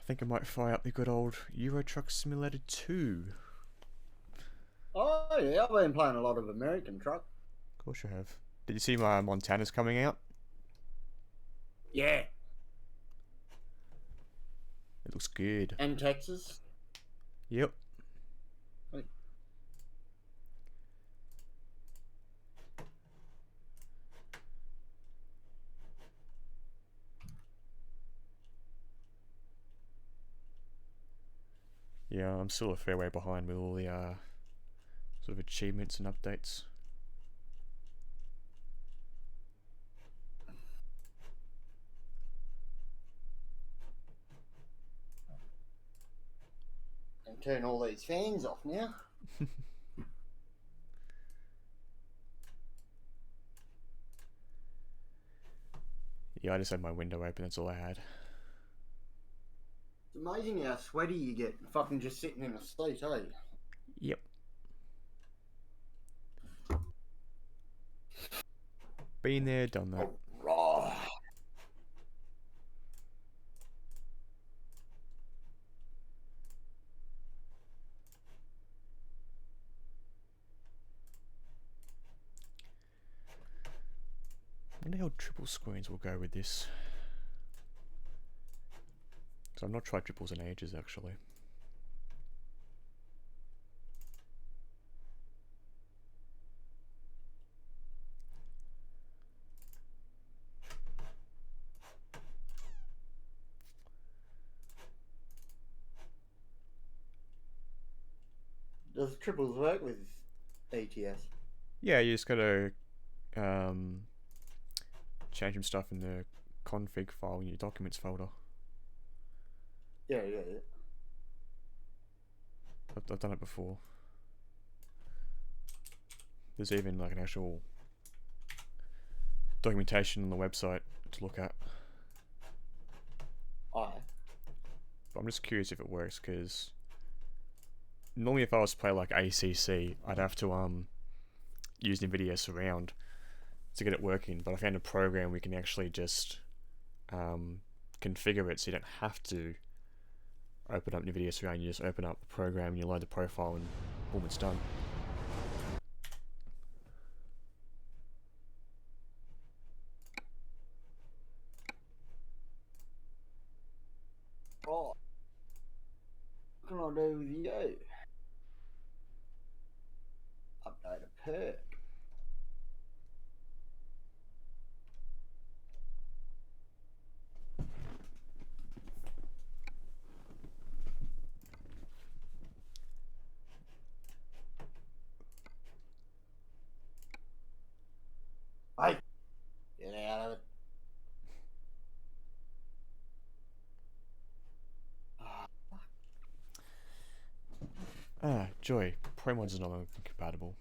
think I might fire up the good old Euro Truck Simulator 2. Oh yeah, I've been playing a lot of American Truck. Of course you have. Did you see my Montana's coming out? Yeah. It looks good. And Texas. Yep. Yeah, I'm still a fair way behind with all the sort of achievements and updates. And turn all these fans off now. Yeah, I just had my window open, that's all I had. It's amazing how sweaty you get fucking just sitting in a seat, eh? Yep. Been there, done that. Right. I wonder how triple screens will go with this. So I've not tried triples in ages, actually. Does triples work with ATS? Yeah, you just gotta change some stuff in the config file in your documents folder. Yeah. I've done it before. There's even like an actual documentation on the website to look at. Aye. But I'm just curious if it works, because normally if I was to play like ACC, I'd have to use NVIDIA Surround to get it working, but I found a program we can actually just configure it so you don't have to open up NVIDIA Surround. You just open up the program, you load the profile, and boom, it's done. Right. What can I do with you? Update a perk. Hey, get out of it. Joy, ProMods is no longer compatible.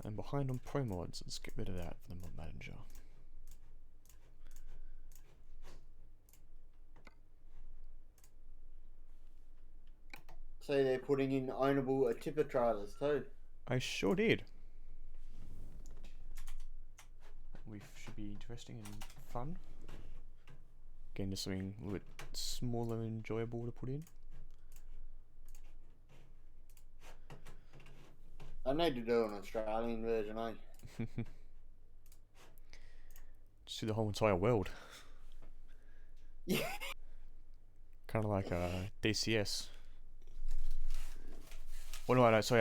I'm behind on ProMods. Let's get rid of that for the mod manager. See, they're putting in ownable tipper trailers too. I sure did. We should be interesting and fun. Again, just something a little bit smaller and enjoyable to put in. I need to do an Australian version, eh? Just do the whole entire world. Yeah. Kind of like DCS. Well, no, sorry,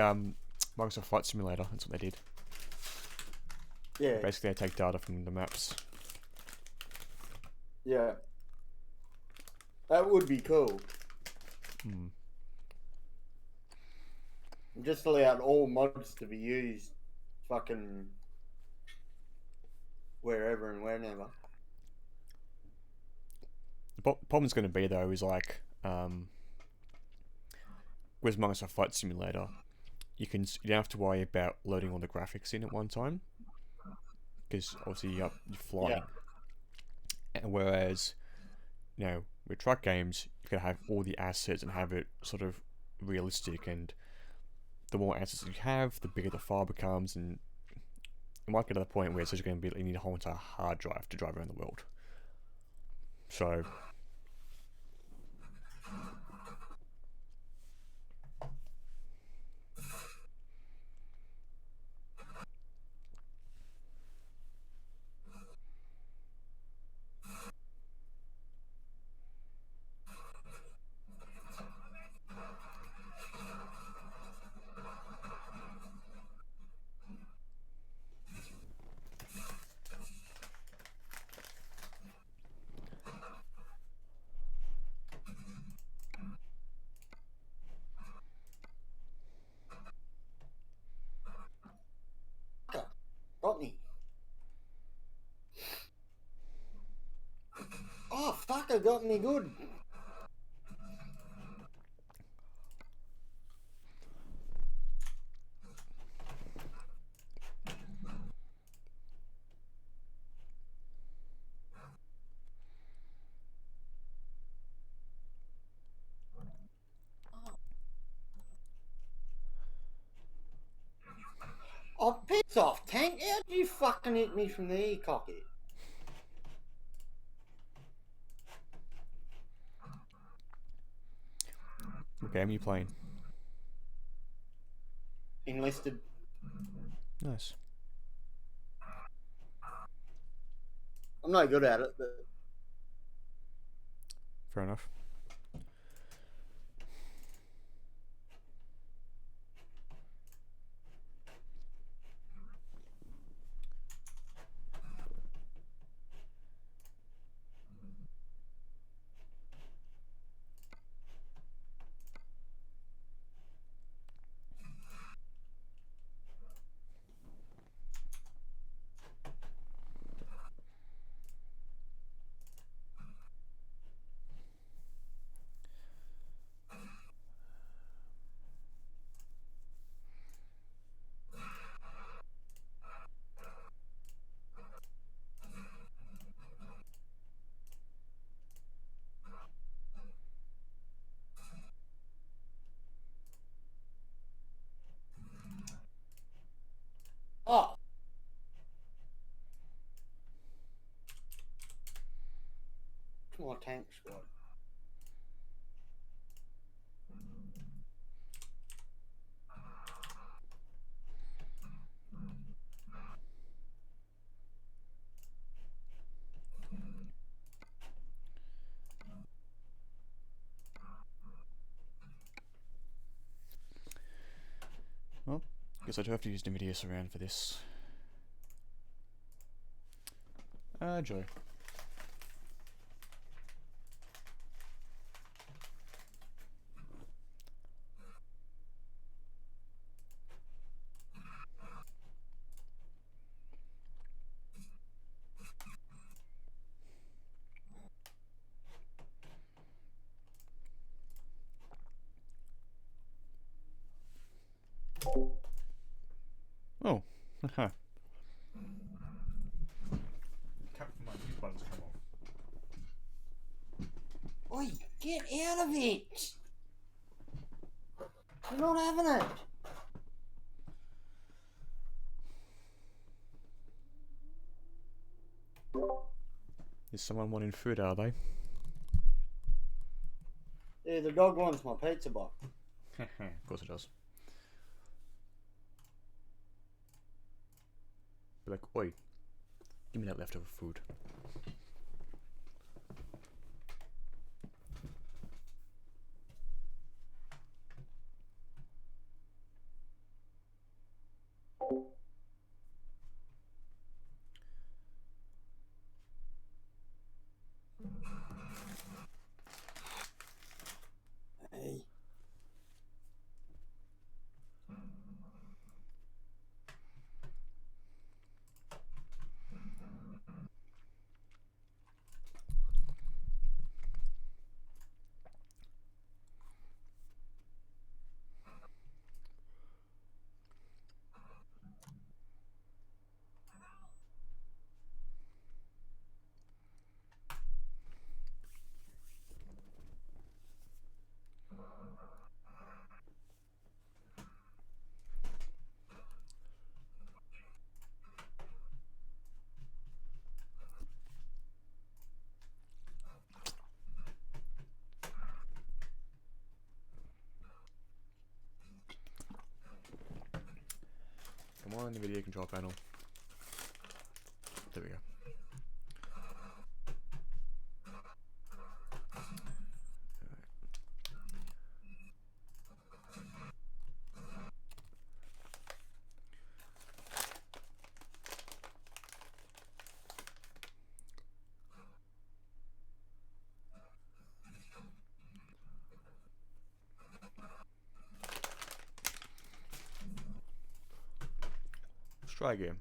Microsoft Flight Simulator. That's what they did. Yeah. Basically, they take data from the maps. Yeah. That would be cool. Just allowed all mods to be used fucking wherever and whenever. The problem's going to be, though, is like with Microsoft Flight Simulator, you don't have to worry about loading all the graphics in at one time, because obviously you're flying. Yeah. And whereas, with truck games, you've got to have all the assets and have it sort of realistic, and the more assets you have, the bigger the file becomes, and it might get to the point where it's just going to be you need a whole entire hard drive to drive around the world. So fucker got me good. Oh, piss off, Tank. How'd you fucking hit me from there, you cockhead? What game are you playing? Enlisted. Nice. I'm no good at it, but Fair enough. oh, come on, Tank Squad. Well, guess I do have to use NVIDIA Surround for this. Joy. Oh, haha. My mute button's come off. Oi, get out of it! You're not having it. Is someone wanting food, are they? Yeah, the dog wants my pizza box. Of course it does. Be like, oi, give me that leftover food. Hey. Come on, the video control panel. There we go. Let's try again.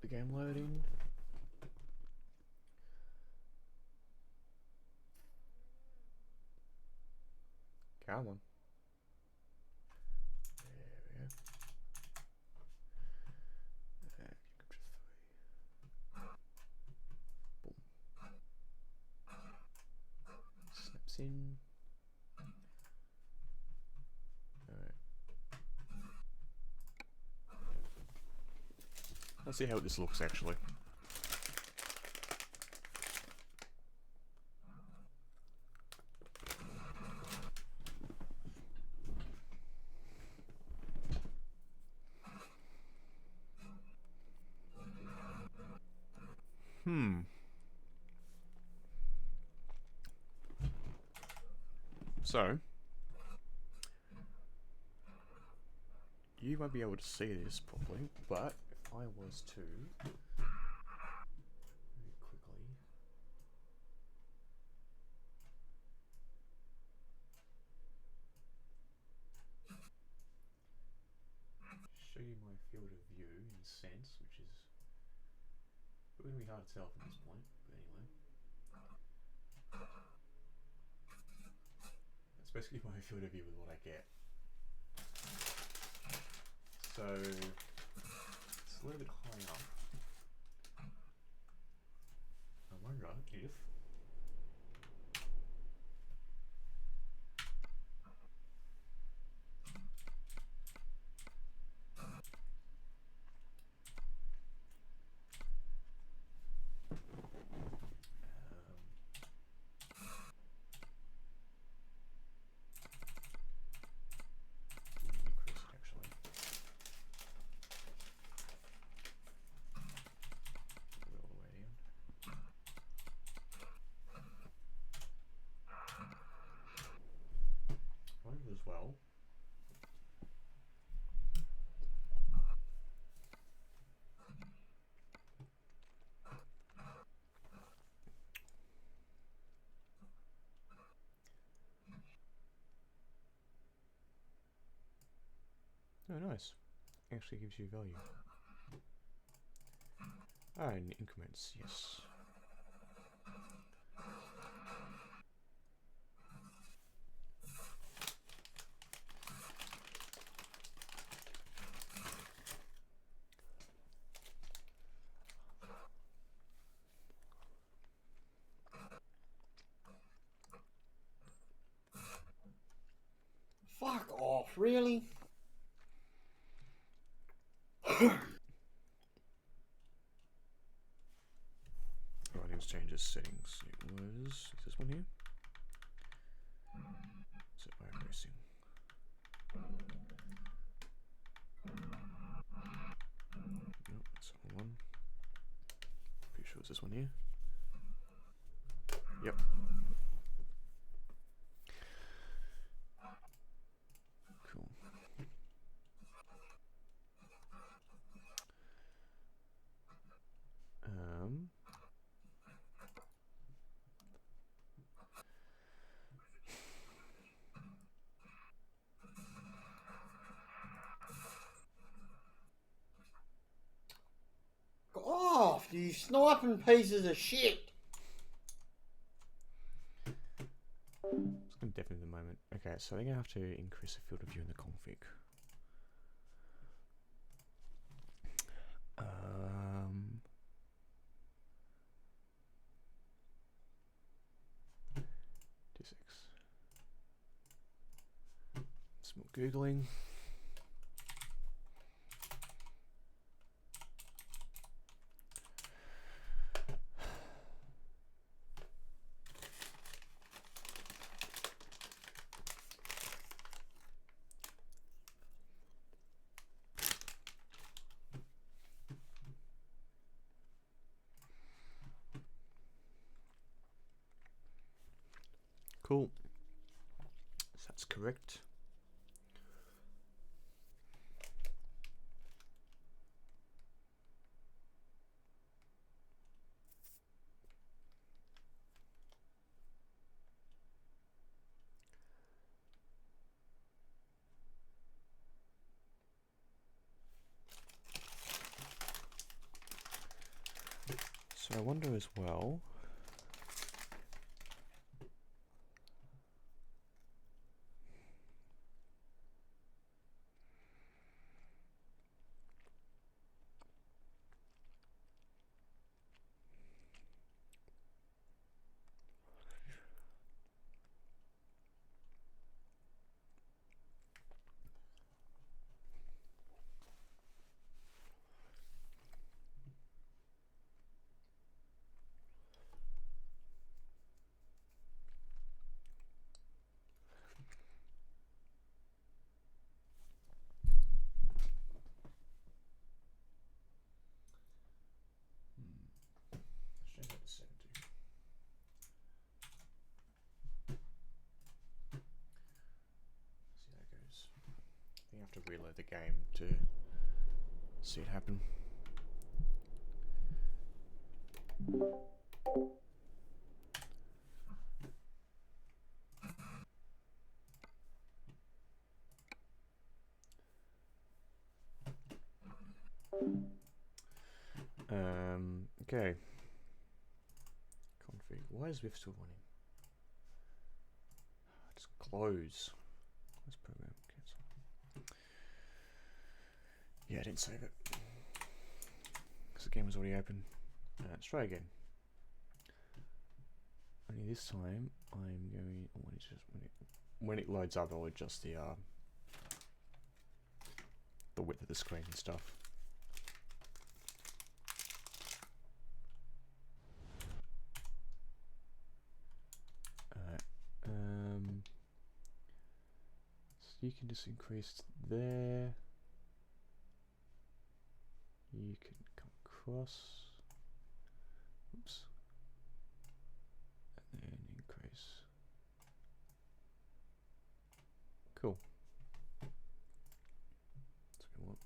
the game loading. Come on. There we go. And boom. Snaps in. Alright. Let's see how this looks actually. So, you won't be able to see this properly, but if I was to very quickly show you my field of view in Sense, which is going to be hard to tell from this point, but anyway. That's basically my field of view with what I get. So, it's a little bit high up. I wonder if increase it actually. Put it all the way down. I wonder as well. Oh, nice. Actually gives you value. Ah, in increments, yes. Fuck off, really? Right, let's change the settings. It was is this one here? Set by racing. Nope, that's the wrong one. Pretty sure it's this one here. Yep. Cool. Go off, you sniping pieces of shit. It's going to deafen in the moment. Okay, so they're going to have to increase the field of view in the config. D6. Some more Googling. Cool. So that's correct. So I wonder as well. Change that to 70. See how it goes. I think I have to reload the game to see it happen. Okay. Config. Why is Swift still running? Just close. Close program. Cancel. Yeah, I didn't save it. Because the game was already open. Let's try again. Only this time I'm going. When it loads up, I'll adjust the width of the screen and stuff. So you can just increase there. You can come across. Oops. And then increase. Cool. That's what I want.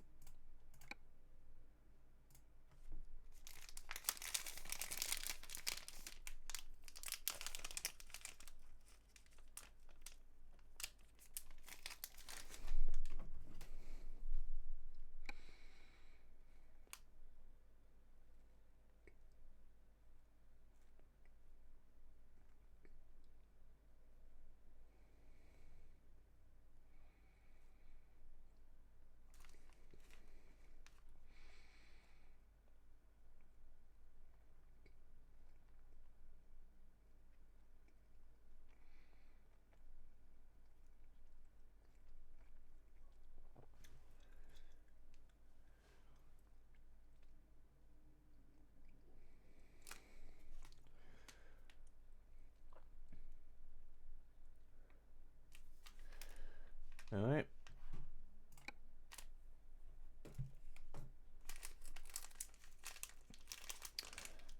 Alright.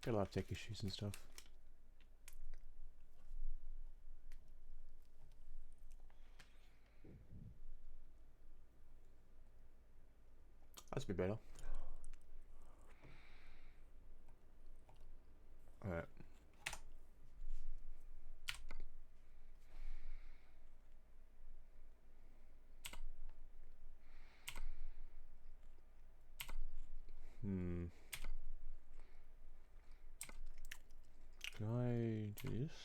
Got a lot of tech issues and stuff. That's a bit better. Alright. Can I do this?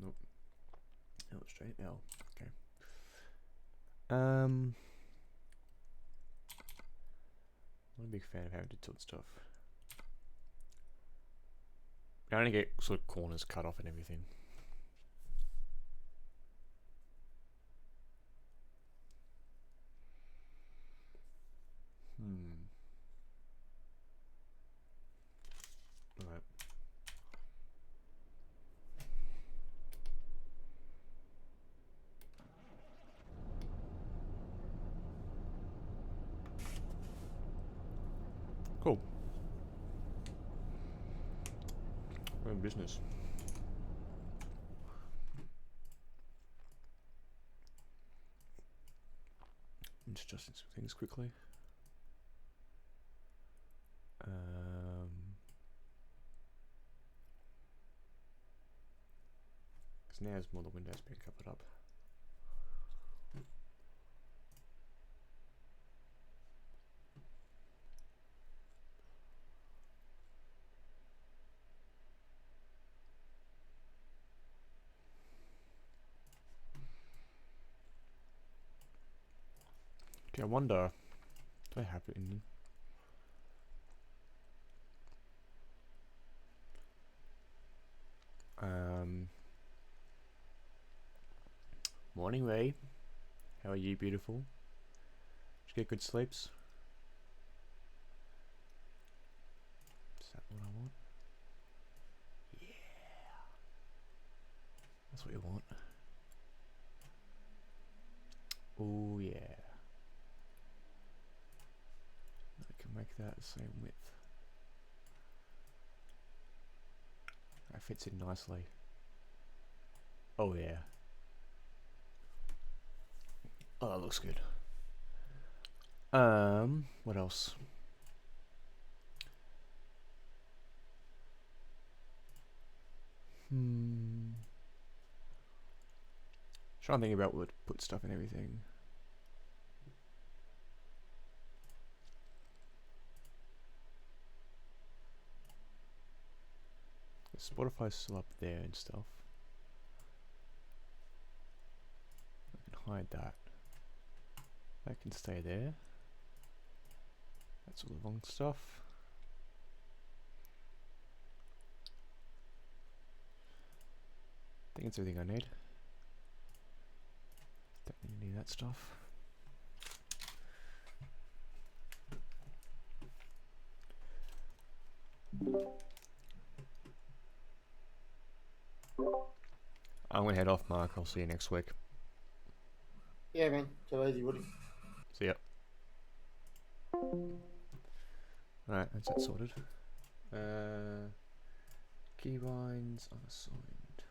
Nope. L straight L. Okay. I'm not a big fan of having to tilt stuff. I only get sort of corners cut off and everything. Alright. Cool. We're in business. I'm just adjusting some things quickly. Because now there's more the windows being covered up. I wonder, do I have it in? Morning, Ray. How are you, beautiful? Did you get good sleeps? Is that what I want? Yeah. That's what you want. Oh, yeah. I can make that the same width. That fits in nicely. Oh, yeah. Oh, that looks good. What else? Trying to think about where to put stuff and everything. Spotify's still up there and stuff. I can hide that. That can stay there. That's all the wrong stuff. I think it's everything I need. Don't need any of that stuff. I'm gonna head off, Mark. I'll see you next week. Yeah, man. Too easy, Woody. See ya. Alright, that's that sorted. Keybinds unassigned.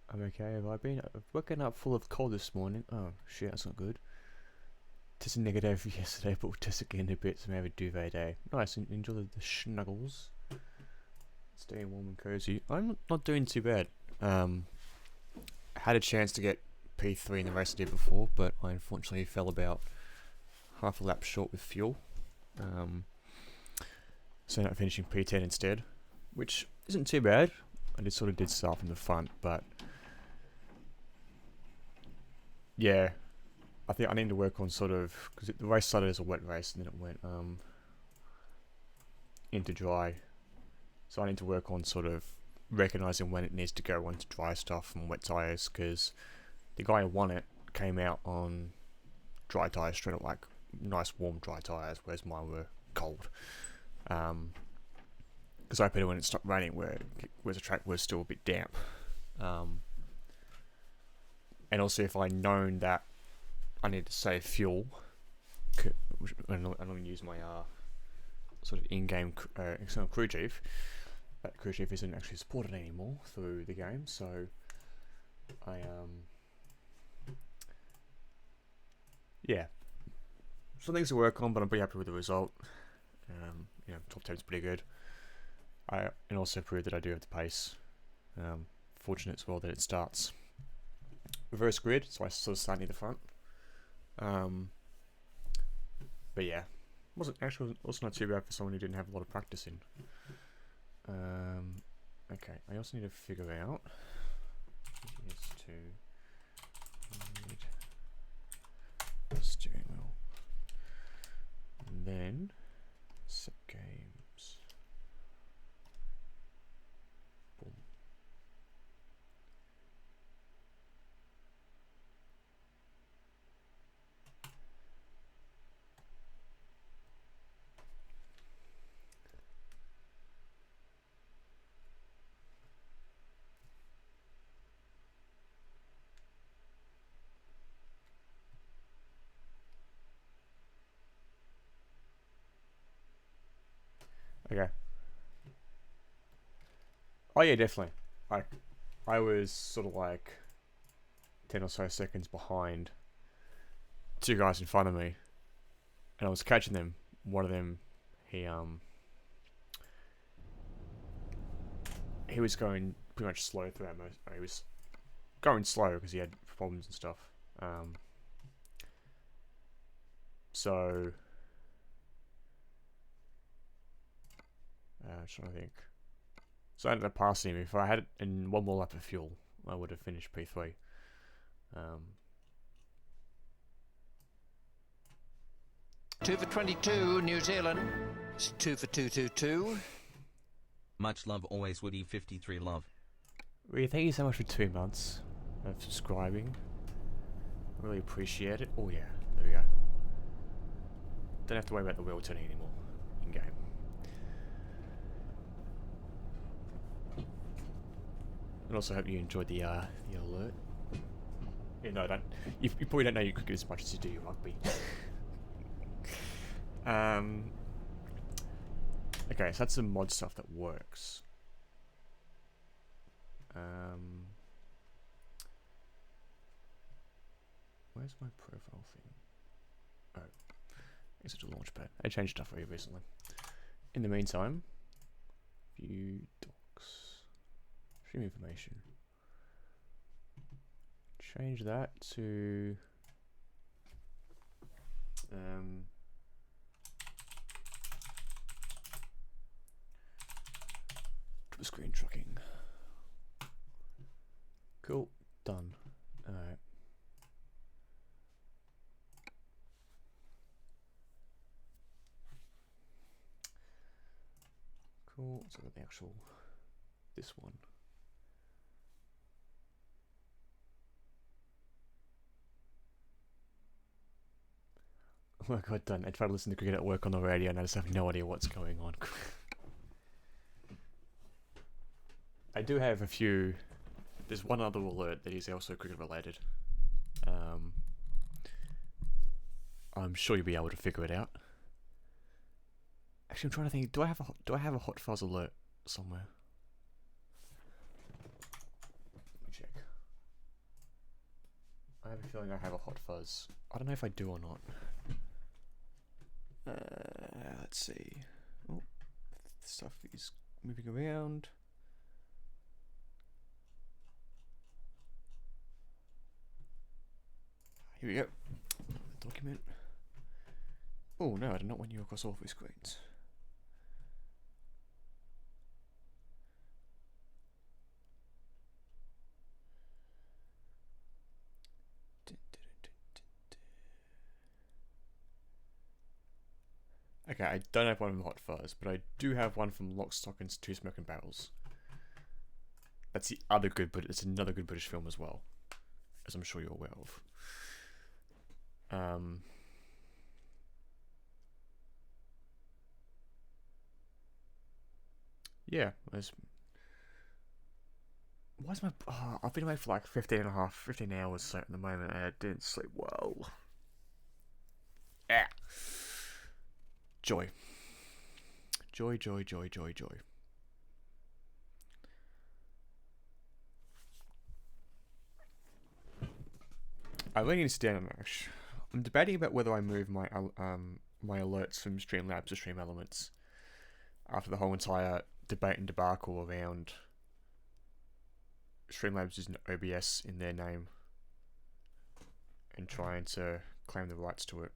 I'm okay. Have I been waking up full of cold this morning? Oh shit, that's not good. Tested negative yesterday, but we'll test again in a bit, so maybe a duvet day. Nice, enjoy the snuggles. Staying warm and cozy. I'm not doing too bad. I had a chance to get P3 in the race I did before, but I unfortunately fell about half a lap short with fuel. So I ended up finishing P10 instead, which isn't too bad. I just sort of did start from the front, but yeah, I think I need to work on sort of, because the race started as a wet race and then it went into dry. So I need to work on sort of recognizing when it needs to go onto dry stuff and wet tires, because the guy who won it came out on dry tires, straight up, like nice warm dry tires, whereas mine were cold. Because I put it when it stopped raining, where the track was still a bit damp. And also, if I'd known that I need to save fuel, I'm going to use my sort of in-game external crew chief. That crew chief isn't actually supported anymore through the game, so I yeah, some things to work on, but I'm pretty happy with the result. You know, top 10's pretty good. And also proved that I do have the pace. Fortunate as well that it starts reverse grid, so I sort of start near the front. But yeah, wasn't not too bad for someone who didn't have a lot of practice in. Okay, I also need to figure out need steering wheel, and then set games. Boom. Okay. Oh yeah, definitely. I was sort of like 10 or so seconds behind two guys in front of me, and I was catching them. One of them, he was going pretty much slow throughout most. He was going slow because he had problems and stuff. So trying to think. So I ended up passing him. If I had it in one more lap of fuel, I would have finished P3. 2 for 22, New Zealand. It's 2 for 222. Much love, always Woody 53 love. Really, thank you so much for 2 months of subscribing. Really appreciate it. Oh yeah, there we go. Don't have to worry about the wheel turning anymore in game. And also hope you enjoyed the alert. Yeah, no, don't. You probably don't know your cricket as much as you do your rugby. Okay, so that's some mod stuff that works. Where's my profile thing? Oh, it's such a launchpad. I changed stuff for you recently. In the meantime, view docs, stream information. Change that to triple screen trucking. Cool, done. Alright. Cool, so the actual, this one. Oh my god, done. I tried to listen to cricket at work on the radio and I just have no idea what's going on. I do have a few. There's one other alert that is also cricket related. I'm sure you'll be able to figure it out. Actually, I'm trying to think. Do I have a hot fuzz alert somewhere? Let me check. I have a feeling I have a hot fuzz. I don't know if I do or not. Let's see. Oh, stuff is moving around. Here we go. Document. Oh no, I do not want you across all three screens. Okay, I don't have one from Hot Fuzz, but I do have one from Lock, Stock and Two Smoking Barrels. That's the other good, but it's another good British film as well, as I'm sure you're aware of. Yeah, why's my... Oh, I've been awake for like 15 hours so at the moment and I didn't sleep well. Ah. Joy. Joy, joy, joy, joy, joy. I really need to stay on Ash. I'm debating about whether I move my my alerts from Streamlabs to Stream Elements after the whole entire debate and debacle around Streamlabs using OBS in their name and trying to claim the rights to it.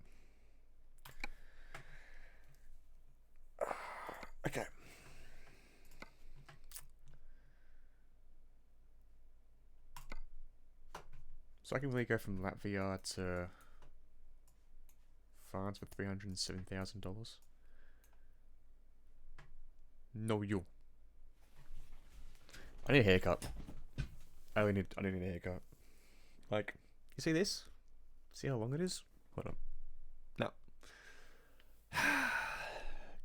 Okay. So I can really go from Latvia to France for $307,000. No, you. I need a haircut. I need a haircut. Like, you see this? See how long it is? Hold on. No.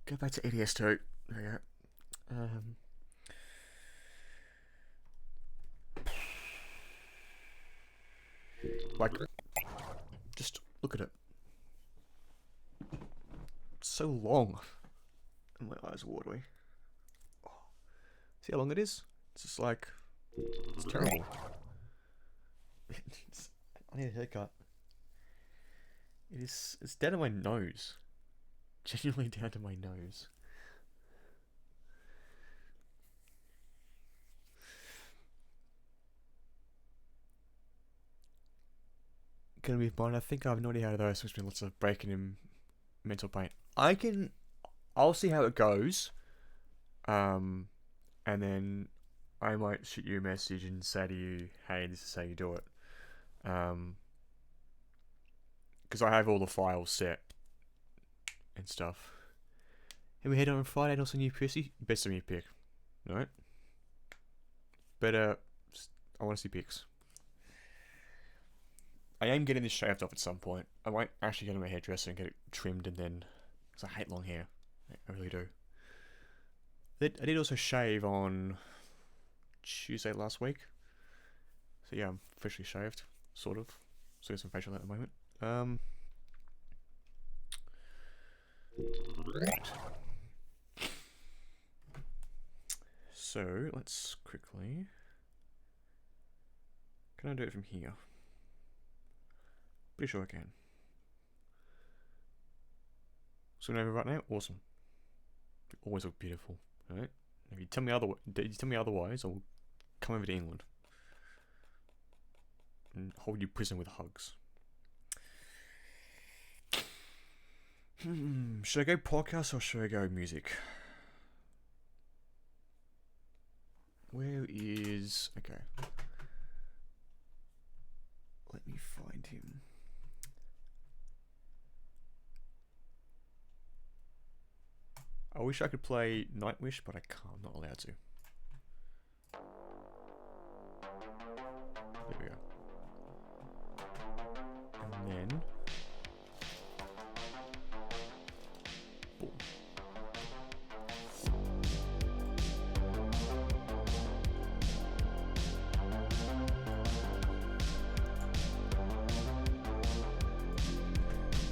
Go back to EDS2. There you go. Like, just look at it. It's so long. And my eyes are watery. Oh. See how long it is? It's just like, it's terrible. I need a haircut. It's down to my nose. Genuinely down to my nose. Gonna be fine. I think I have no idea how to those, so it's been lots of breaking in mental pain. I'll see how it goes. And then I might shoot you a message and say to you, hey, this is how you do it. Because I have all the files set and stuff. And we head on Friday and also new PC. Best of me pick. Alright? But, I want to see pics. I am getting this shaved off at some point. I might actually go to my hairdresser and get it trimmed and then... Because I hate long hair. I really do. I did also shave on Tuesday last week. So yeah, I'm officially shaved. Sort of. So there's some facial hair at the moment. Right. So, let's quickly... Can I do it from here? Pretty sure I can. So over right now, awesome. You always look beautiful, right? If you tell me otherwise, I'll come over to England and hold you prison with hugs. Should I go podcast or should I go music? Where is... Okay. Let me find him. I wish I could play Nightwish, but I can't. I'm not allowed to. There we go. And then... Boom.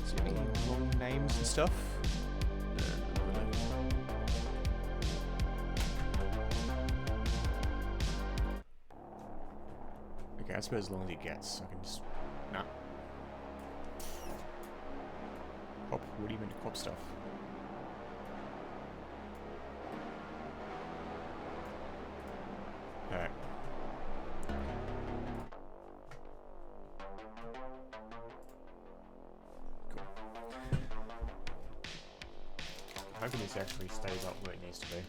So any long names and stuff? Okay, I suppose as long as he gets, I can just... Nah. Cop? What do you mean to cop stuff? Alright. Cool. Hoping this actually stays up where it needs to be.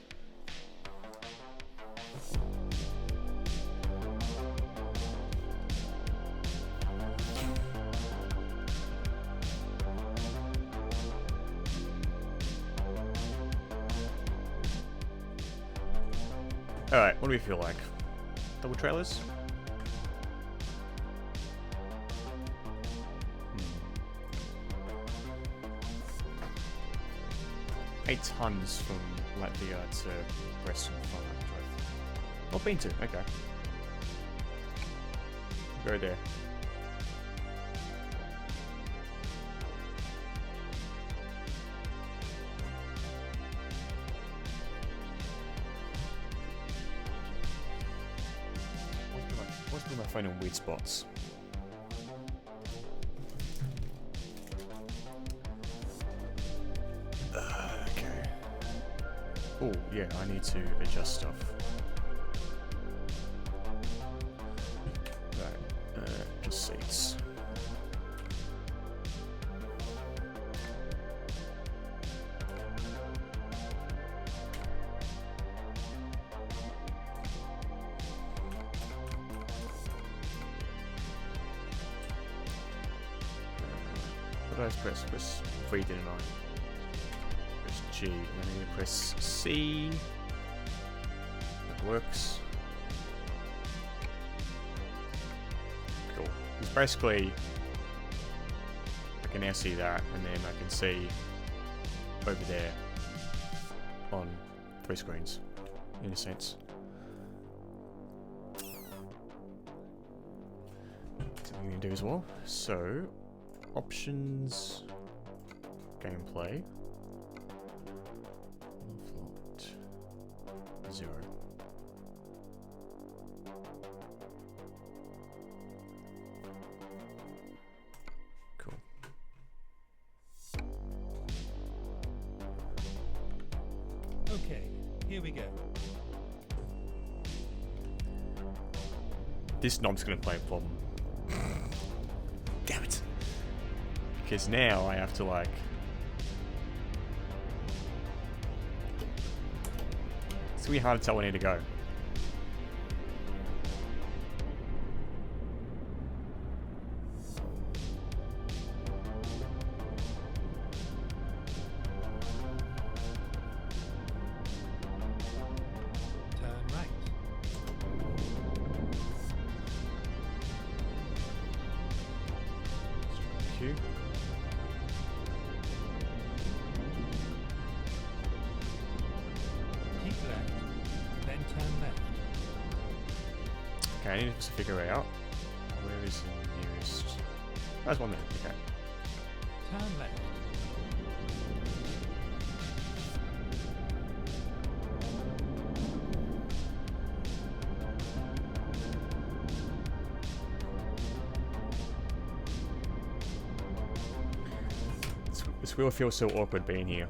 Alright, what do we feel like? Double trailers? 8 tons from Latvia to Preston from Drive. Not been to, okay. Go there. Put my phone in weird spots. Okay. Oh, yeah, I need to adjust stuff. Right, just seats. What did I press? Press V, didn't I? Press G, and then I need to press C. That works. Cool. It's basically, I can now see that, and then I can see over there on 3 screens, in a sense. That's what I'm going to do as well. So, options, gameplay, float, 0. Cool. Okay, here we go. This knob's gonna play a problem. Damn it. Because now I have to like... It's gonna be hard to tell when I need to go. queue. Keep left, then turn left. Okay, I need to figure out where is the nearest. There's one there. Okay. Turn left. This wheel feels so awkward being here.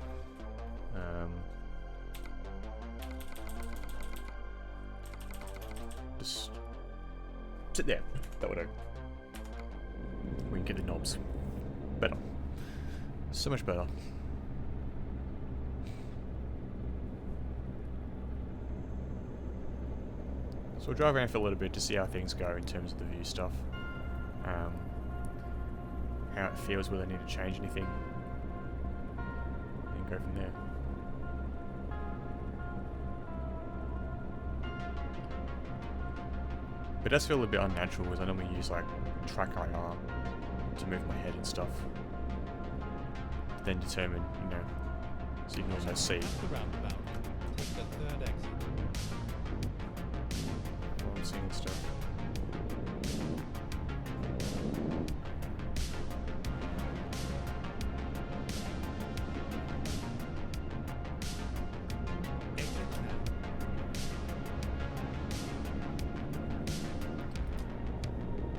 Just sit there. That would do. We can get the knobs. Better. So much better. So we'll drive around for a little bit to see how things go in terms of the view stuff. How it feels, whether I need to change anything. And go from there. But it does feel a bit unnatural because I normally use like track IR to move my head and stuff. Then determine, you know, so you can also see The roundabout. Take the third exit. what I'm seeing and stuff. Exit now.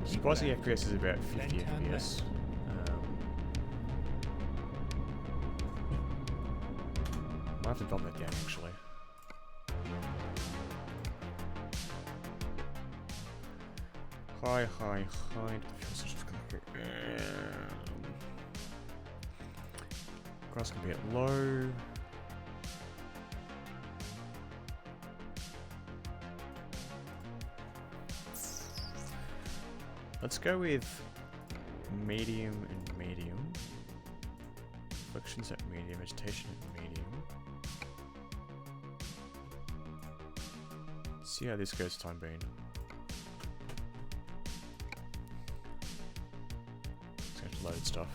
Surprised the FPS is about 50 Then turn FPS. Might have to drop that down actually. High. Grass can be at low. Let's go with medium and medium. Reflections at medium, vegetation at medium. See how this goes time being. Just have to load stuff.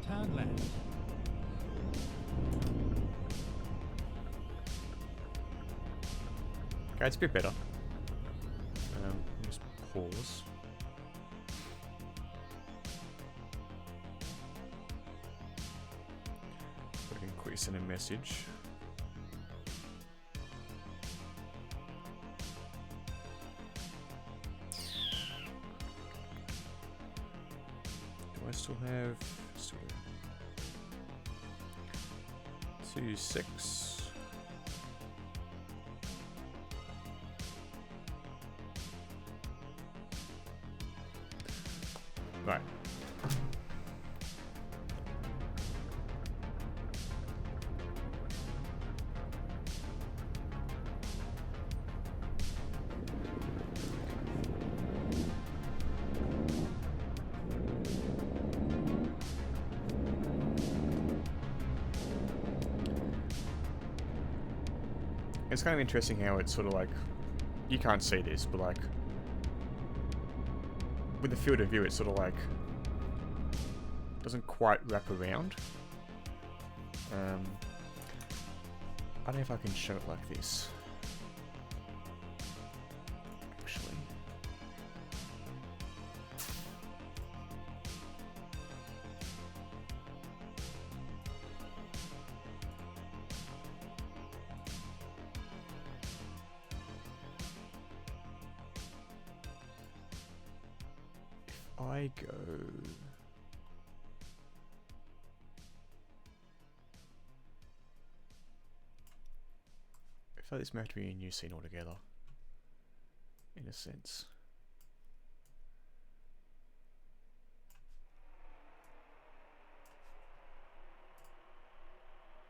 Turn left. Okay, it's a bit better. Just pause. We can quickly send a message. Do I still have 2.6? Right. It's kind of interesting how it's sort of like, you can't see this, but like, with the field of view, it's sort of like, doesn't quite wrap around. I don't know if I can show it like this. Actually. I go. I feel like this may have to be a new scene altogether, in a sense.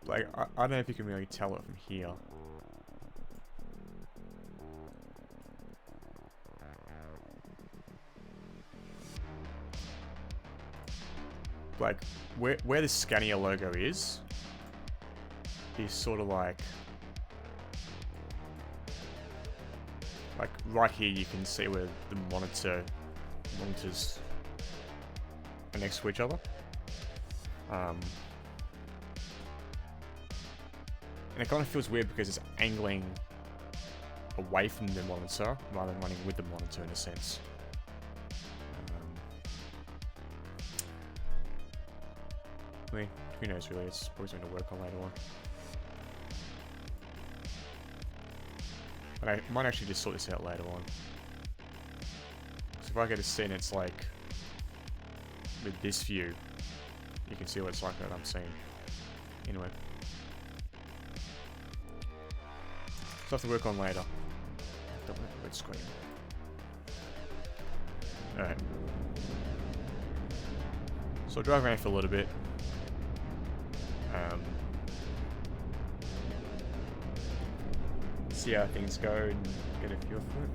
Like, I don't know if you can really tell it from here. Like, where the Scania logo is sort of like Like right here, you can see where the monitors are next to each other. And it kind of feels weird because it's angling away from the monitor rather than running with the monitor in a sense. I mean, who knows really, it's probably going to work on later on. But I might actually just sort this out later on. So if I get a scene, it's like, with this view, you can see what it's like that I'm seeing. Anyway. So I have to work on later. Don't work with screen. Alright. So I'll drive around for a little bit. See how things go and get a feel for it.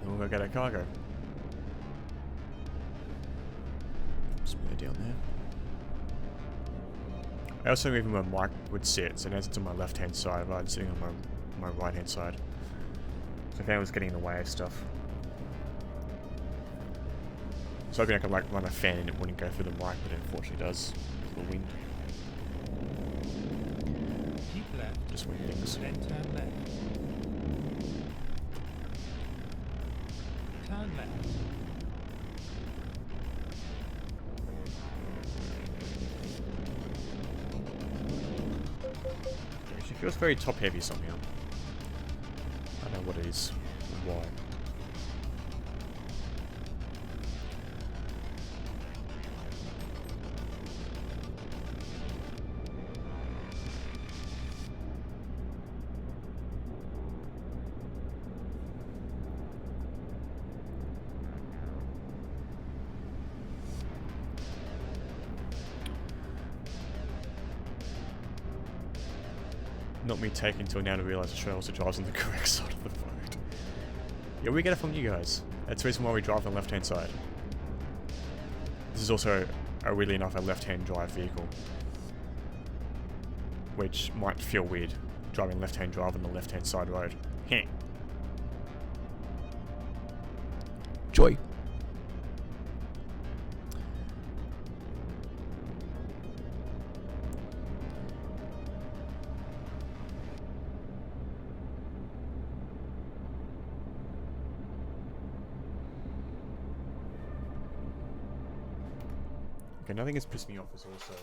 And we'll go get our cargo. Smooth down there. I also moved where my mic would sit, so now it's on my left hand side rather than sitting on my right hand side. So if I was getting in the way of stuff. So I think I could like run a fan and it wouldn't go through the mic, but it unfortunately does with the wind. Keep left. Just wind things. Then turn left. Turn left. She feels very top heavy somehow. I don't know what it is and why. Not me taking until now to realise the trail also drives on the correct side of the road. Yeah, we get it from you guys. That's the reason why we drive on the left-hand side. This is also, weirdly enough, a left-hand drive vehicle. Which might feel weird, driving left-hand drive on the left-hand side road. Heh. Joy. Okay, another thing that's pissed me off is also...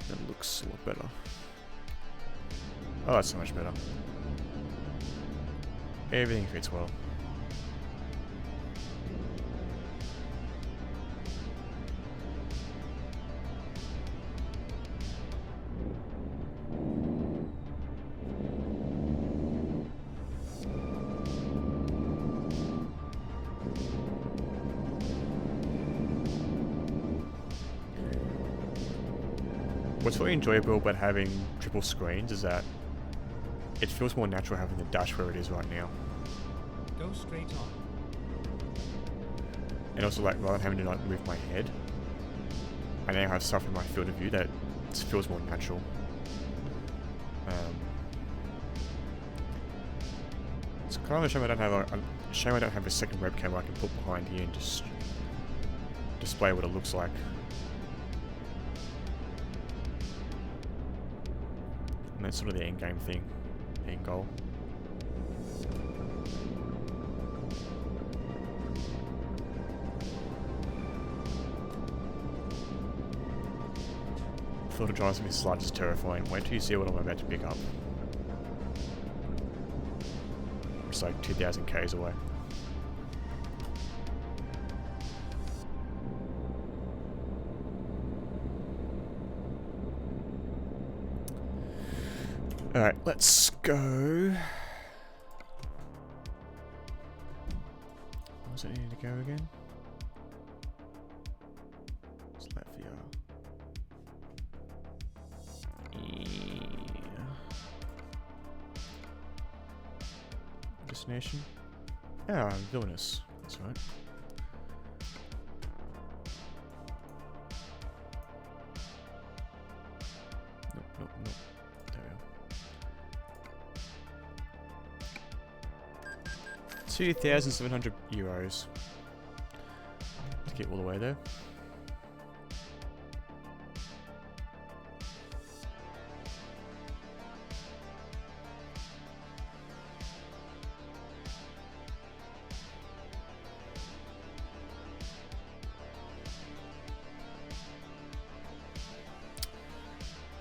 That looks a lot better. Oh, that's so much better. Everything fits well. What's really enjoyable about having triple screens is that it feels more natural having the dash where it is right now. Go straight on. And also, like, rather than having to like move my head, I now have stuff in my field of view that feels more natural. It's kind of a shame I don't have a second webcam I can put behind here and just display what it looks like. And that's sort of the end game thing, end goal. Thought of driving this slide is terrifying. Wait till you see what I'm about to pick up. It's like 2,000 k's away. Alright, let's go. Where was it needing to go again? It's Latvia. Yeah. Destination? Ah, Villainous. That's right. Nope, nope, nope. There we go. 2,700 euros to get all the way there.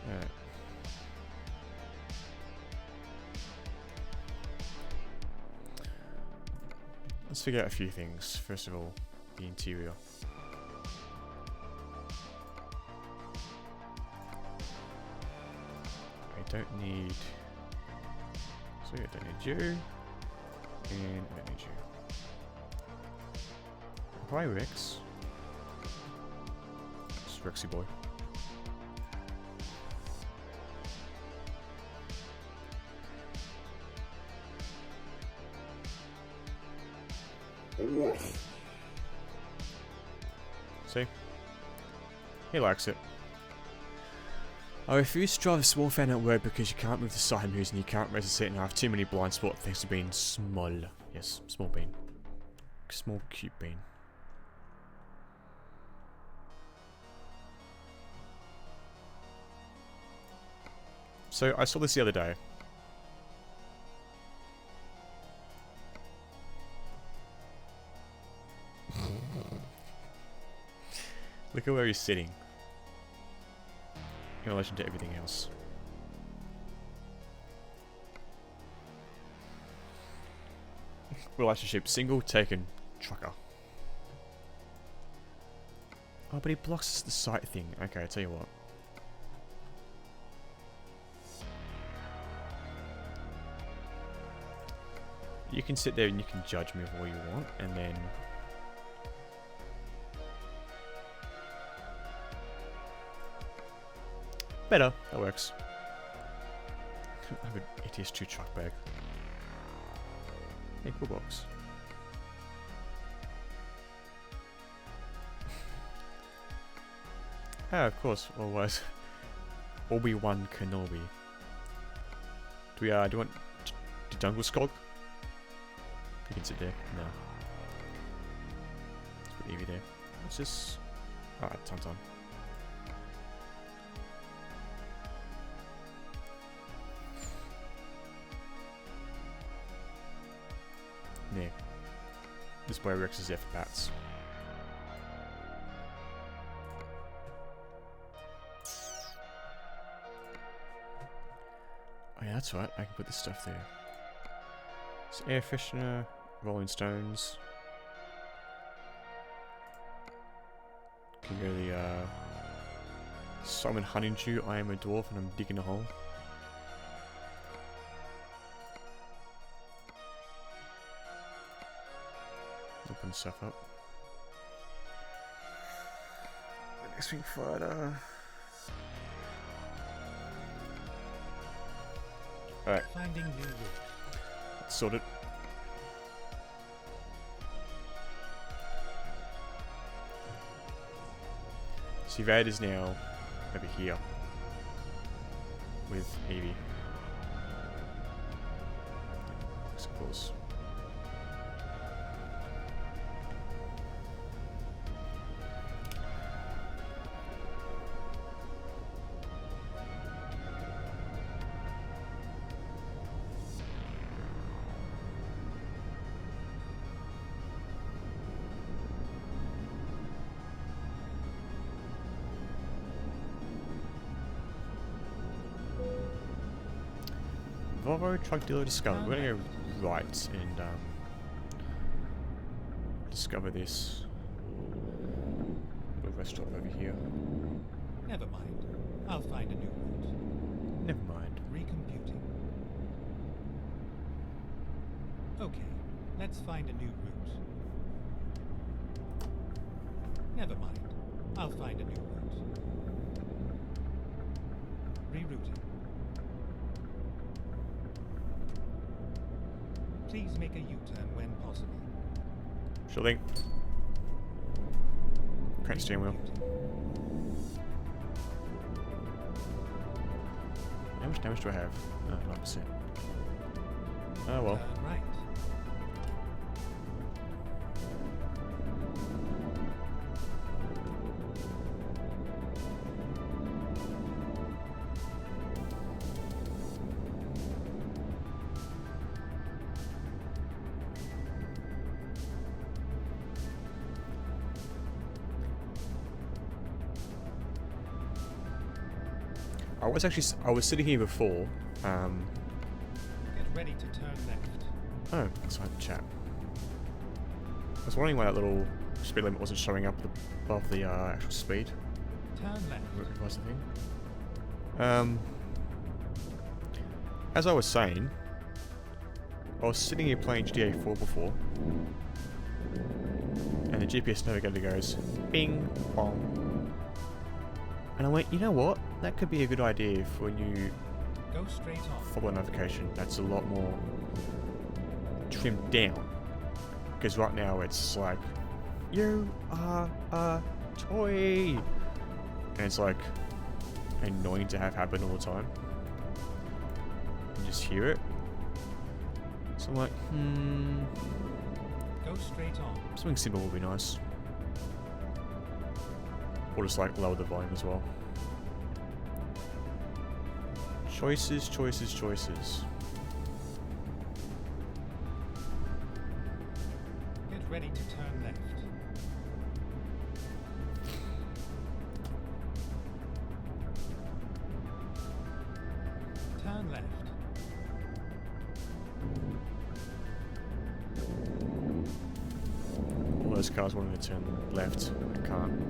Alright. Let's figure out a few things. First of all, the interior. I don't need... So I don't need you. And I don't need you. Hi Rex. It's Rexy boy. See? He likes it. I refuse to drive a small fan at work because you can't move the side mirrors and you can't raise the seat and I have too many blind spot thanks to being small. Yes, small bean. Small cute bean. So I saw this the other day. Look at where he's sitting in relation to everything else. Relationship single, taken, trucker. Oh, but he blocks the sight thing. Okay, I'll tell you what. You can sit there and you can judge me all you want, and then... Better, that works. I have an ETS2 truck bag. Hey, cool box. Ah, of course, always. Obi-Wan Kenobi. Do you want the Jungle Skog? You can sit there. No. Let's put Evie there. What's this? Ah, Tauntaun. Yeah. This is where Rex is there for bats. Oh yeah, that's right. I can put this stuff there. It's air freshener, Rolling Stones. Can go the Simon Honeydew. I am a dwarf and I'm digging a hole. Open stuff up. X-Wing Fighter. Alright. Finding new route. Sorted. So Vader's now over here with Evie. Of course. Volvo Truck Dealer discovered. We're gonna go right and discover this little restaurant over here. Never mind. I'll find a new route. Never mind. Recomputing. Okay, let's find a new route. Never mind. I'll find a new route. Rerouting. Please make a U-turn when possible. Sure thing. Crank steering wheel. How much damage do I have? 9%. Oh well. Turn right. I was sitting here before. Get ready to turn left. Oh, that's right, chat. I was wondering why that little speed limit wasn't showing up above the actual speed. Turn left. Was the thing. As I was saying, I was sitting here playing GTA 4 before, and the GPS navigator goes, bing, bong. And I went, you know what? That could be a good idea for when you Go straight on. follow a notification that's a lot more trimmed down. Because right now it's like, you are a toy! And it's like annoying to have happen all the time. You just hear it. So I'm like, Go straight on. something simple would be nice. Or just like lower the volume as well. Choices, choices, choices. Get ready to turn left. Turn left. All those cars wanting to turn left, I can't.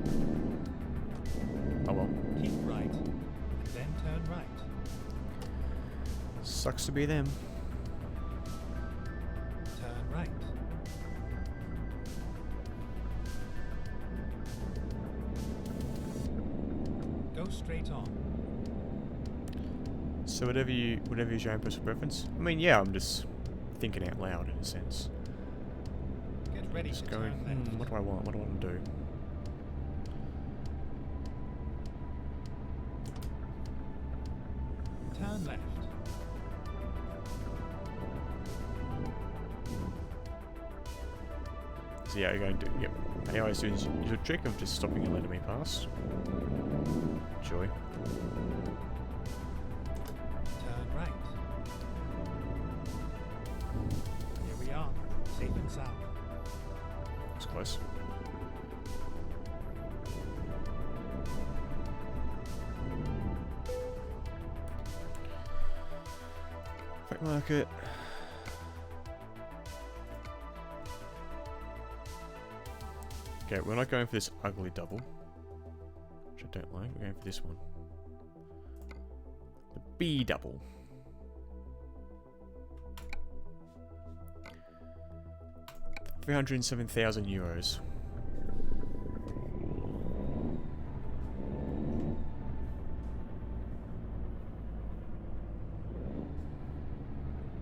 Oh well. Keep right. And then turn right. Sucks to be them. Turn right. Go straight on. So whatever is your own personal preference. I mean, yeah, I'm just thinking out loud in a sense. Get ready Just to going, turn left. what do I want? What do I want to do? Turn left. So yeah, you're going to, yep. Anyway, as soon as you use a trick of just stopping and letting me pass. Joy. Turn right. Here we are. Safe and sound. It's close. Black market. Okay, we're not going for this ugly double, which I don't like. We're going for this one. The B double. €307,000.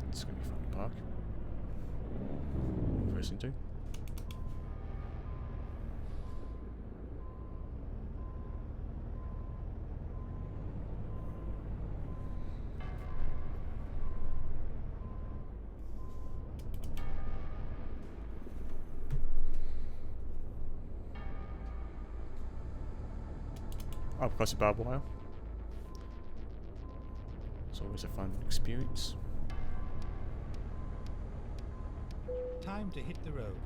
It's gonna be fun to park. First into. Up across the barbed wire. It's always a fun experience. Time to hit the road.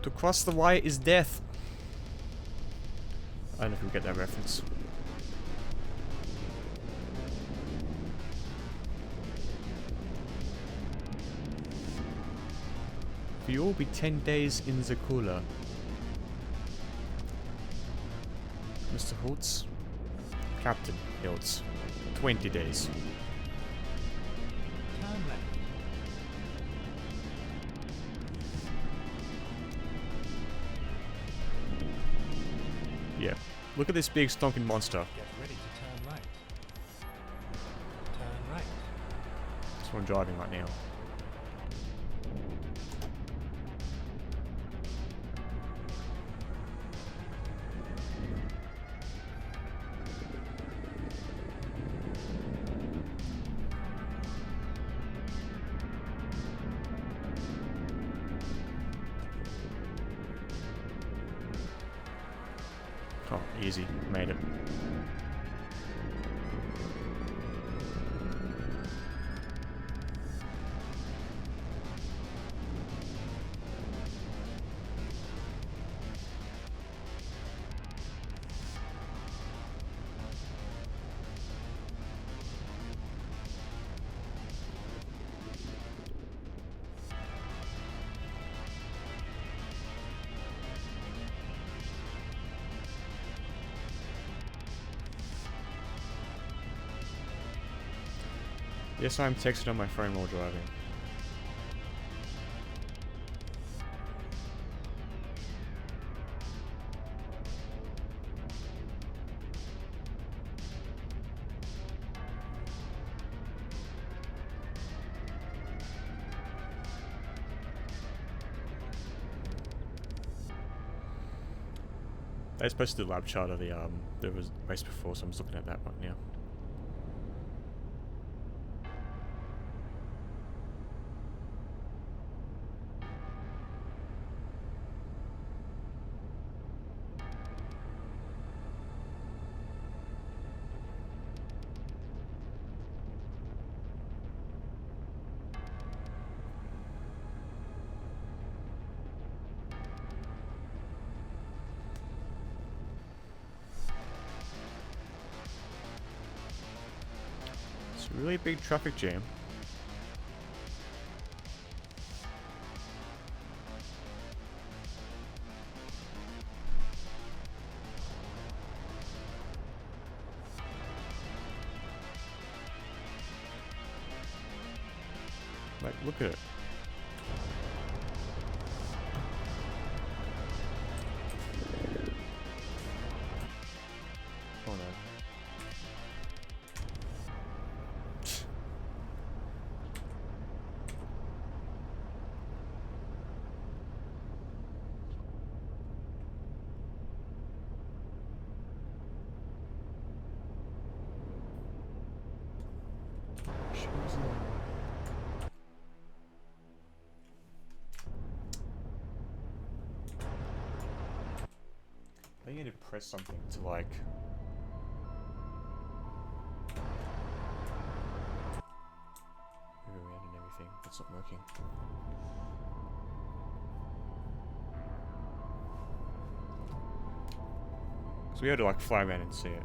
To cross the wire is death. I don't know if we get that reference. For you will be 10 days in the cooler. Mr. Holtz? Captain Hiltz. 20 days. Turn left. Yeah. Look at this big stonking monster. Get ready to turn right. Turn right. That's what I'm driving right now. Oh, easy. Made it. Yes, I'm texting on my phone while driving. They posted the lab chart of the there was race before, so I'm just looking at that one now. It's a really big traffic jam. Like, look at it. Oh no. I need to press something to like move around and everything. It's not working. So we had to like fly around and see it.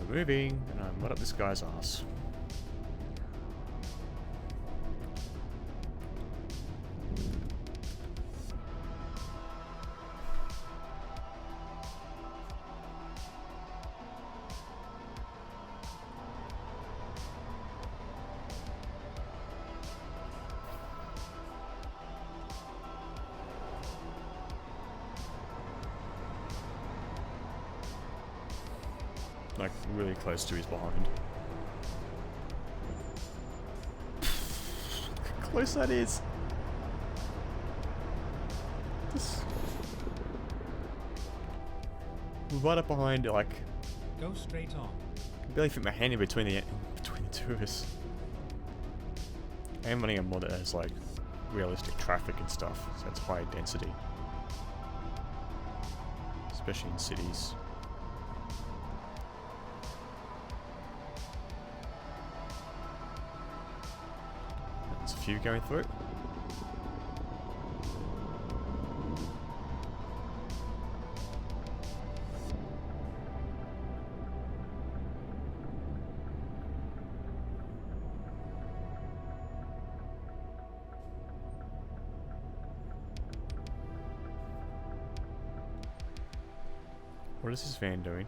We're moving, and I'm right up this guy's ass. Like, really close to his behind. Look how close that is. This... We're right up behind, like... Go straight on. I can barely fit my hand in between the two of us. I am running a mod that has, like, realistic traffic and stuff, so it's high density. Especially in cities. few going through. What is this van doing?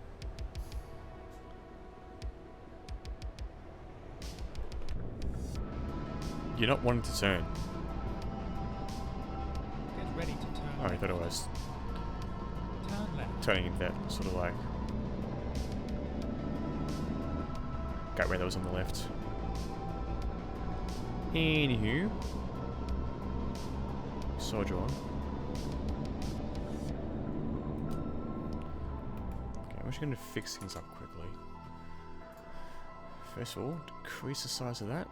You're not wanting to turn. Get ready to turn Oh, I left. thought it was Turn left. turning into that sort of like gateway that was on the left. Anywho, soldier on. Okay, I'm just going to fix things up quickly. First of all, decrease the size of that.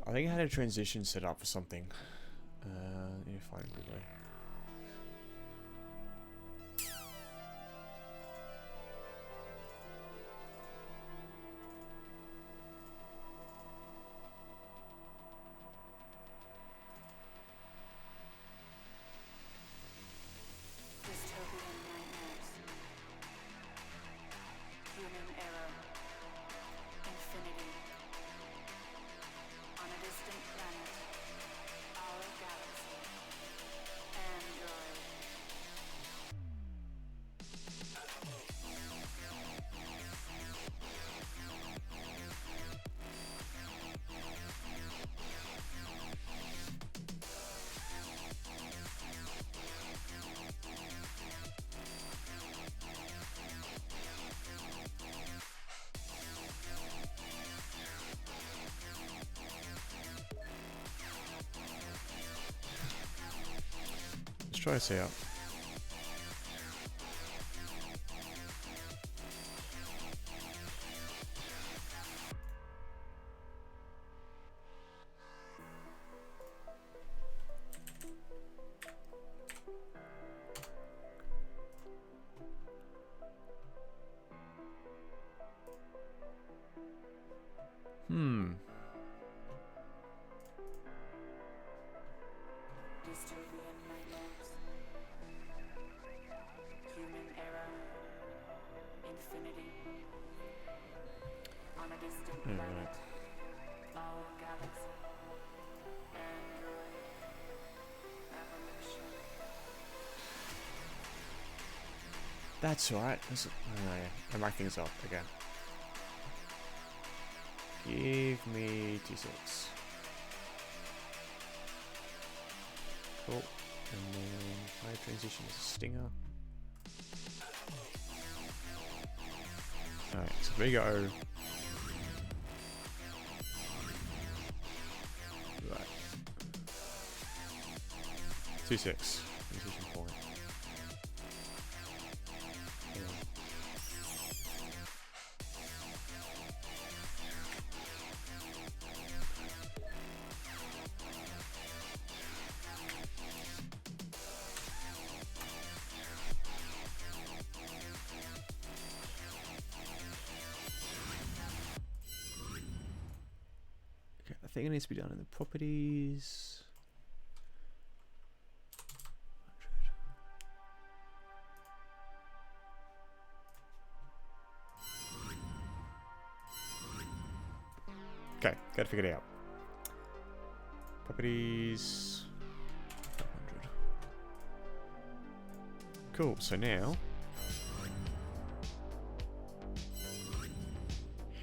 I think I had a transition set up for something. Let me find it quickly. Dystopian nightmares. Human error. Infinity. On a distant planet. Our galaxy. Android. Let's try this out. Dystopian nightmares. Human error. Infinity. On a distant planet. Alright. Our galaxy. Android. Evolution. That's right. That's, oh yeah, I mark things up again. Give me 2 6. Cool. And then high transition is a stinger. Alright, so we go. Right. 2 6. Transition point. Yeah. Okay, I think it needs to be done in the properties. 100. Okay, gotta figure it out. Properties 500. Cool, so now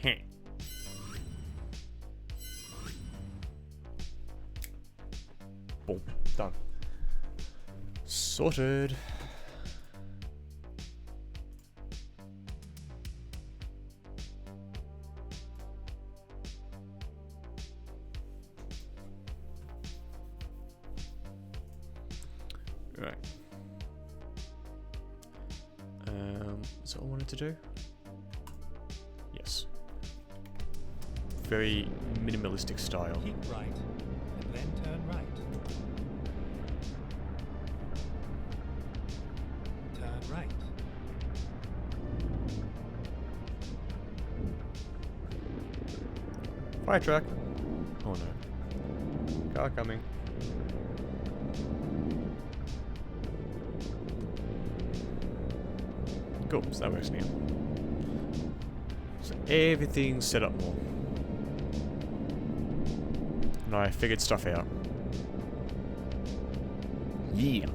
heh. Boom, done. Sorted. Right. Is that all I wanted to do? Yes. Very minimalistic style. Keep right, and then turn right. Turn right. Fire truck. Oh no. Car coming. Cool, so that works now. So everything's set up more. And I figured stuff out. Yeah.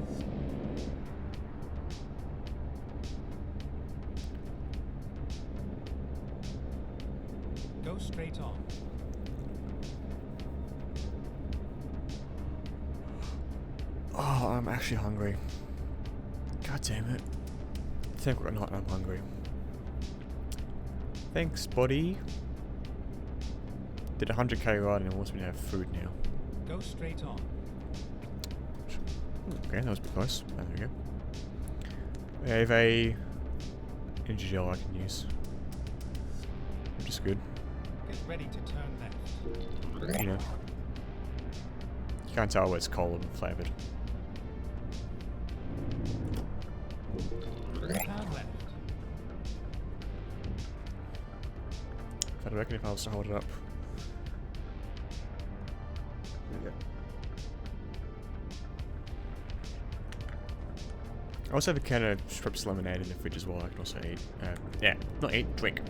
Go straight on. Oh, I'm actually hungry. God damn it. 10 o'clock at night and I'm hungry. Thanks, buddy. Did 100k ride and wants me to have food now. Go straight on. Okay, that was a bit close. Oh, there we go. We have a energy gel I can use. Which is good. Get ready to turn left. You know. You can't tell where it's cold and flavoured. Turn left. I reckon if I was to hold it up. There we go. I also have a can of Schweppes lemonade in the fridge as well. I can also eat. Yeah, not eat, drink.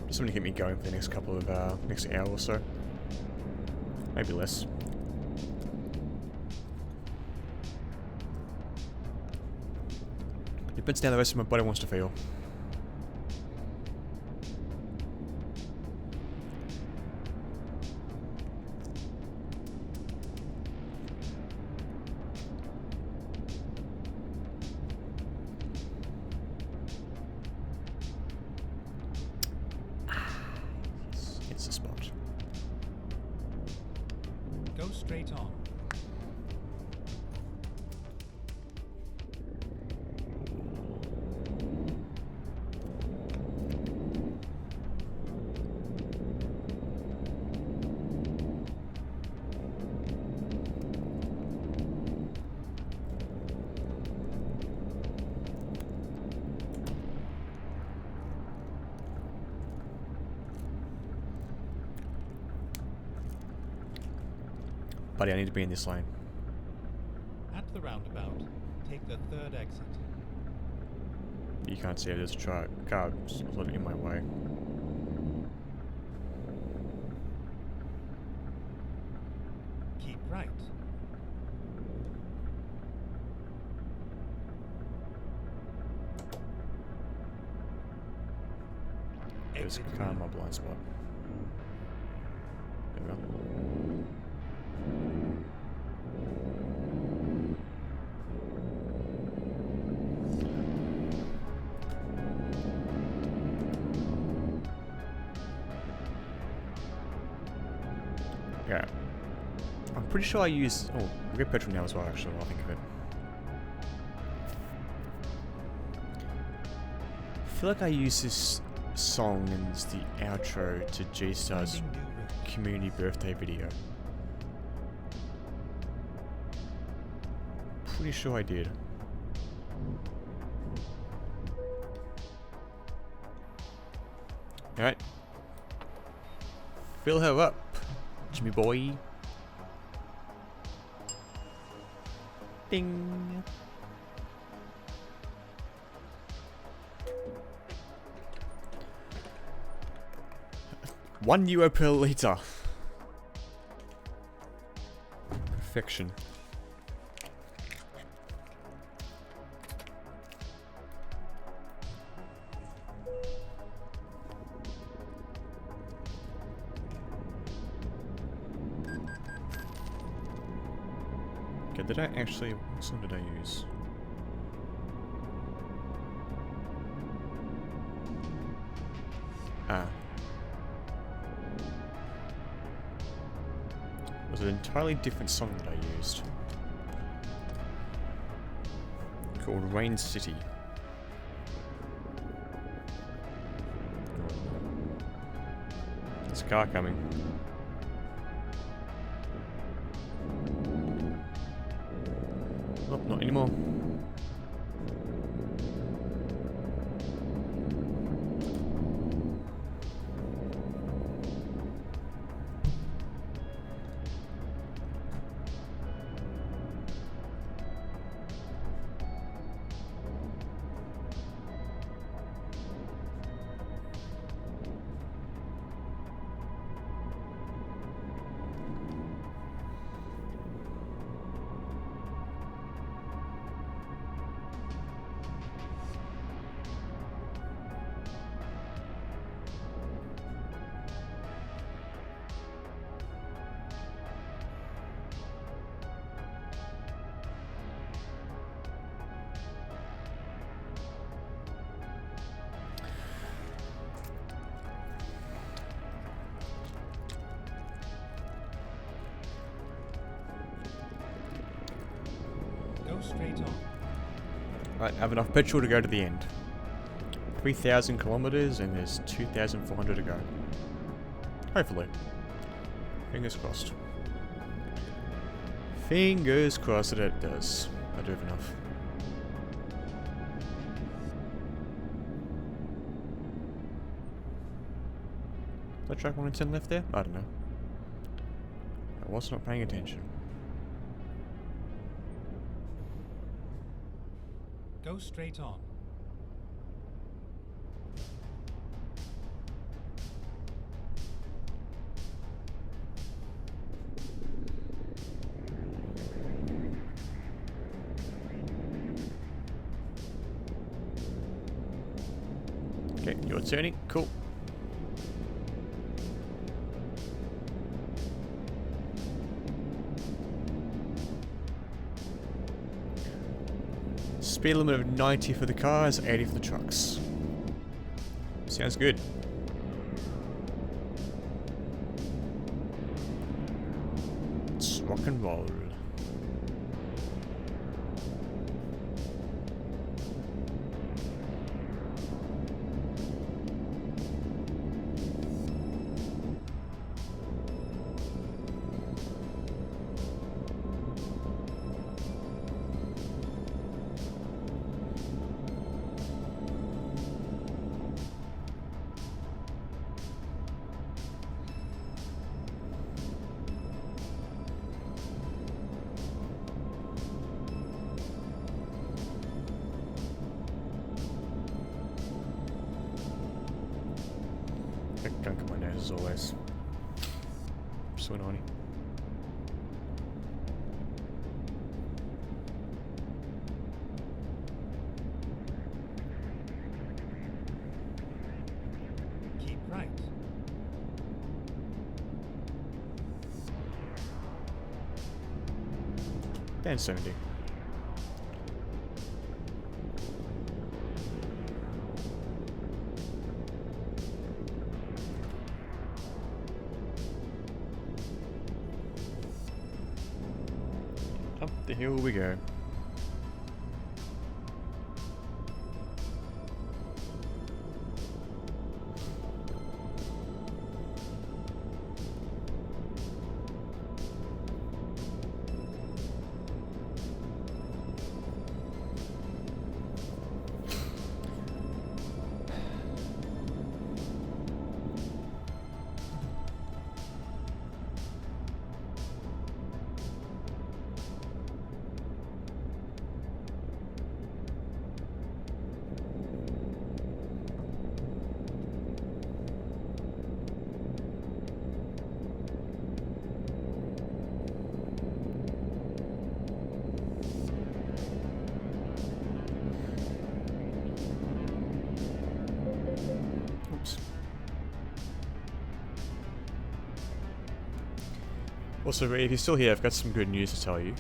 Just want to get me going for the next couple of next hour or so. Maybe less. Depends how the rest of my body wants to feel. It's the spot. Go straight on. Buddy, I need to be in this lane. At the roundabout, take the third exit. You can't see it, there's a truck. Car in my way. Keep right. There's a Exit car in my right. blind spot. There we go. Yeah. I'm pretty sure I use... Oh, we'll get petrol now as well, actually, while I think of it. I feel like I use this song as the outro to G-Star's Finding new route. community birthday video. Pretty sure I did. Alright. Fill her up, Jimmy boy. Ding. €1 per litre. Perfection. Okay, did I actually... What song did I use? Ah. It was an entirely different song that I used. Called Rain City. There's a car coming. Oh, not anymore. Go straight on. Right, I have enough petrol to go to the end. 3,000 kilometers and there's 2,400 to go. Hopefully. Fingers crossed. Fingers crossed that it does. I do have enough. Did I track 1 and 10 left there? I don't know. I was not paying attention. Go straight on. Okay, you're turning. Cool. Speed limit of 90 for the cars, 80 for the trucks. Sounds good. Let's rock and roll. Gunk at my nose as always. So annoying. Keep right. Then 70. Up the hill we go. Oops. Also, if you're still here, I've got some good news to tell you.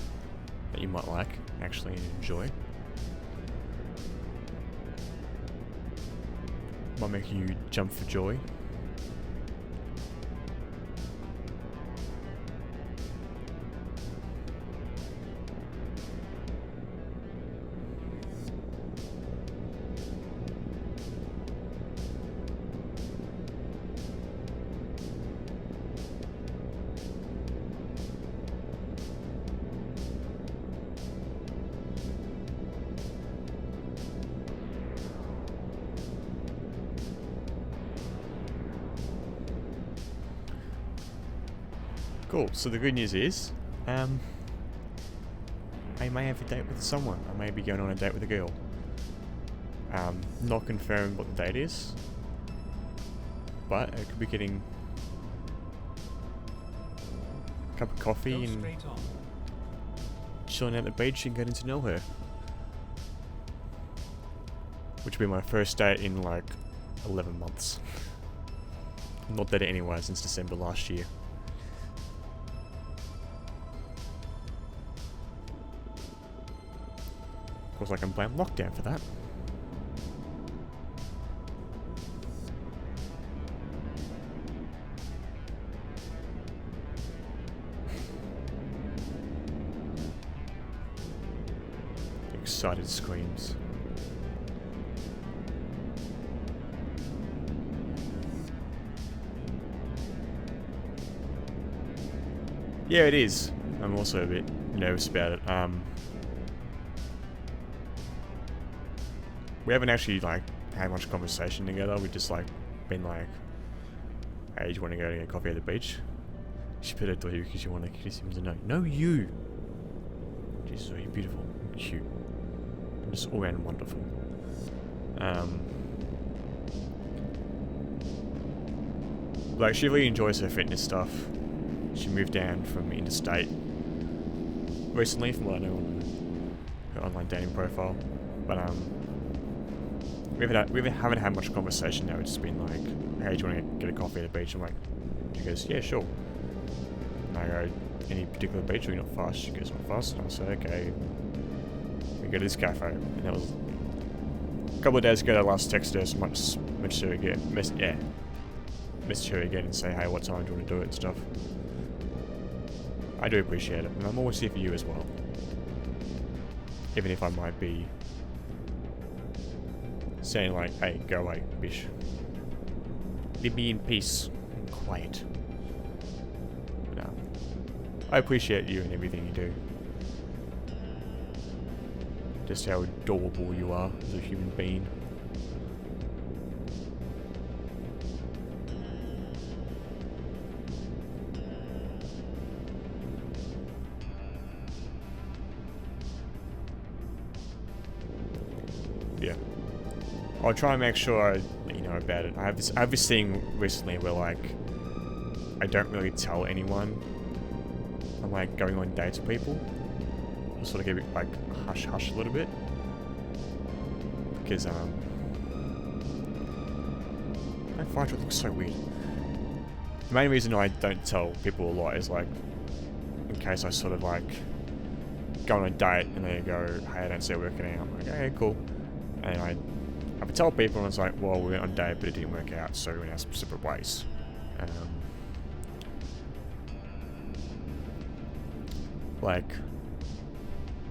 that you might like, actually, and enjoy. Might make you jump for joy. Cool, so the good news is, I may have a date with someone. I may be going on a date with a girl. Not confirmed what the date is, but I could be getting a cup of coffee Go and straight on. chilling at the beach and getting to know her. Which will be my first date in like 11 months. Not dated anywhere since December last year. Of course I can blame lockdown for that. Excited screams. Yeah, it is. I'm also a bit nervous about it. We haven't actually like had much conversation together. We've just like been like, "Hey, do you want to go to get coffee at the beach?" She put it to you because you want to kiss him. No, no, you. Jesus, you're beautiful, and cute, and just all around wonderful. Like she really enjoys her fitness stuff. She moved down from interstate recently, from what I know on her online dating profile. But we haven't had much conversation now. It's just been like, "Hey, do you want to get a coffee at the beach?" I'm like, she goes, "Yeah, sure." And I go, "Any particular beach or you're not fast?" She goes, "Not fast." And I say, "Okay, we go to this cafe." And that was a couple of days ago. I last texted her, so much message her again. Message her again and say, "Hey, what time do you want to do it?" and stuff. I do appreciate it, and I'm always here for you as well. Even if I might be saying like, "Hey, go away, bish. Leave me in peace and quiet." But no, I appreciate you and everything you do. Just how adorable you are as a human being. Yeah. I'll try and make sure I know about it. I have this thing recently where like I don't really tell anyone I'm like going on dates with people. I sort of get a bit like hush hush a little bit. Because I find it looks so weird. The main reason I don't tell people a lot is like in case I sort of like go on a date and they go, "Hey, I don't see it working out." I'm like, "Okay, cool." And I would tell people and it's like, "Well, we went on a date but it didn't work out, so we went our separate ways." Like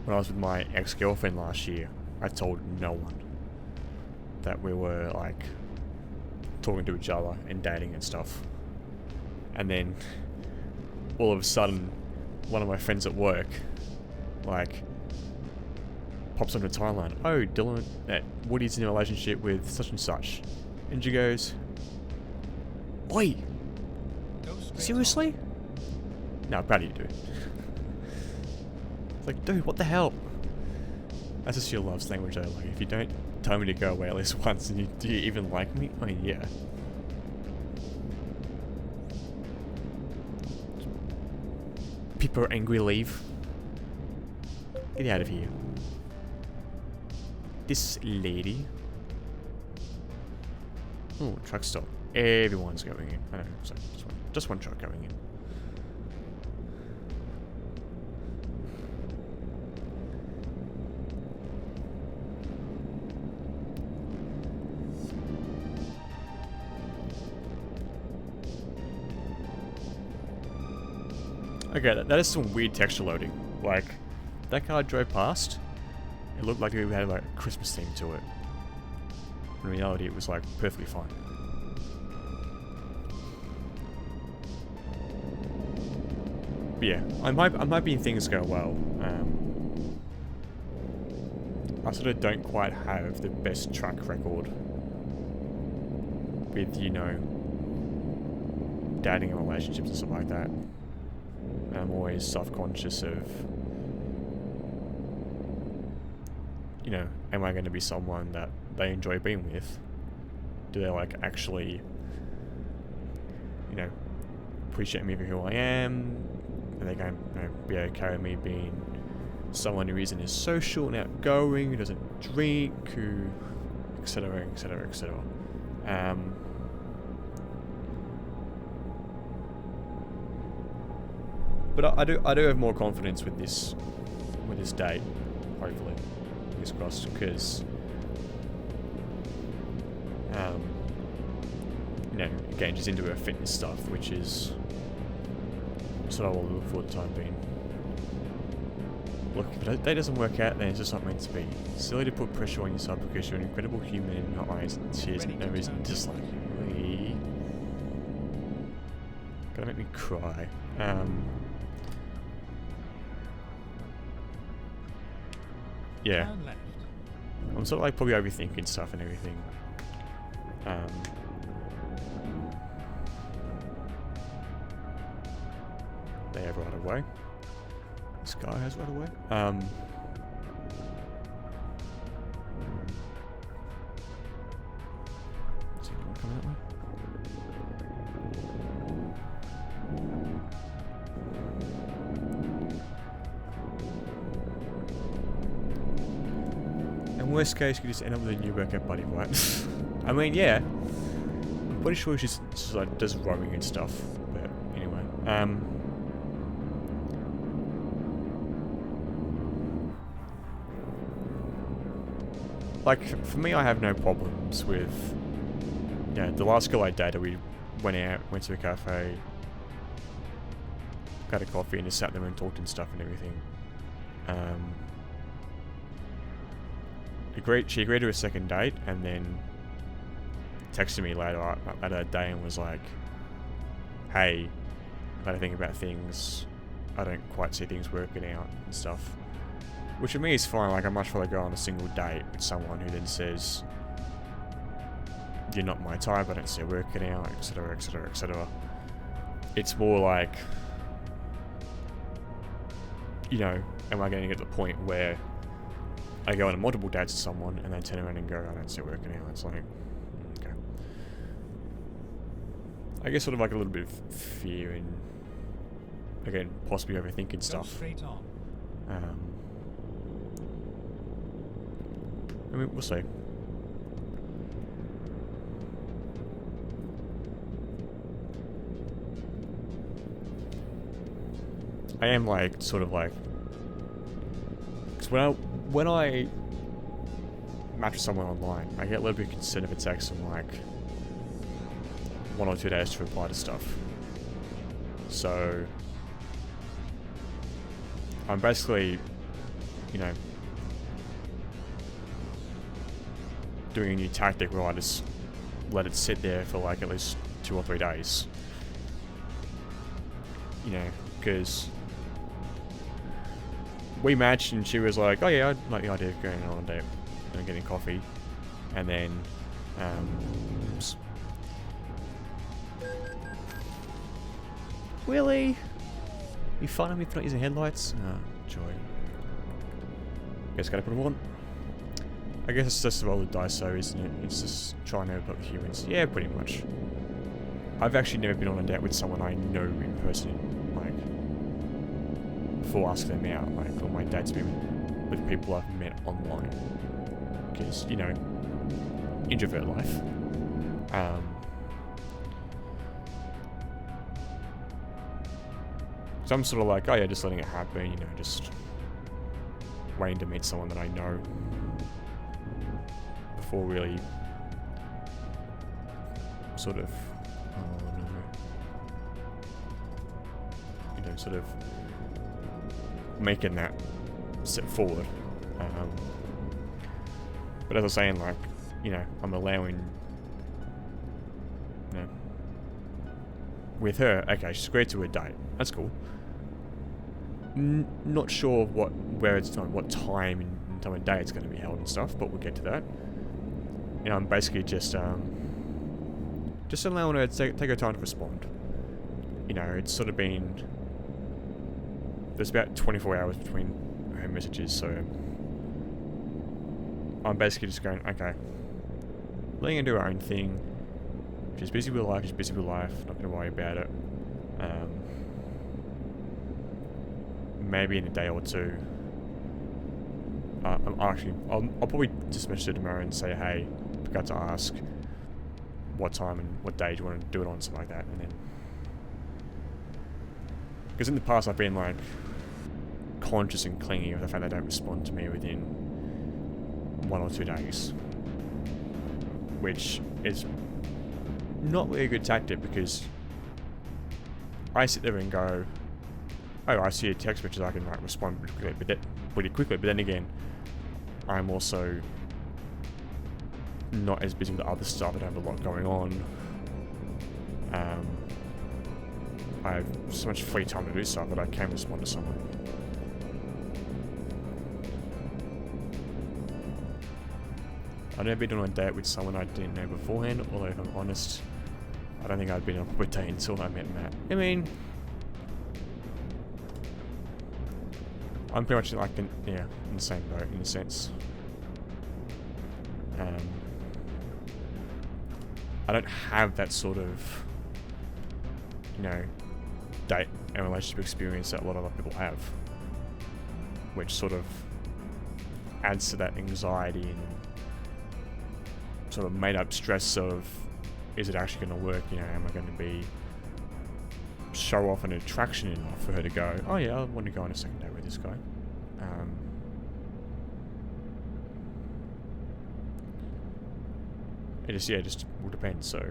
when I was with my ex-girlfriend last year, I told no one that we were like talking to each other and dating and stuff. And then all of a sudden, one of my friends at work like pops onto the timeline. "Oh, Dylan, Woody's in a relationship with such and such," and she goes, "Oi, Go straight seriously?" No, proud of you, dude. It's like, dude, what the hell? That's just your love language, though. Like, if you don't tell me to go away at least once, and do you even like me? I mean, yeah. People are angry, leave. Get out of here. This lady. Oh, truck stop. Everyone's going in. I don't know, so just one truck going in. Okay, that is some weird texture loading. Like, that car drove past, it looked like it had like a Christmas theme to it. In reality, it was like perfectly fine. But yeah, I'm hoping things go well. I sort of don't quite have the best track record with, you know, dating and relationships and stuff like that. And I'm always self-conscious of, you know, am I going to be someone that they enjoy being with? Do they like actually, you know, appreciate me for who I am? Are they going to, you know, be okay with me being someone who isn't as social and outgoing, who doesn't drink, who, etc., etc., etc. But I do have more confidence with this date, hopefully, fingers crossed, because you know, again, just into her fitness stuff, which is sort of what we look for the time being. Look, if that doesn't work out, then it's just not meant to be. Silly to put pressure on yourself because you're an incredible human in her eyes. She has no reason to dislike you. Gonna make me cry. Yeah. Turn left. I'm sort of like probably overthinking stuff and everything. They have right away. This guy has right away. Is anyone coming that way? In worst case, you just end up with a new workout buddy, right? I mean, yeah. I'm pretty sure she's just like does rowing and stuff. But anyway, like for me, I have no problems with. Yeah, the last girl I dated, we went out, went to a cafe, got a coffee, and just sat there and talked and stuff and everything. She agreed to a second date, and then texted me later that day and was like, "Hey, I had to think about things. I don't quite see things working out and stuff." Which for me is fine. Like, I'd much rather go on a single date with someone who then says, "You're not my type. I don't see it working out," etc., etc., etc. It's more like, you know, am I going to get to the point where I go on multiple dates with someone and they turn around and go, "I don't see it working out." It's like, okay. I guess sort of like a little bit of fear and, again, possibly overthinking Go stuff. straight on. I mean, we'll see. I am like, sort of like, because when I match with someone online, I get a little bit concerned if it takes them like 1 or 2 days to reply to stuff. So I'm basically, you know, doing a new tactic where I just let it sit there for like at least 2 or 3 days. You know, because we matched and she was like, "Oh yeah, I'd like the idea of going on a date and getting coffee," and then Willie, you fun at me for not using headlights? Oh, joy. Guess gotta put them on. I guess it's just the roll of the dice, though, isn't it? It's just trying to help humans. Yeah, pretty much. I've actually never been on a date with someone I know in person, like, before asking them out. Like, all my dates have been with people I've met online. Because, you know, introvert life. So I'm sort of like, oh yeah, just letting it happen, you know, just waiting to meet someone that I know before really sort of, you know, sort of making that step forward. But as I was saying, like, you know, I'm allowing, you know, with her, okay, she's agreed to a date. That's cool. Not sure where it's on, what time and time and day it's going to be held and stuff, but we'll get to that. You know, I'm basically just allowing her to take her time to respond. You know, it's sort of been, there's about 24 hours between her messages, so I'm basically just going, okay, letting her do her own thing. She's busy with life, not going to worry about it. Maybe in a day or two, I'll probably just message her tomorrow and say, hey, forgot to ask what time and what day do you want to do it on, something like that, and then, because in the past I've been like conscious and clingy of the fact they don't respond to me within 1 or 2 days, which is not really a good tactic, because I sit there and go, oh, I see a text message, I can like respond pretty quickly, but then again, I'm also not as busy with other stuff. I don't have a lot going on. I have so much free time to do stuff that I can respond to someone. I've never been on a date with someone I didn't know beforehand, although if I'm honest, I don't think I'd been on a proper date until I met Matt. I mean, I'm pretty much like in the same boat in a sense. I don't have that sort of, you know, date and relationship experience that a lot of other people have, which sort of adds to that anxiety and sort of made up stress of, is it actually going to work? You know, am I going to be show off an attraction enough for her to go, oh yeah, I want to go on a second date with this guy. It just will depend. So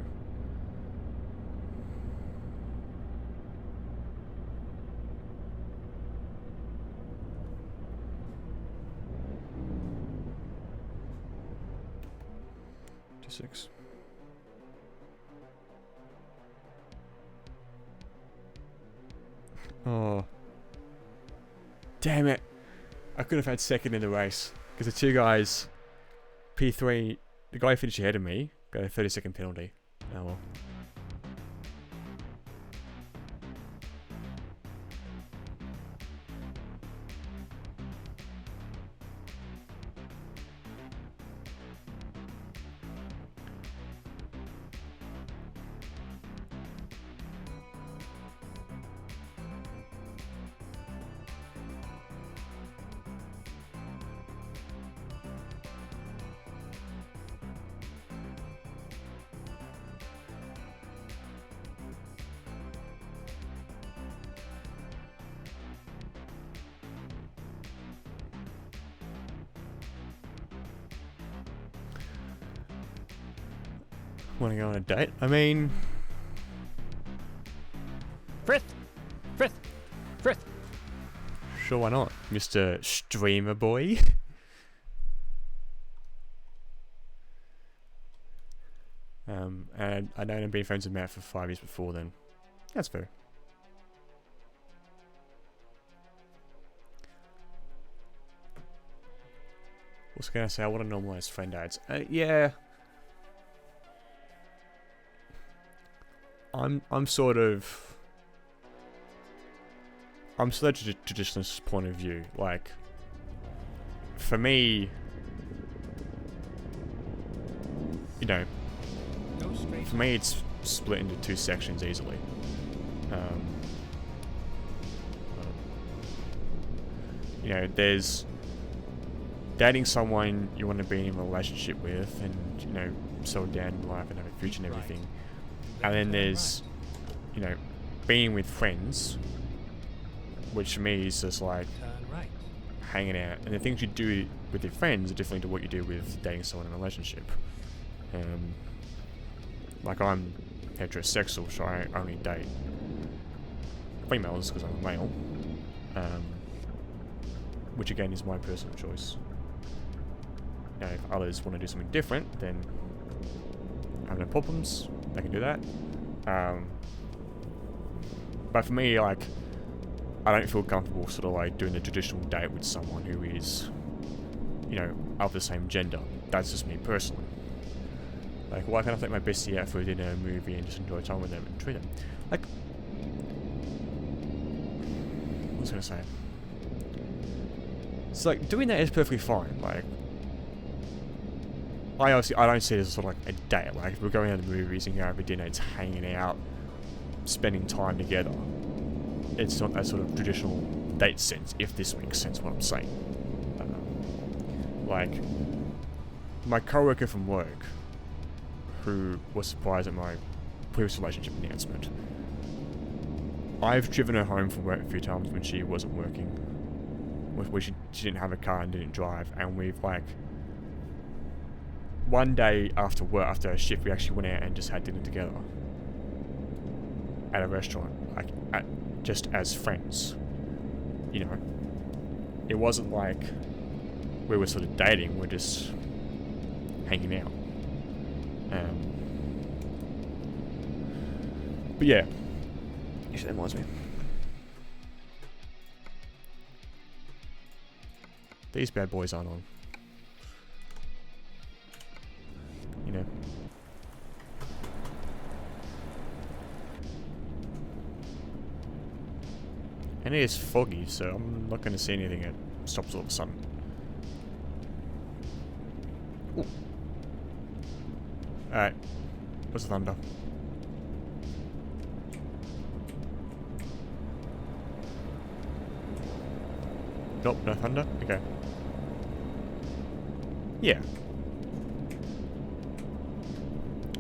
six. Oh, damn it! I could have had second in the race because the two guys, P3, the guy who finished ahead of me got a 30-second penalty. Oh well. Want to go on a date? I mean, Frith! sure, why not, Mr. Streamer Boy? And I know I've been friends with Matt for 5 years before then. That's fair. What's gonna say? I want to normalize friend dates. Yeah. I'm sort of a traditionalist point of view. Like, for me, you know, for me it's split into 2 sections easily. You know, there's dating someone you want to be in a relationship with and, you know, settle down in life and have a future and everything. And then there's, you know, being with friends, which for me is just like hanging out. And the things you do with your friends are different to what you do with dating someone in a relationship. Like, I'm heterosexual, so I only date females because I'm a male. Which again is my personal choice. Now, if others want to do something different, then I have no problems. They can do that. But for me, like, I don't feel comfortable sort of like doing a traditional date with someone who is, you know, of the same gender. That's just me personally. Like, why can't I take my bestie out for a dinner, movie, and just enjoy time with them and treat them? Like, what was I gonna say? It's like, doing that is perfectly fine. Like, I don't see it as sort of like a date. Like, if we're going out to the movies and going out for dinner, it's hanging out, spending time together. It's not that sort of traditional date sense, if this makes sense what I'm saying. Like, my coworker from work, who was surprised at my previous relationship announcement, I've driven her home from work a few times when she wasn't working, where she didn't have a car and didn't drive, and we've like, one day after work, after a shift, we actually went out and just had dinner together at a restaurant, like just as friends. You know, it wasn't like we were sort of dating; we're just hanging out. But yeah, actually, that reminds me. These bad boys aren't on. You know. And it is foggy, so I'm not going to see anything that stops all of a sudden. Ooh. Alright. What's the thunder? Nope, no thunder? Okay. Yeah.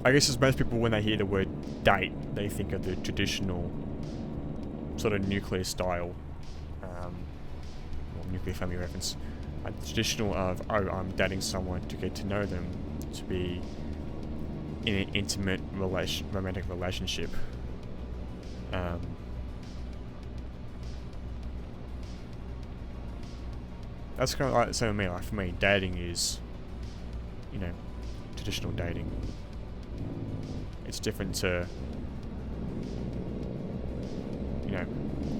I guess as most people, when they hear the word date, they think of the traditional sort of nuclear style, well, nuclear family reference. The traditional of, oh, I'm dating someone to get to know them, to be in an intimate romantic relationship. That's kind of like the same with me. Like, for me, dating is, you know, traditional dating. It's different to, you know,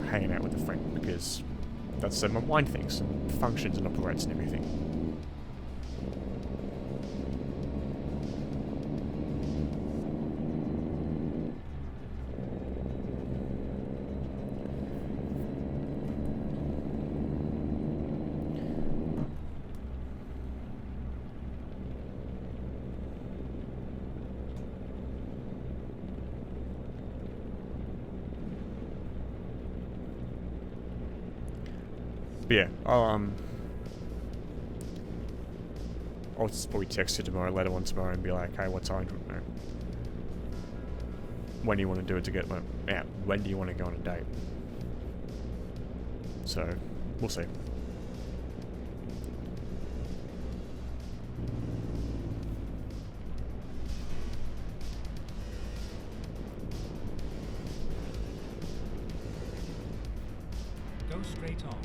hanging out with a friend, because that's how my mind thinks and functions and operates and everything. But yeah, I'll just probably text her tomorrow, later on tomorrow, and be like, hey, what time do you know? When do you want to do it to get out? When do you want to go on a date? So, we'll see. Go straight on.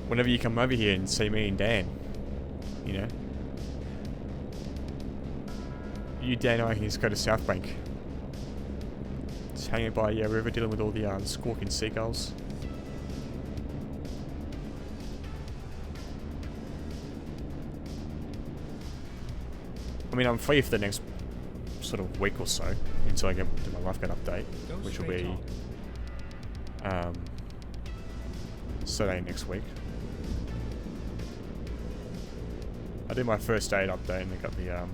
Whenever you come over here and see me and Dan, you know, you, Dan, and I can just go to South Bank. Just hanging by a river, dealing with all the squawking seagulls. I mean, I'm free for the next sort of week or so until I get to my lifeguard update, which will be Saturday next week. I did my first aid update and I got the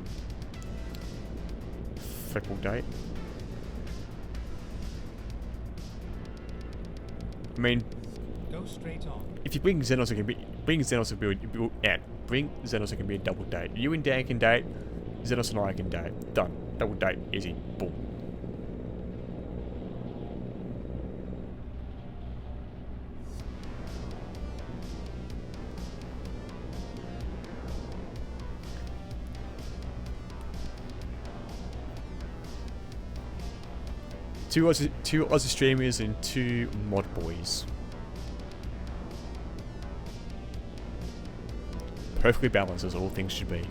fecal date. I mean, Go straight on. if you bring Xenos, it can be bring Xenos, it can be a double date. You and Dan can date. Xenos and I can date. Done. Double date. Easy. Boom. Two Aussie streamers and 2 mod boys. Perfectly balanced as all things should be.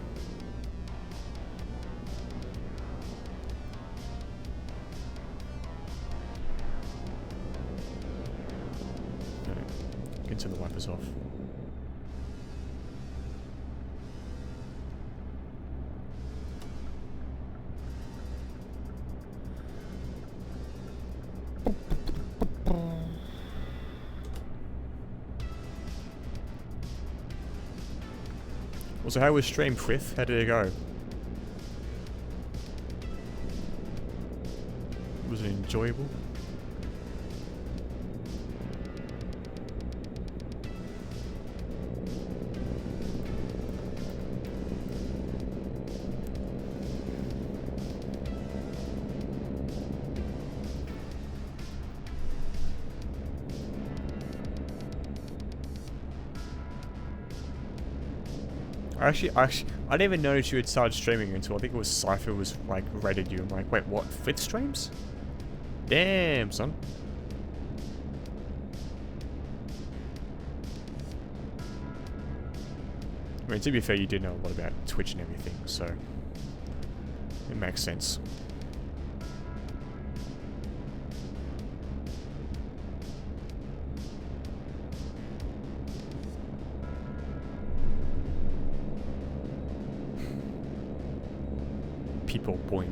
No, can turn the wipers off. So how was stream, Frith? How did it go? Was it enjoyable? I didn't even notice you had started streaming until I think it was Cypher was like rated you. I'm like, wait, what? Frith streams? Damn, son. I mean, to be fair, you do know a lot about Twitch and everything, so it makes sense. People boing.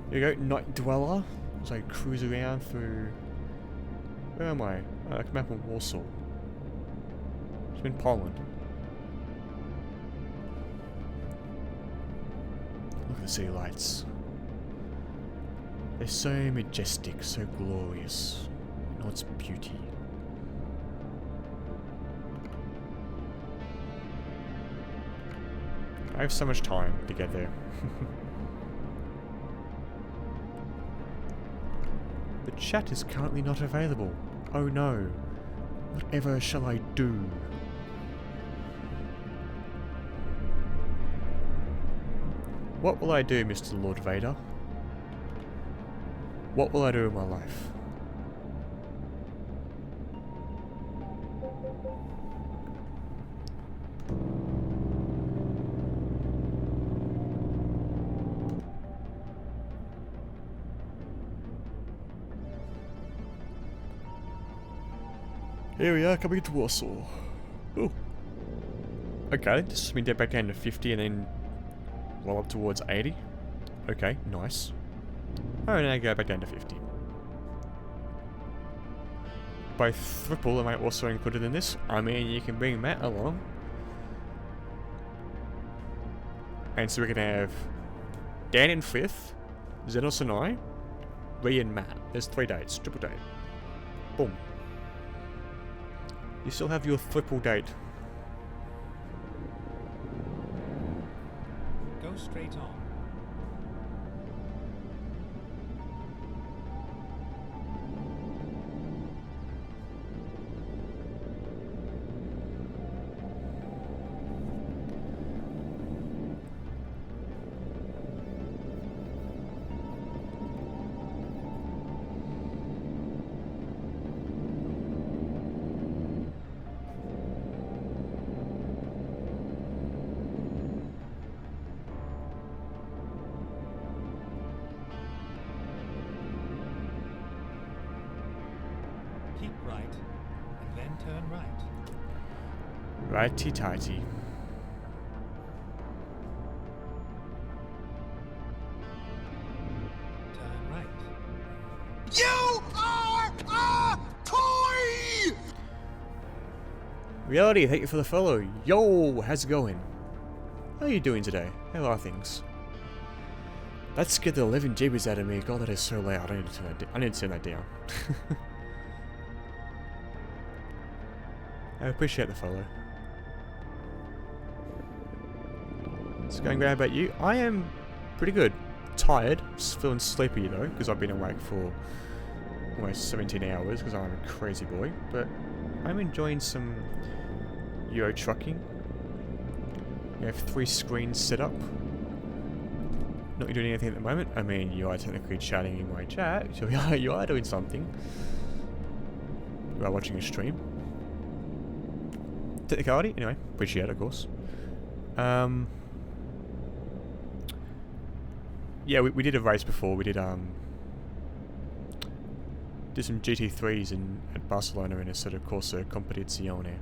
Here you go, Night Dweller. As I cruise around through. Where am I? I come up in Warsaw. It's in Poland. Look at the city lights. They're so majestic, so glorious in all its beauty. I have so much time to get there. The chat is currently not available. Oh no. Whatever shall I do? What will I do, Mr. Lord Vader? What will I do in my life? Here we are, coming into Warsaw. Oh. Okay, this has been down back down to 50 and then well up towards 80. Okay, nice. Oh, now go back down to 50. By Thripple, am I also included in this? I mean, you can bring Matt along. And so we can have Dan in 5th, Xenos and I, Ree and Matt. There's 3 dates, triple date. Boom. You still have your Thripple date. Go straight on. Keep right, and then turn right. Righty-tighty. Turn right. You are a toy! Reality, thank you for the follow. Yo, how's it going? How are you doing today? How are things? That scared the living jeebies out of me. God, that is so loud. I need to turn that down. I appreciate the follow. It's going great. How about you? I am pretty good. Tired, just feeling sleepy though, because I've been awake for almost 17 hours because I'm a crazy boy. But I'm enjoying some Euro trucking. We have 3 screens set up. Not doing anything at the moment. I mean, you are technically chatting in my chat, so you are doing something. You are watching a stream. Technicality, anyway. Appreciate it, of course. Yeah, we did a race before. We did some GT3s at Barcelona in a sort of Corsa Competizione.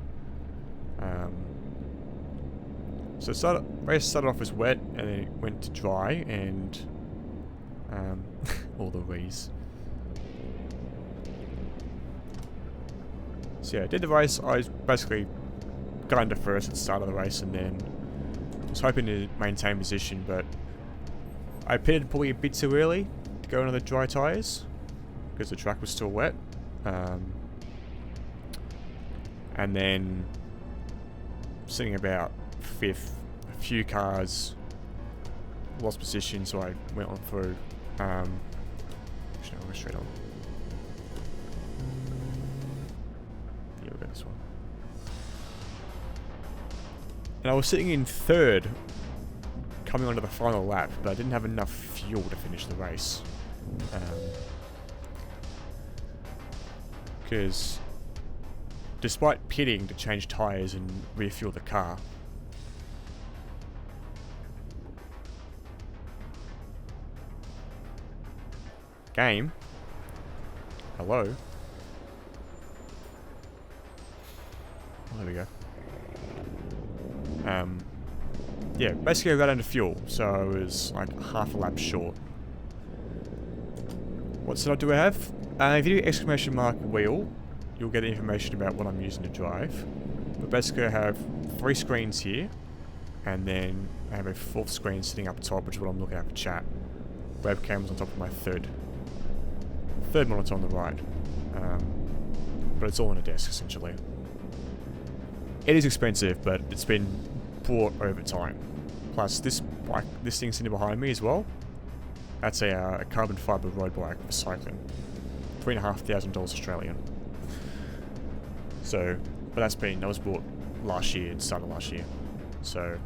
So race started off as wet, and then it went to dry, and all the V's. So yeah, I did the race. I was basically got under first at the start of the race, and then was hoping to maintain position, but I pitted probably a bit too early to go into the dry tyres because the track was still wet. And then sitting about 5th, a few cars lost position, so I went on through. Actually, I'll go straight on. Yeah, we'll go this one. And I was sitting in 3rd coming onto the final lap, but I didn't have enough fuel to finish the race. Because despite pitting to change tyres and refuel the car, game, hello, oh, there we go. Yeah, basically I got under fuel, so I was like half a lap short. What setup do I have? If you do exclamation mark wheel, you'll get information about what I'm using to drive. But basically I have 3 screens here, and then I have a 4th screen sitting up top, which is what I'm looking at for chat. Webcam's on top of my third monitor on the right. But it's all on a desk, essentially. It is expensive, but it's been bought over time. Plus, this thing sitting behind me as well, that's a carbon fibre road bike for cycling. $3,500 Australian. So, but that was bought last year, it started last year. So,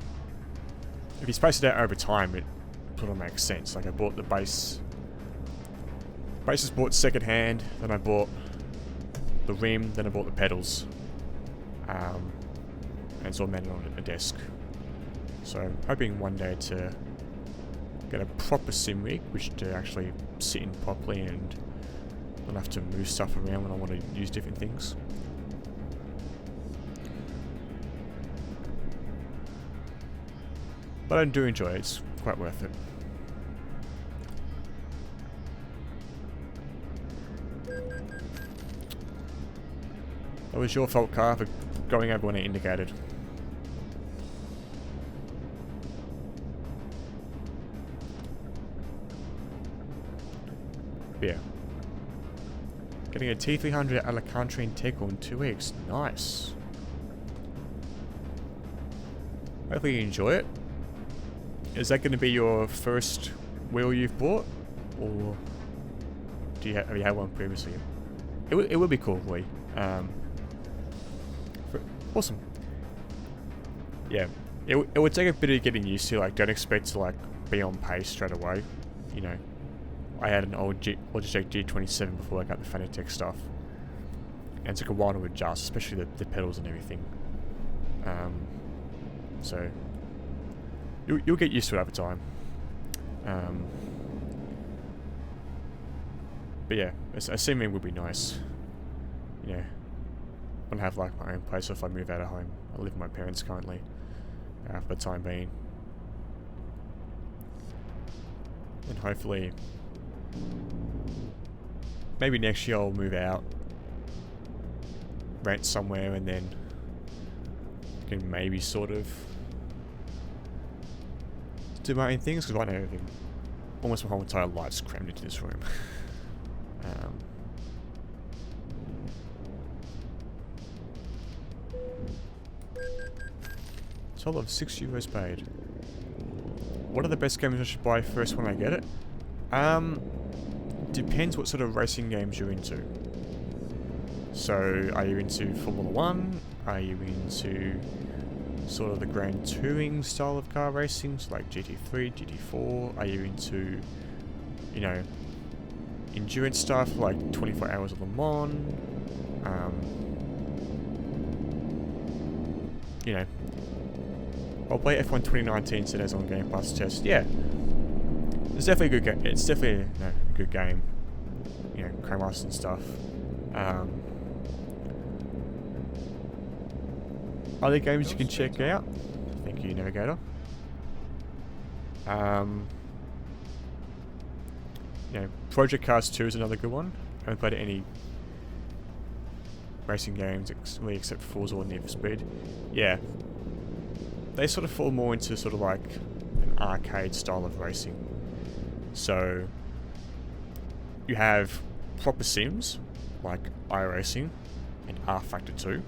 if you space it out over time, it sort of makes sense. Like I bought the base is bought second hand, then I bought the rim, then I bought the pedals. And it's all mounted on a desk. So I'm hoping one day to get a proper sim rig, which to actually sit in properly and not have to move stuff around when I want to use different things. But I do enjoy it, it's quite worth it. That was your fault, car, for going over when it indicated. Yeah. Getting a T300 Alicante in Tecco in 2 weeks. Nice. Hopefully you enjoy it. Is that going to be your first wheel you've bought? Or have you had one previously? It would be cool, Lee. Awesome. Yeah. It would take a bit of getting used to. Like, don't expect to like be on pace straight away. You know, I had an old Logitech G27 before I got the Fanatec stuff, and it took a while to adjust, especially the pedals and everything. So you'll get used to it over time. But yeah, a sim would be nice. You know, I want to have like my own place if I move out of home. I live with my parents currently, for the time being. And hopefully, maybe next year I'll move out, rent somewhere, and then can maybe sort of do my own things, because right now everything, almost my whole entire life's crammed into this room. Total of €6 paid. What are the best games I should buy first when I get it? Depends what sort of racing games you're into. So, are you into Formula 1? Are you into sort of the Grand Touring style of car racing, so like GT3, GT4? Are you into, you know, endurance stuff like 24 Hours of Le Mans? You know, I'll play F1 2019 today on Game Pass test. Yeah, it's definitely a good game. It's definitely a good game. You know, Cramas and stuff. Other games you can check out. Thank you, Navigator. You know, Project Cars 2 is another good one. I haven't played any racing games really except Forza or Need for Speed. Yeah, they sort of fall more into sort of like an arcade style of racing. So you have proper sims like iRacing and rFactor 2,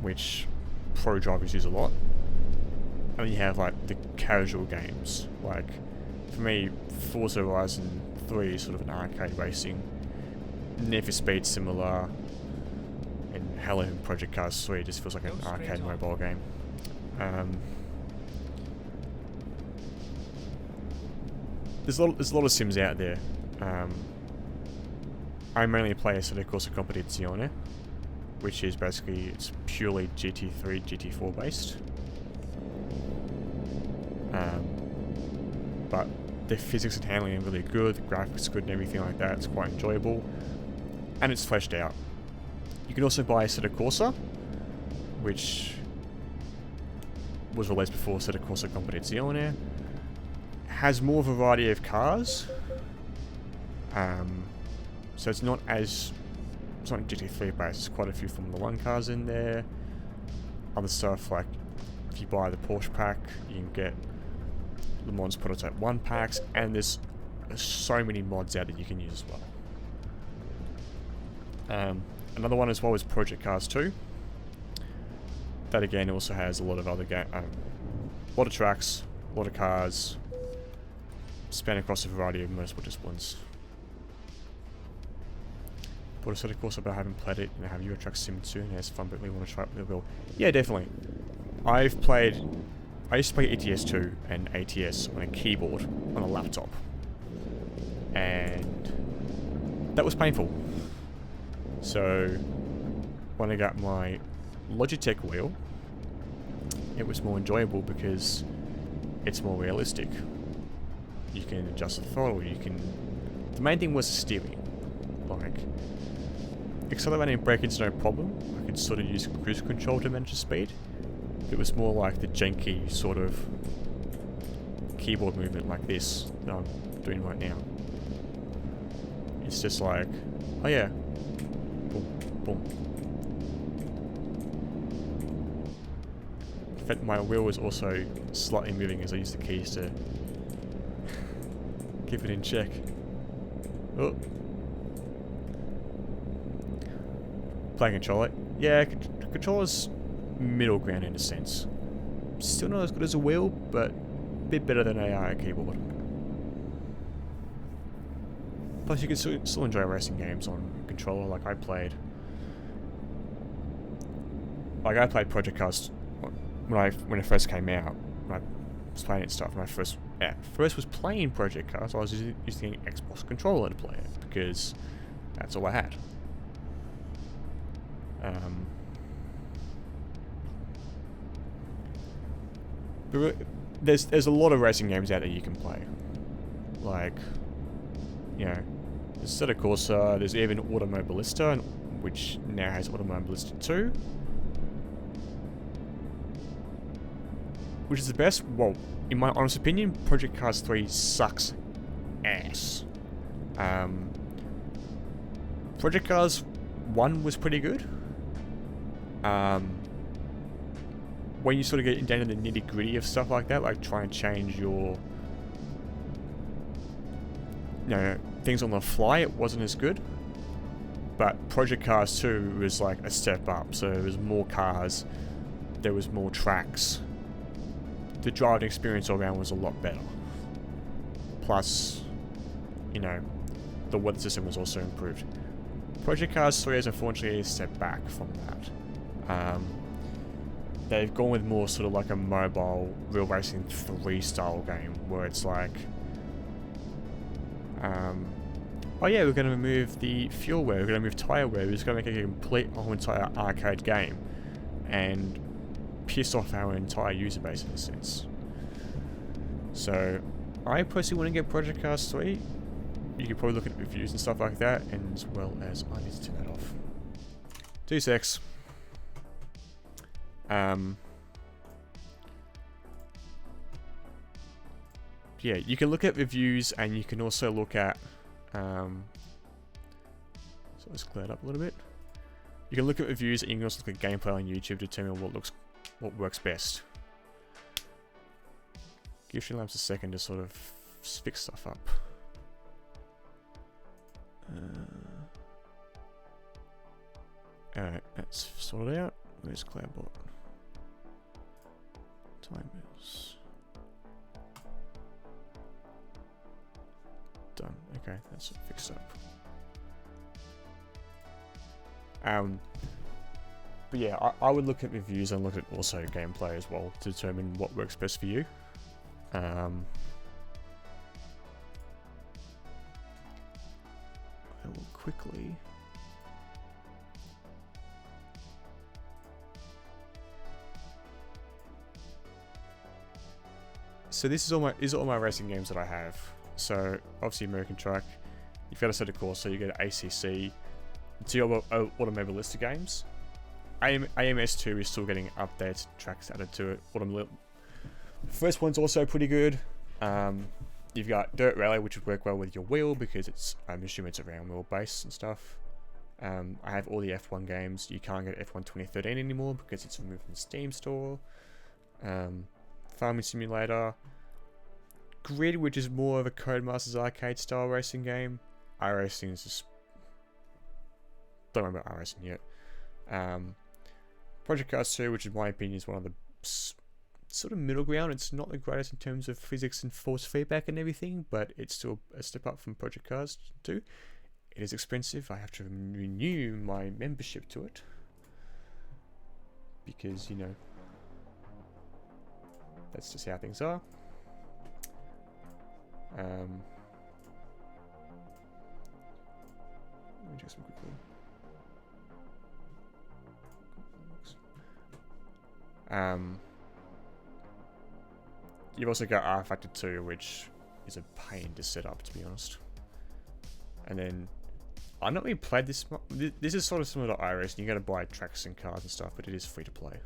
which pro drivers use a lot. And then you have like the casual games, like for me, Forza Horizon 3 is sort of an arcade racing. Need for Speed similar, and Halo and Project Cars 3 just feels like an arcade mobile game. There's a lot of sims out there. I mainly play Assetto Corsa Competizione, which is basically, it's purely GT3, GT4 based. But the physics and handling are really good, the graphics are good and everything like that. It's quite enjoyable, and it's fleshed out. You can also buy Assetto Corsa, which was released before Assetto Corsa Competizione. Has more variety of cars, so it's not GT3 based. There's quite a few Formula 1 cars in there. Other stuff like if you buy the Porsche pack, you can get Le Mans Prototype 1 packs, and there's so many mods out that you can use as well. Another one as well is Project Cars 2. That again also has a lot of other a lot of tracks, a lot of cars, span across a variety of motorsport disciplines. But Assetto Corsa, but I haven't played it, and I have Euro Truck Sim 2, and it's fun, but we want to try it with the wheel. Yeah, definitely. I used to play ETS 2 and ATS on a keyboard on a laptop, and that was painful. So when I got my Logitech wheel, it was more enjoyable because it's more realistic. You can adjust the throttle, the main thing was the steering. Like, accelerating and braking is no problem. I could sort of use cruise control to manage the speed. It was more like the janky sort of keyboard movement like this that I'm doing right now. It's just like, oh yeah, boom, boom. In fact, my wheel was also slightly moving as I used the keys to keep it in check. Oh. Playing controller. Yeah, controller's middle ground in a sense. Still not as good as a wheel, but a bit better than a keyboard. Plus you can still enjoy racing games on controller. Like I played Project Cars when it first came out. When I was playing it and stuff, when I first was playing Project Cars, I was using an Xbox controller to play it because that's all I had. But there's a lot of racing games out there you can play. Like, you know, there's Assetto Corsa, there's even Automobilista, which now has Automobilista 2. Which is the best? Well, in my honest opinion, Project Cars 3 sucks ass. Project Cars 1 was pretty good. When you sort of get down to the nitty gritty of stuff like that, like try and change your, things on the fly, it wasn't as good. But Project Cars 2 was like a step up, so there was more cars, there was more tracks. The driving experience all around was a lot better. Plus, the weather system was also improved. Project Cars 3 is unfortunately a step back from that. They've gone with more sort of like a mobile Real Racing 3 style game, where it's like, oh yeah, we're going to remove the fuel wear, we're going to remove tyre wear, we're just going to make a complete whole entire arcade game, and piss off our entire user base in a sense. So, I personally want to get Project Cars 3. You can probably look at reviews and stuff like that, and as well as I need to turn that off. 2 secs. Yeah, you can look at reviews, and you can also look at so let's clear it up a little bit. You can look at reviews, and you can also look at gameplay on YouTube to determine what works best. Give Streamlabs a second to sort of fix stuff up. Alright, that's sorted out. Where's Cloudbot? Timers. Done. Okay, that's fixed up. But yeah, I would look at reviews and look at also gameplay as well to determine what works best for you. I will quickly. So this is all my racing games that I have. So obviously American Truck, you've got a set of course, so you get ACC, 2 Automobilista games. AMS2 is still getting updates, tracks added to it. First one's also pretty good. You've got Dirt Rally, which would work well with your wheel because it's, I'm assuming it's a round wheel base and stuff. I have all the F1 games. You can't get F1 2013 anymore because it's removed from the Steam store. Farming Simulator. Grid, which is more of a Codemasters arcade style racing game. iRacing is just... Don't worry about iRacing yet. Project Cars 2, which in my opinion is one of the sort of middle ground. It's not the greatest in terms of physics and force feedback and everything, but it's still a step up from Project Cars 2. It is expensive. I have to renew my membership to it. Because, you know, that's just how things are. Let me check some quickly. You've also got R Factor 2, which is a pain to set up, to be honest. And then, I've not really played this. This is sort of similar to iRacing. You got to buy tracks and cars and stuff, but it is free to play.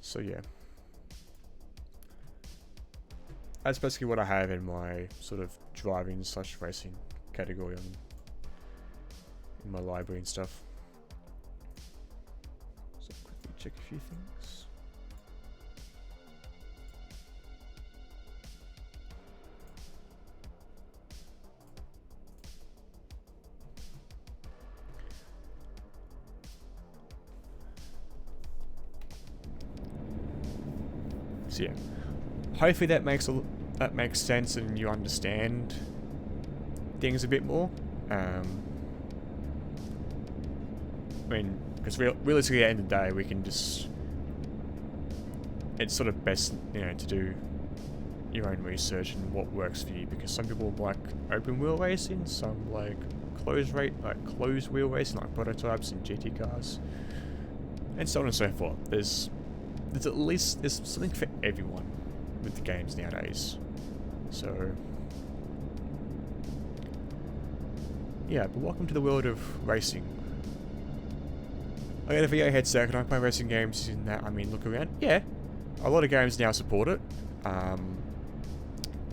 So yeah, that's basically what I have in my sort of driving / racing category in my library and stuff. So quickly check a few things. So yeah, hopefully that makes sense and you understand things a bit more. I mean, because realistically, at the end of the day, we can just... It's sort of best, you know, to do your own research and what works for you, because some people like open wheel racing, some like closed wheel racing, like prototypes and GT cars, and so on and so forth. There's something for everyone with the games nowadays. So yeah, but welcome to the world of racing. I got a VR headset, can I play racing games in that? I mean, look around. Yeah, a lot of games now support it.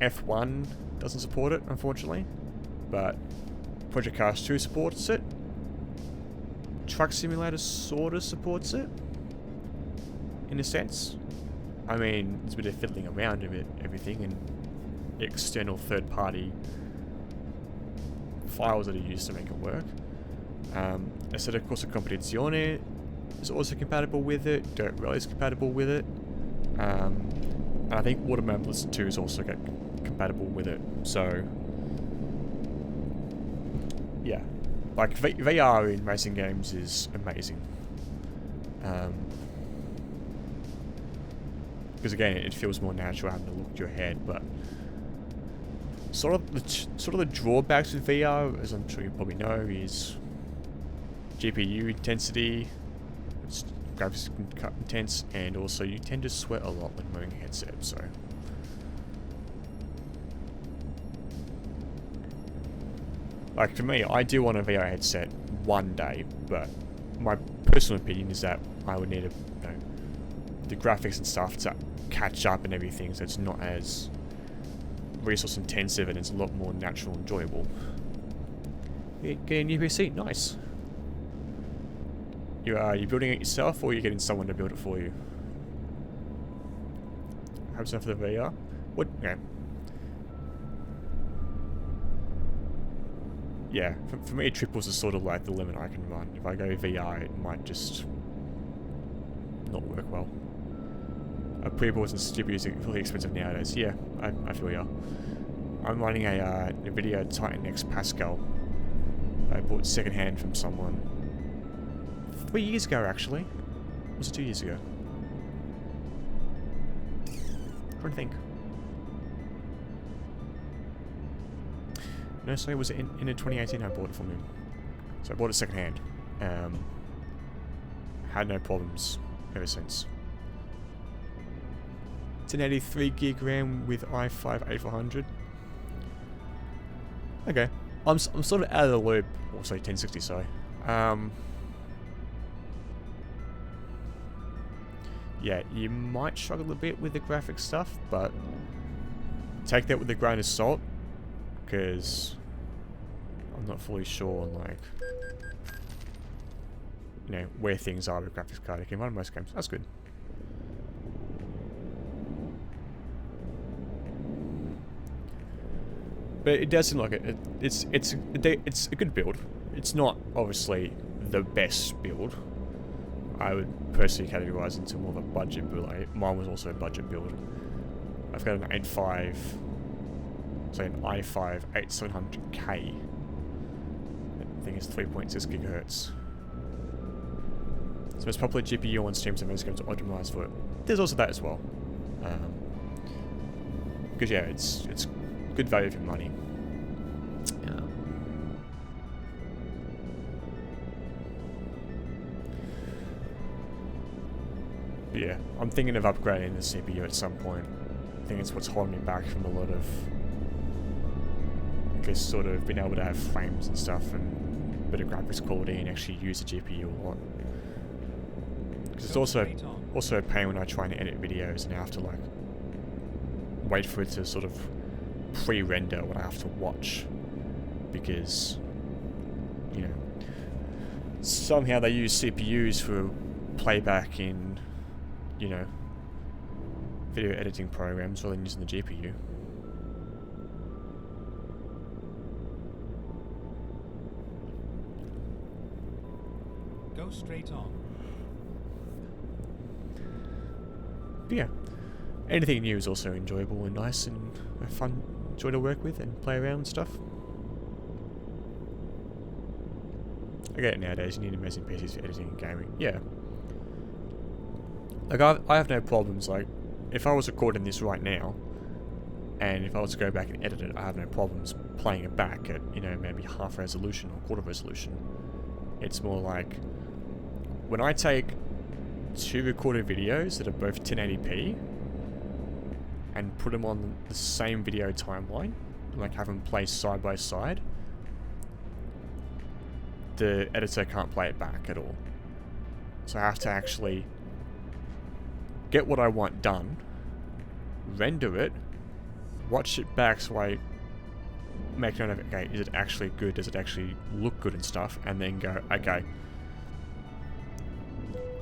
F1 doesn't support it, unfortunately, but Project Cars 2 supports it. Truck Simulator sort of supports it, in a sense. I mean, there's a bit of fiddling around with it, everything, and external third-party files that are used to make it work. I said, of course, Competizione is also compatible with it. Dirt Rally is compatible with it. And I think Automobilista 2 is also compatible with it. So, yeah, like VR in racing games is amazing. Because again, it feels more natural having to look at your head, but sort of the drawbacks with VR, as I'm sure you probably know, is GPU intensity. It's graphics intense, and also you tend to sweat a lot when wearing a headset. So, like for me, I do want a VR headset one day, but my personal opinion is that I would need the graphics and stuff to catch up and everything, so it's not as resource intensive and it's a lot more natural and enjoyable. Get a new PC, nice. You building it yourself, or are you getting someone to build it for you? Hope so for the VR. What? Yeah, for me, triples is sort of like the limit I can run. If I go VR, it might just not work well. Prebuilds and CPUs are really expensive nowadays. Yeah, I feel ya. I'm running a NVIDIA Titan X Pascal. I bought secondhand from someone 3 years ago, actually. Or was it 2 years ago? I'm trying to think. No, sorry, it was in 2018 I bought it from him. So I bought it secondhand. Had no problems ever since. 1083 gig RAM with i5 8400. Okay, I'm sort of out of the loop. Or sorry, 1060. Sorry. Yeah, you might struggle a bit with the graphics stuff, but take that with a grain of salt, because I'm not fully sure on like, you know, where things are with a graphics card. It can run most games. That's good. But it does seem like it's a good build. It's not obviously the best build. I would personally categorize into more of a budget build. Mine was also a budget build. I've got an 8.5, so an i5 8700K. I think it's 3.6 gigahertz. So it's popular GPU on Steam, so most games are optimized for it. There's also that as well. Because yeah, it's good value for money. Yeah. But yeah, I'm thinking of upgrading the CPU at some point. I think it's what's holding me back from a lot of, I guess, sort of being able to have frames and stuff and a bit of graphics quality and actually use the GPU a lot. Because it's also a pain when I try and edit videos and I have to like wait for it to sort of pre-render what I have to watch, because, you know, somehow they use CPUs for playback in, you know, video editing programs rather than using the GPU. Go straight on. But yeah, anything new is also enjoyable and nice and a fun joy to work with and play around and stuff. I get it nowadays, you need amazing PCs for editing and gaming. Yeah. Like, I have no problems, like, if I was recording this right now, and if I was to go back and edit it, I have no problems playing it back at, you know, maybe half resolution or quarter resolution. It's more like, when I take 2 recorded videos that are both 1080p, and put them on the same video timeline, like have them play side by side, the editor can't play it back at all. So I have to actually get what I want done, render it, watch it back so I make note of, okay, is it actually good, does it actually look good and stuff, and then go, okay,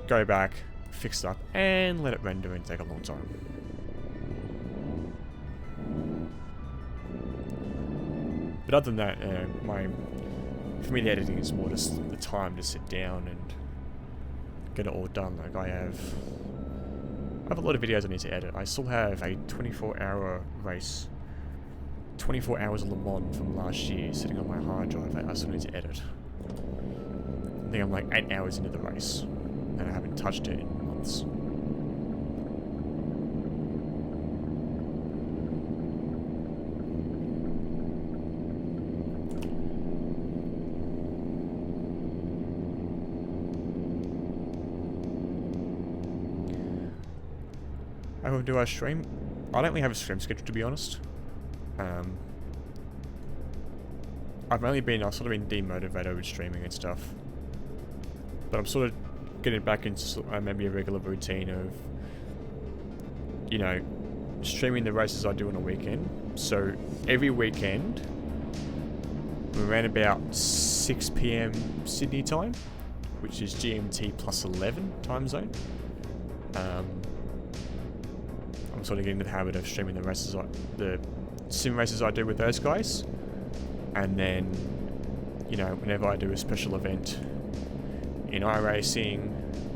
go back, fix it up, and let it render and take a long time. But other than that, for me the editing is more just the time to sit down and get it all done. Like I have a lot of videos I need to edit. I still have a 24-hour race 24 hours of Le Mans from last year sitting on my hard drive that I still need to edit. I think I'm like 8 hours into the race, and I haven't touched it in months. How do I stream? I don't really have a stream schedule, to be honest. I've sort of been demotivated with streaming and stuff. But I'm sort of getting back into maybe a regular routine of, you know, streaming the races I do on a weekend. So every weekend, around about 6 PM Sydney time, which is GMT plus 11 time zone. I'm sort of getting into the habit of streaming the sim races I do with those guys, and then, you know, whenever I do a special event in iRacing,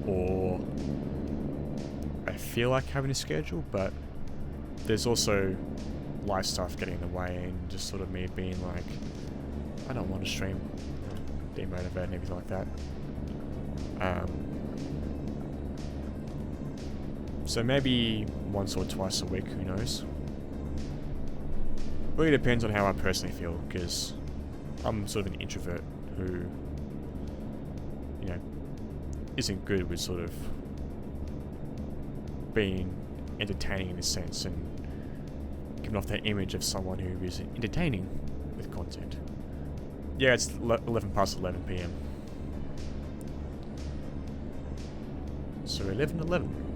or I feel like having a schedule, but there's also life stuff getting in the way, and just sort of me being like, I don't want to stream, demotivated and everything like that. So maybe once or twice a week, who knows? Really depends on how I personally feel, because I'm sort of an introvert who, you know, isn't good with sort of being entertaining in a sense, and giving off that image of someone who is entertaining with content. Yeah, it's 11 past 11 PM. So 11:11.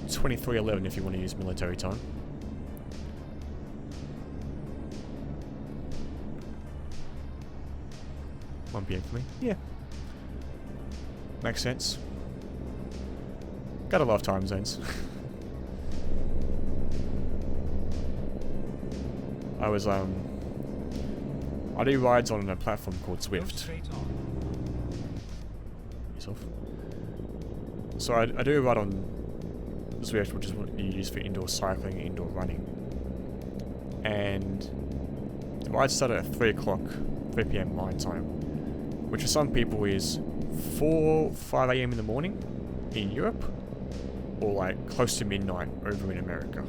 23:11 if you want to use military time. $1 PM for me. Yeah. Makes sense. Got a lot of time zones. I do rides on a platform called Go Swift. straight on. Yourself. So I do a ride on Zwift, which is what you use for indoor cycling and indoor running. And the rides start at 3 PM my time, which for some people is 5 AM in the morning in Europe, or like close to midnight over in America.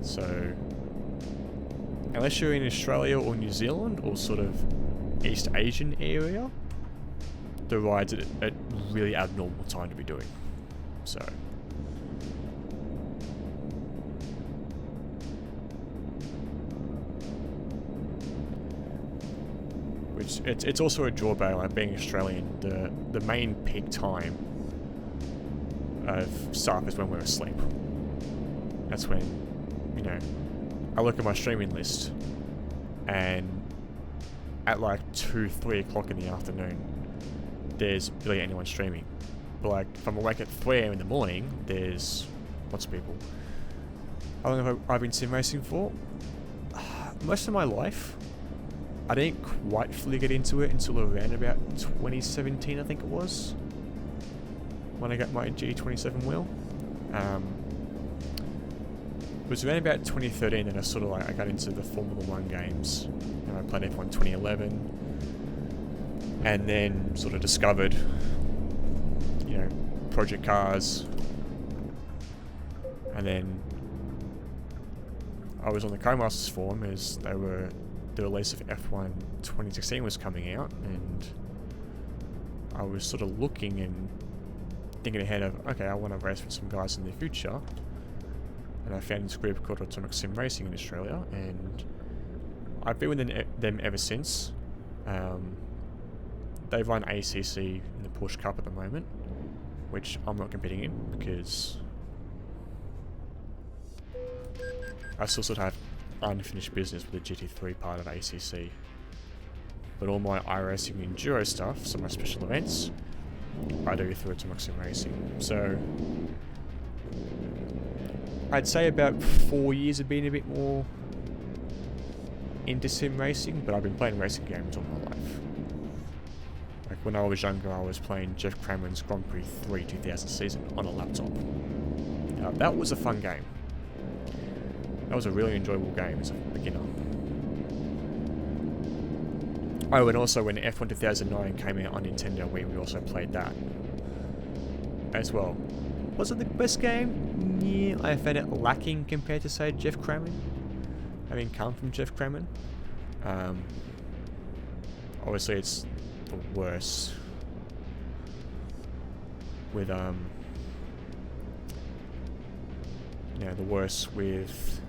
So unless you're in Australia or New Zealand or sort of East Asian area, the ride's at a really abnormal time to be doing. So which it's also a drawback, like being Australian, the main peak time of stuff is when we're asleep. That's when, you know, I look at my streaming list, and at like 2-3 o'clock in the afternoon there's barely anyone streaming. But like, if I'm awake at 3 AM in the morning, there's lots of people. How long have I been sim racing for? Most of my life. I didn't quite fully get into it until around about 2017, I think it was, when I got my G27 wheel. It was around about 2013 that I sort of I got into the Formula 1 games, and I played F1 2011, and then sort of discovered, you know, Project Cars, and then I was on the Codemasters forum as the release of F1 2016 was coming out, and I was sort of looking and thinking ahead of, okay, I want to race with some guys in the future, and I found this group called Atomic Sim Racing in Australia, and I've been with them ever since. They run ACC in the Porsche Cup at the moment, which I'm not competing in because I still sort of have unfinished business with the GT3 part of ACC. But all my iRacing enduro stuff, so my special events, I do through Atomic Sim Racing. So I'd say about 4 years have been a bit more into sim racing, but I've been playing racing games all my life. Like when I was younger, I was playing Jeff Cameron's Grand Prix 3 2000 season on a laptop. That was a fun game. That was a really enjoyable game as a beginner. Oh, and also when F1 2009 came out on Nintendo Wii, we also played that as well. Was it the best game? Yeah, I found it lacking compared to, say, Jeff Crammon. Having come from Jeff Crammon. Obviously it's the worst. With, you know, the worst with...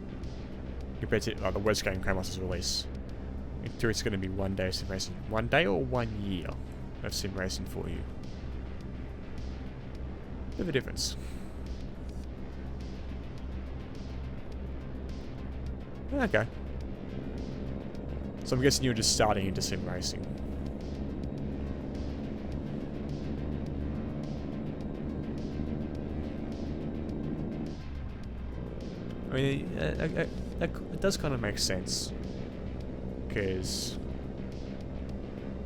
compared to the worst game Cramos's release. In theory, it's going to be 1 day of sim racing. 1 day or 1 year of sim racing for you. Bit of a difference. Okay. So I'm guessing you're just starting into sim racing. I mean, it does kind of make sense. Because,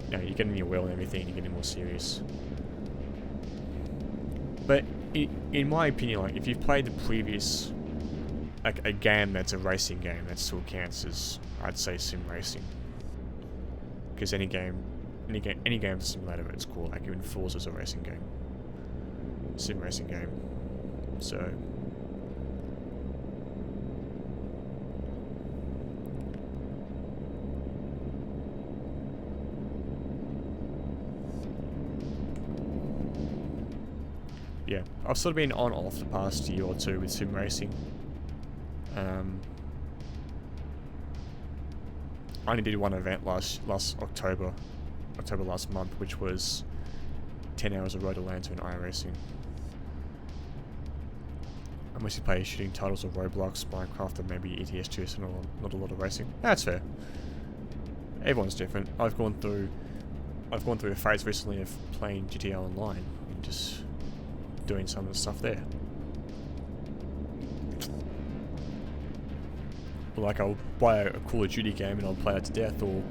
you know, you're getting your wheel and everything, you're getting more serious. But, in my opinion, like, if you've played the previous, like, a game that's a racing game, that still counts as, I'd say, sim racing. Because any game that's a simulator, it's cool. Like, even Forza's a racing game. Sim racing game. So... yeah, I've sort of been on off the past year or two with sim racing. I only did one event last October last month, which was 10 hours of Road to Lantern iRacing. I mostly play shooting titles of Roblox, Minecraft, and maybe ETS2, so not a lot of racing. That's fair. Everyone's different. I've gone through a phase recently of playing GTA Online and just doing some of the stuff there. Like, I'll buy a Call of Duty game and I'll play it to death, or,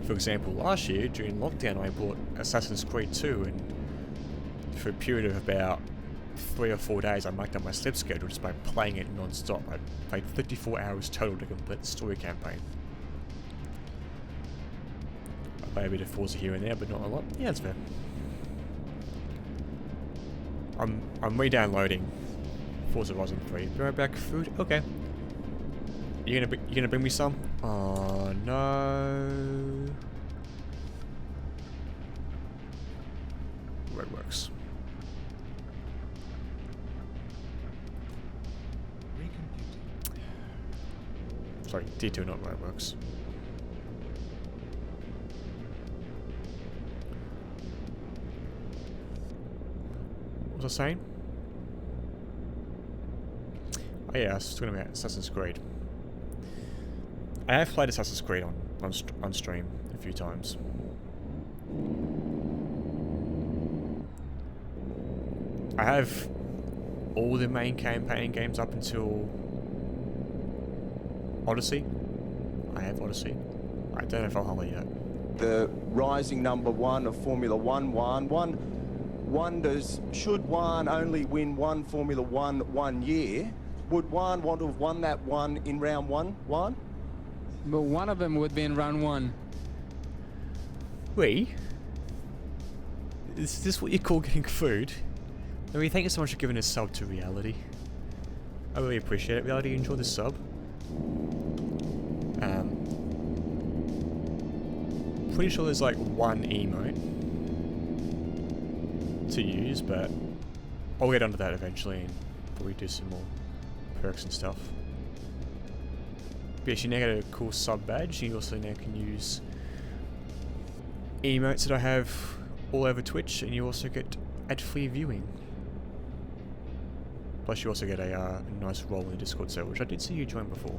for example, last year during lockdown I bought Assassin's Creed 2, and for a period of about 3 or 4 days I marked up my sleep schedule just by playing it non-stop. I played 54 hours total to complete the story campaign. I play a bit of Forza here and there, but not a lot. Yeah, that's fair. I'm re-downloading Forza Horizon 3. Be right back. Food? Okay. You gonna bring me some? Oh no. Roadworks. Recomputing. Sorry, D2, not Roadworks. What was I saying? Oh yeah, I was talking about Assassin's Creed. I have played Assassin's Creed on stream a few times. I have all the main campaign games up until Odyssey. I have Odyssey. I don't have Valhalla yet. The rising number one of Formula One wonders, should Juan only win one Formula One year? Would Juan want to have won that one in round one, Juan? But one of them would be in round one. Wait. Is this what you call getting food? Louis, thank you so much for giving a sub to Reality. I really appreciate it. Reality, you enjoy the sub? Pretty sure there's like one emote to use, but I'll get onto that eventually and probably do some more perks and stuff. But yes, you now get a cool sub badge. You also now can use emotes that I have all over Twitch, and you also get ad-free viewing. Plus you also get a nice role in the Discord server, which I did see you join before.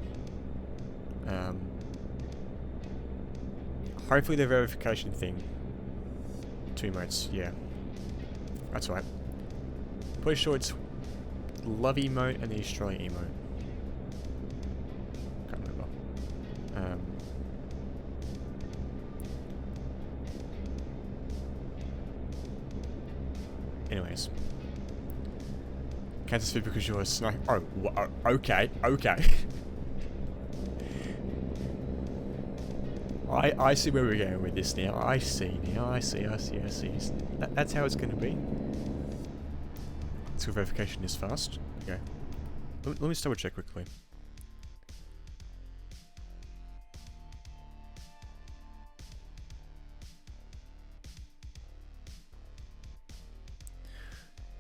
Hopefully the verification thing. 2 emotes, yeah. That's right. Pretty sure it's Love emote and the Australia emote. Can't remember. Anyways. Kansas Food because you're a snack. Oh, okay, okay. I see where we're going with this now. I see. That's how it's going to be. So verification is fast. Okay. Let me just double check quickly.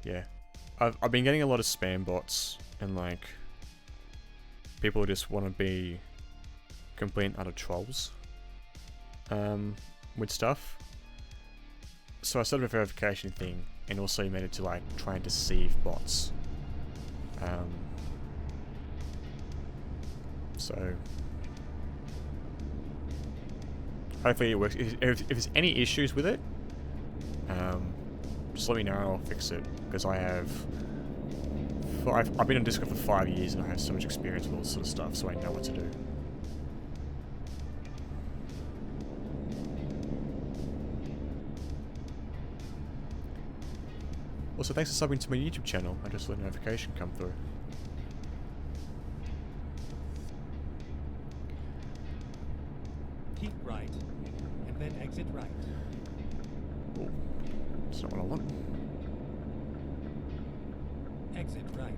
Yeah. I've been getting a lot of spam bots and like people who just want to be complete utter trolls with stuff. So I started a verification thing and also made it to like try and deceive bots. So hopefully it works. If there's any issues with it, just let me know and I'll fix it, because I've been on Discord for 5 years and I have so much experience with all this sort of stuff, so I know what to do. Also, thanks for subbing to my YouTube channel. I just let a notification come through. Keep right, and then exit right. Oh, that's not what I want. Exit right.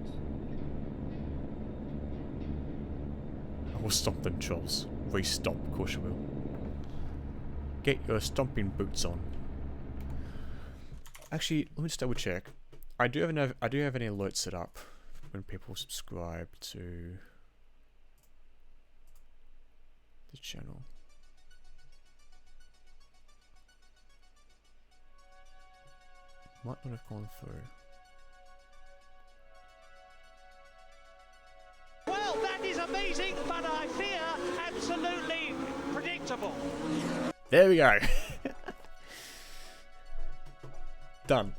I will stomp them trolls. Re-stomp, of course you will. Get your stomping boots on. Actually, let me just double check. I do have an alert set up when people subscribe to the channel. Might not have gone through. Well, that is amazing, but I fear absolutely predictable. There we go. Done.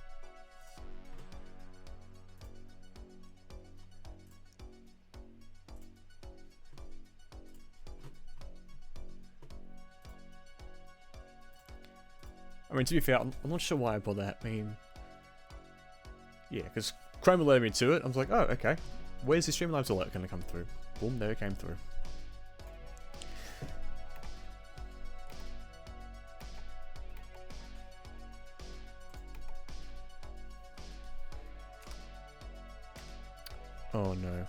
I mean, to be fair, I'm not sure why I bought that. I mean, yeah, because Chrome alerted me to it. I was like, oh, okay. Where's the Streamlabs alert going to come through? Boom, there it came through. Oh no.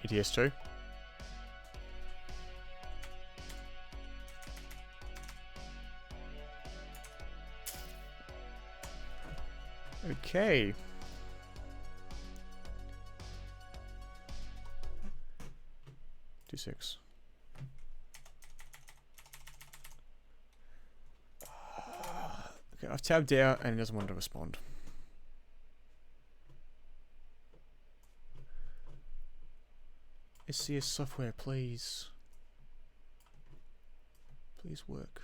ETS2. Okay. D6. Okay, I've tabbed out and it doesn't want to respond. SCS software, please. Please work.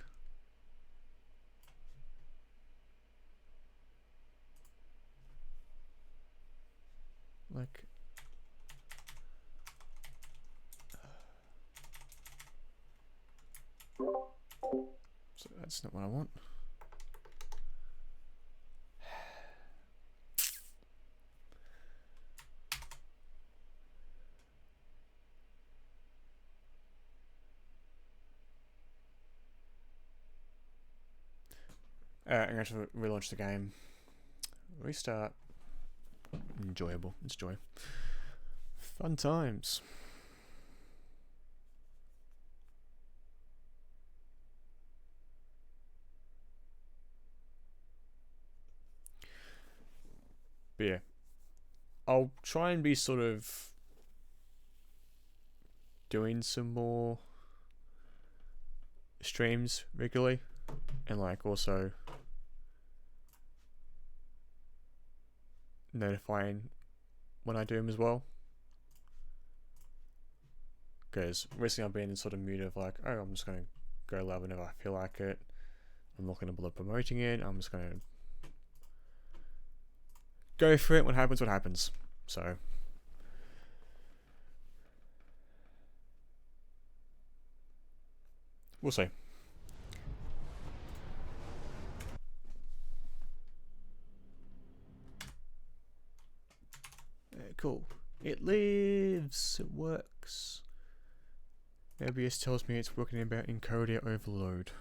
Like... So that's not what I want. I'm going to relaunch the game. Restart. Enjoyable. It's joy. Fun times. But yeah. I'll try and be sort of doing some more streams regularly. And like also notifying when I do them as well, because recently I've been in sort of mood of like, oh, I'm just going to go live whenever I feel like it. I'm not going to bother promoting it. I'm just going to go for it. What happens, what happens. So we'll see. cool. It lives. It works. OBS tells me it's working about encoder overload.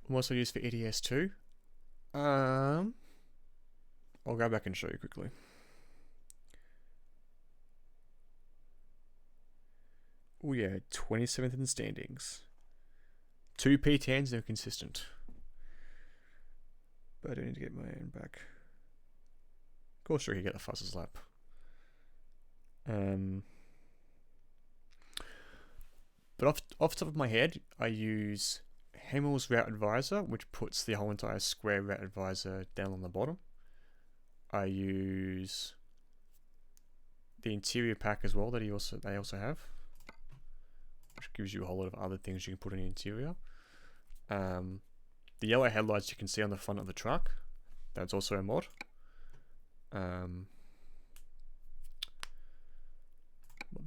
What's I use for EDS2? I'll go back and show you quickly. Oh yeah, 27th in the standings. 2 P10s, no consistent. But I do need to get my own back. Of course, sure, you get the fastest lap. But off the top of my head, I use Hemmel's Route Advisor, which puts the whole entire square Route Advisor down on the bottom. I use the interior pack as well that they also have, which gives you a whole lot of other things you can put in the interior. The yellow headlights you can see on the front of the truck, that's also a mod. Mod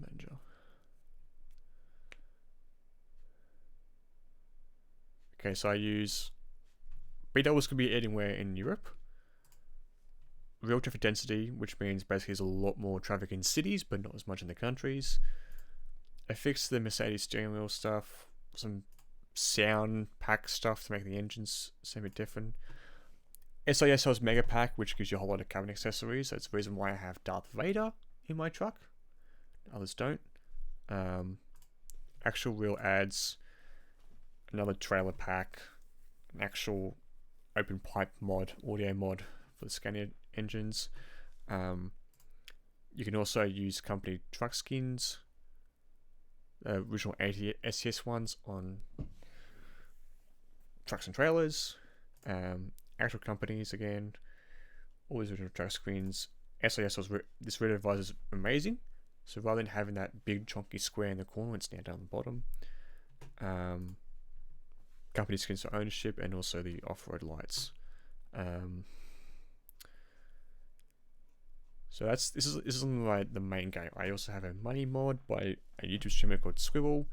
manager. Okay, so I use BWs could be anywhere in Europe. Real traffic density, which means basically there's a lot more traffic in cities, but not as much in the countries. I fixed the Mercedes steering wheel stuff, some sound pack stuff to make the engines sound a bit different. SISL's Mega Pack, which gives you a whole lot of cabin accessories. That's the reason why I have Darth Vader in my truck. Others don't. Actual Real adds another trailer pack, an actual open pipe mod, audio mod for the Scania engines. You can also use company truck skins, original 80 SCS ones on trucks and trailers. Actual companies again, all these original truck skins. This Red Advisor is amazing. So rather than having that big chunky square in the corner, it's now down the bottom. Company skins for ownership and also the off-road lights. So this is the main game. I also have a money mod by a YouTube streamer called Squibble,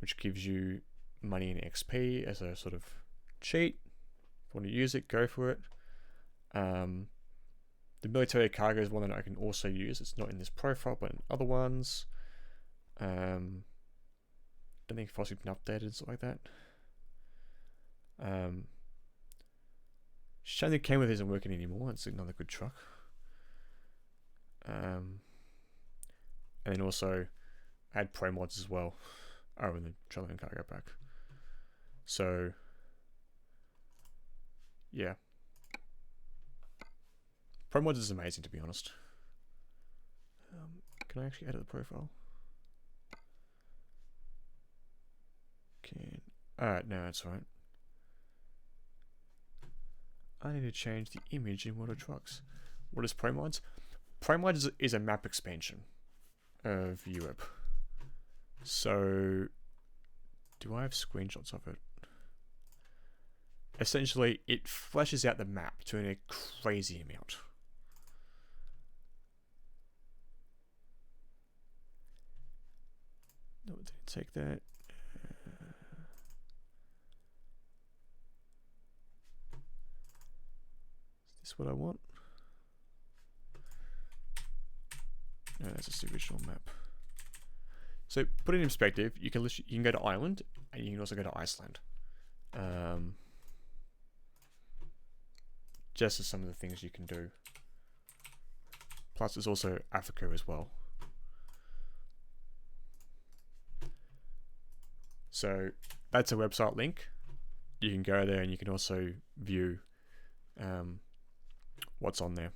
which gives you money in XP as a sort of cheat. If you want to use it, go for it. The military cargo is one that I can also use. It's not in this profile, but in other ones. Don't think it's possibly been updated and stuff like that. Shame the came with isn't working anymore. It's another good truck. And then also add pro mods as well. Oh, and the trailer and cargo pack. So yeah, pro mods is amazing, to be honest. Can I actually edit the profile? Alright, no, that's alright. I need to change the image in World of Trucks. What is Pro Mods? Pro Mods is a map expansion of Europe. So, do I have screenshots of it? Essentially, it fleshes out the map to a crazy amount. No, it didn't take that. Is this what I want? No, that's just the original map. So put it in perspective. You can go to Ireland and you can also go to Iceland. Just as some of the things you can do. Plus, there's also Africa as well. So that's a website link. You can go there and you can also view what's on there.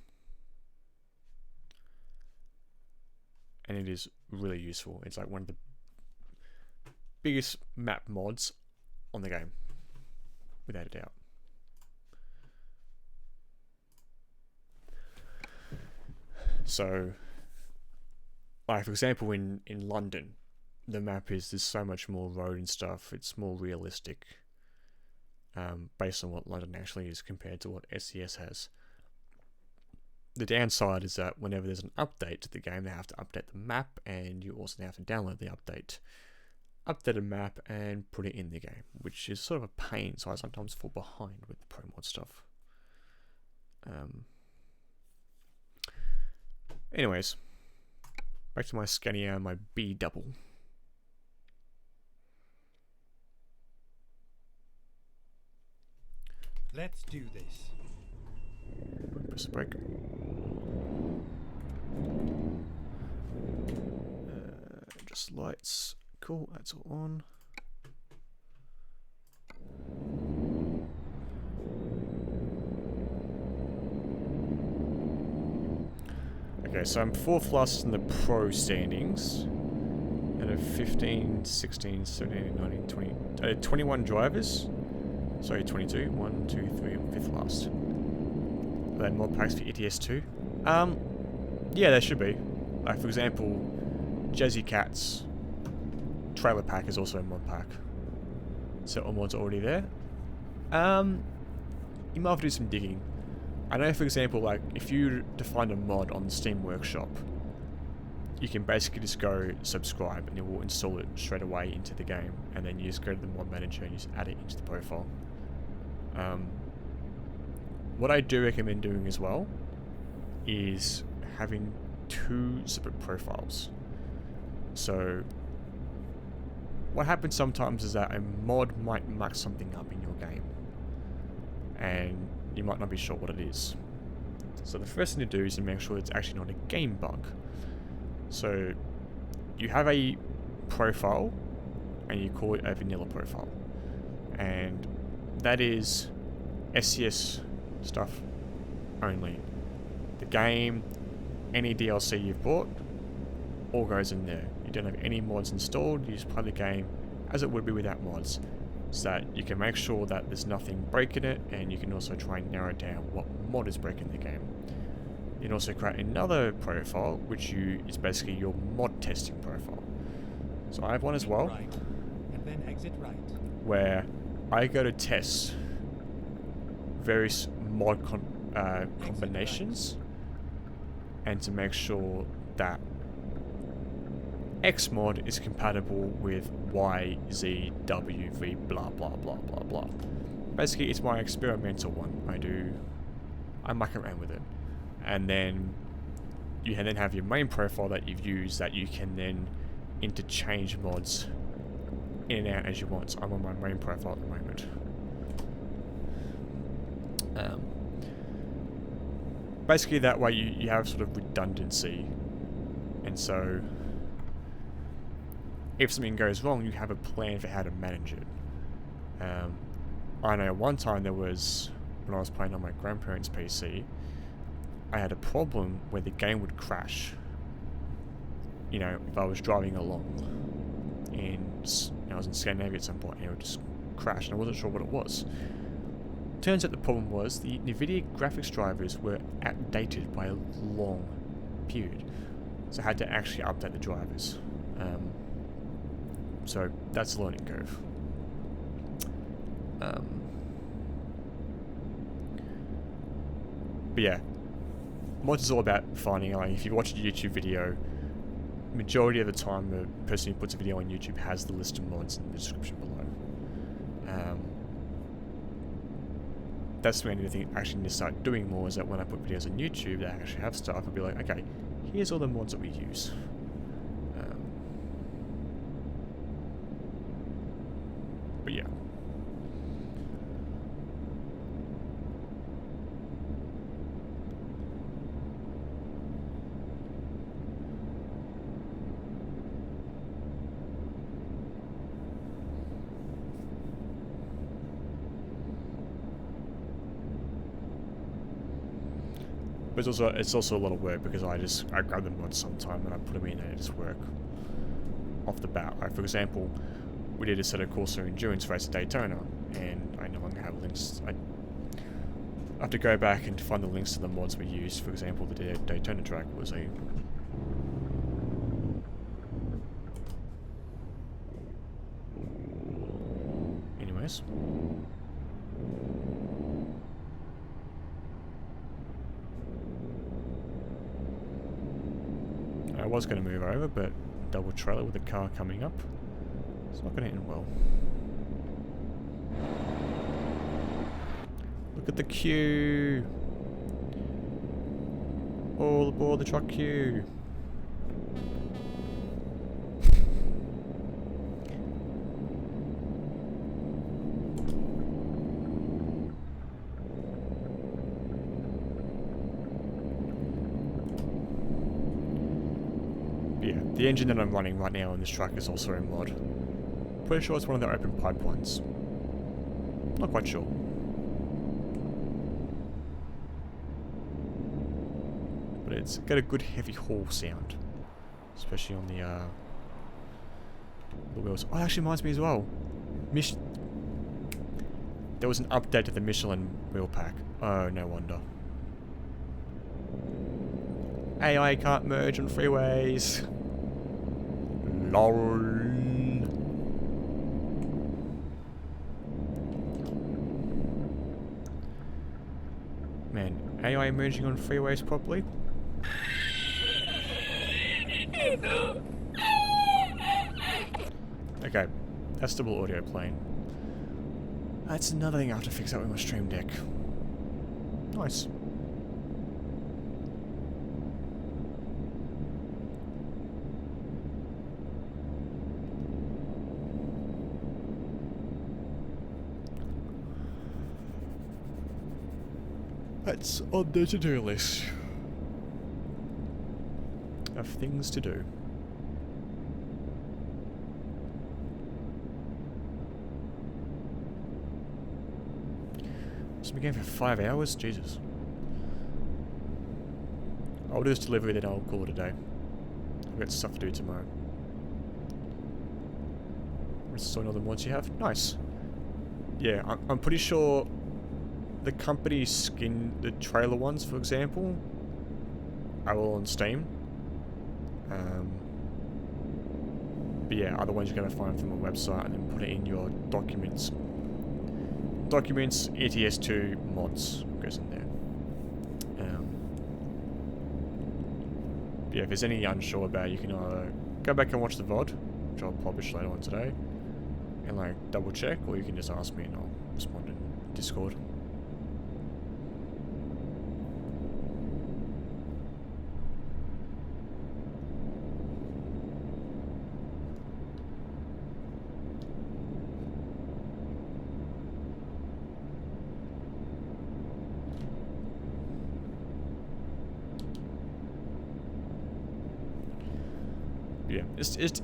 And it is really useful. It's like one of the biggest map mods on the game, without a doubt. So, like for example, in London, the map there's so much more road and stuff. It's more realistic. based on what London actually is compared to what SCS has. The downside is that whenever there's an update to the game, they have to update the map, and you also have to download the updated map and put it in the game, which is sort of a pain, so I sometimes fall behind with the pro mod stuff. Anyways, back to my Scania and my B double. Let's do this. Press the brake. Just lights. Cool, that's all on. Okay, so I'm 4th last in the pro standings. Out of 15, 16, 17, 19, 20, 21 drivers. Sorry, 22. 1, 2, 3, and 5th last. Are there mod packs for ETS2? Yeah, there should be. Like, for example, Jazzy Cat's trailer pack is also a mod pack. So all mods are already there. You might have to do some digging. I know, for example, like, if you define a mod on the Steam Workshop, you can basically just go subscribe and it will install it straight away into the game, and then you just go to the mod manager and you just add it into the profile. What I do recommend doing as well is having 2 separate profiles. So what happens sometimes is that a mod might muck something up in your game, and you might not be sure what it is. So the first thing to do is to make sure it's actually not a game bug. So you have a profile and you call it a vanilla profile, and that is SCS stuff only. The game, any DLC you've bought, all goes in there. You don't have any mods installed, you just play the game as it would be without mods, so that you can make sure that there's nothing breaking it, and you can also try and narrow down what mod is breaking the game. You can also create another profile, which is basically your mod testing profile. So I have one as well, Right, and then exit right. where I go to test various mod combinations, and to make sure that X mod is compatible with Y, Z, W, V, blah blah blah blah blah. Basically, it's my experimental one. I muck around with it, and then you then have your main profile that you've used that you can then interchange mods in and out as you want. So I'm on my main profile at the moment. Basically, that way you have sort of redundancy, and so if something goes wrong, you have a plan for how to manage it. I know one time there was, when I was playing on my grandparents' PC, I had a problem where the game would crash. You know, if I was driving along, and I was in Scandinavia at some point, and it would just crash, and I wasn't sure what it was. Turns out the problem was the NVIDIA graphics drivers were outdated by a long period, so I had to actually update the drivers. So that's the learning curve. But yeah, mods is all about finding, like, if you watch a YouTube video, majority of the time the person who puts a video on YouTube has the list of mods in the description below. That's when I think I actually need to start doing more, is that when I put videos on YouTube that actually have stuff, I'll be like, okay, here's all the mods that we use. But yeah. But it's also a lot of work, because I grab the mods sometime and I put them in and I just work off the bat. Like, for example, we did a set of Corsa Endurance race at Daytona, and I no longer have links. I have to go back and find the links to the mods we used. For example, the Daytona track was a... Anyways. was going to move over, but double trailer with a car coming up. It's not going to end well. Look at the queue! All aboard the truck queue! Yeah, the engine that I'm running right now on this truck is also a mod. Pretty sure it's one of the open pipe ones. Not quite sure. But it's got a good heavy haul sound. Especially on the wheels. Oh, it actually reminds me as well. There was an update to the Michelin wheel pack. Oh, no wonder. AI can't merge on freeways. LOL. Man, AI merging on freeways properly? Okay, that's double audio playing. That's another thing I have to fix out with my Stream Deck. Nice. That's on the to-do list of things to do. It's been going for 5 hours? Jesus. I'll do this delivery, then I'll call it a day. I've got stuff to do tomorrow. Restore all the mods you have? Nice. Yeah, I'm pretty sure the company skin, the trailer ones, for example, are all on Steam. But yeah, other ones you're going to find from a website and then put it in your documents. Documents, ETS2 mods goes in there. Yeah, if there's any unsure about it, you can either go back and watch the VOD, which I'll publish later on today, and like double check, or you can just ask me and I'll respond in Discord. Yeah, it's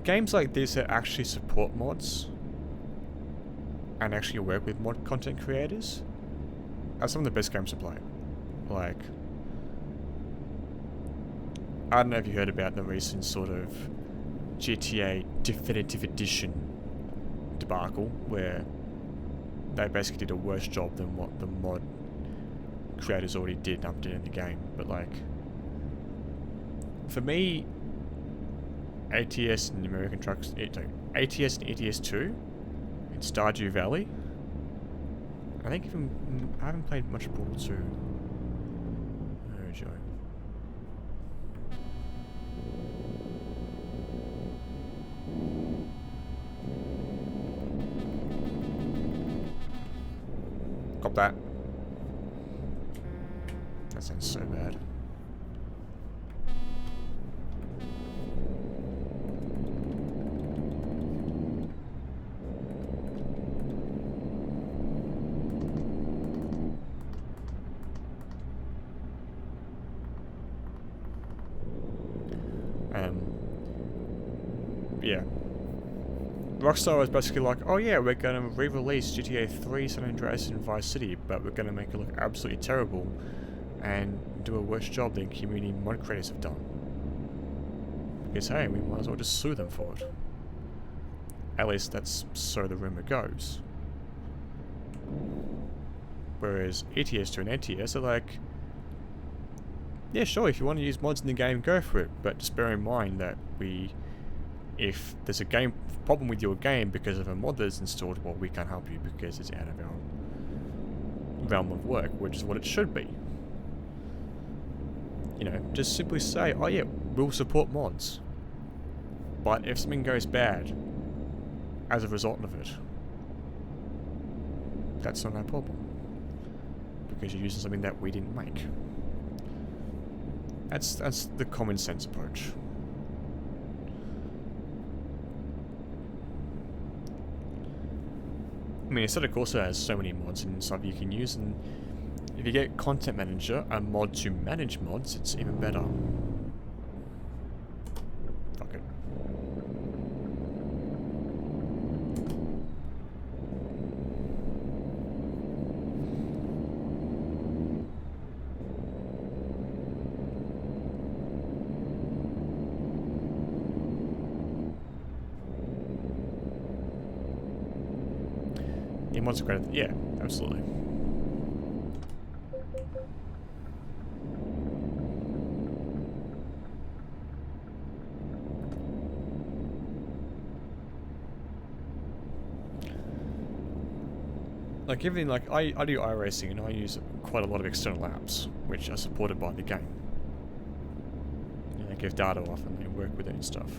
games like this that actually support mods and actually work with mod content creators are some of the best games to play. Like, I don't know if you heard about the recent sort of GTA Definitive Edition debacle where they basically did a worse job than what the mod creators already did updating the game. But like, for me, ATS and American Trucks, ATS and ETS2 and Stardew Valley. I think even I haven't played much Portal 2. Oh, joy. Cop that. That sounds so bad. Yeah. Rockstar was basically like, oh yeah, we're going to re-release GTA 3, San Andreas and Vice City, but we're going to make it look absolutely terrible and do a worse job than community mod creators have done. Because hey, we might as well just sue them for it. At least that's so the rumour goes. Whereas ETS2 and NTS are like, yeah sure, if you want to use mods in the game, go for it, but just bear in mind that if there's a game problem with your game because of a mod that's installed, well, we can't help you because it's out of our realm of work, which is what it should be. you know, just simply say, oh yeah, we'll support mods. But if something goes bad as a result of it, that's not our problem. Because you're using something that we didn't make. That's the common sense approach. I mean, Aesthetic also has so many mods and stuff you can use, and if you get Content Manager, a mod to manage mods, it's even better. Fuck it. Yeah, mods are great. Yeah, absolutely. Like everything, like I do iRacing and I use quite a lot of external apps which are supported by the game. You know, they give data off and they work with it and stuff.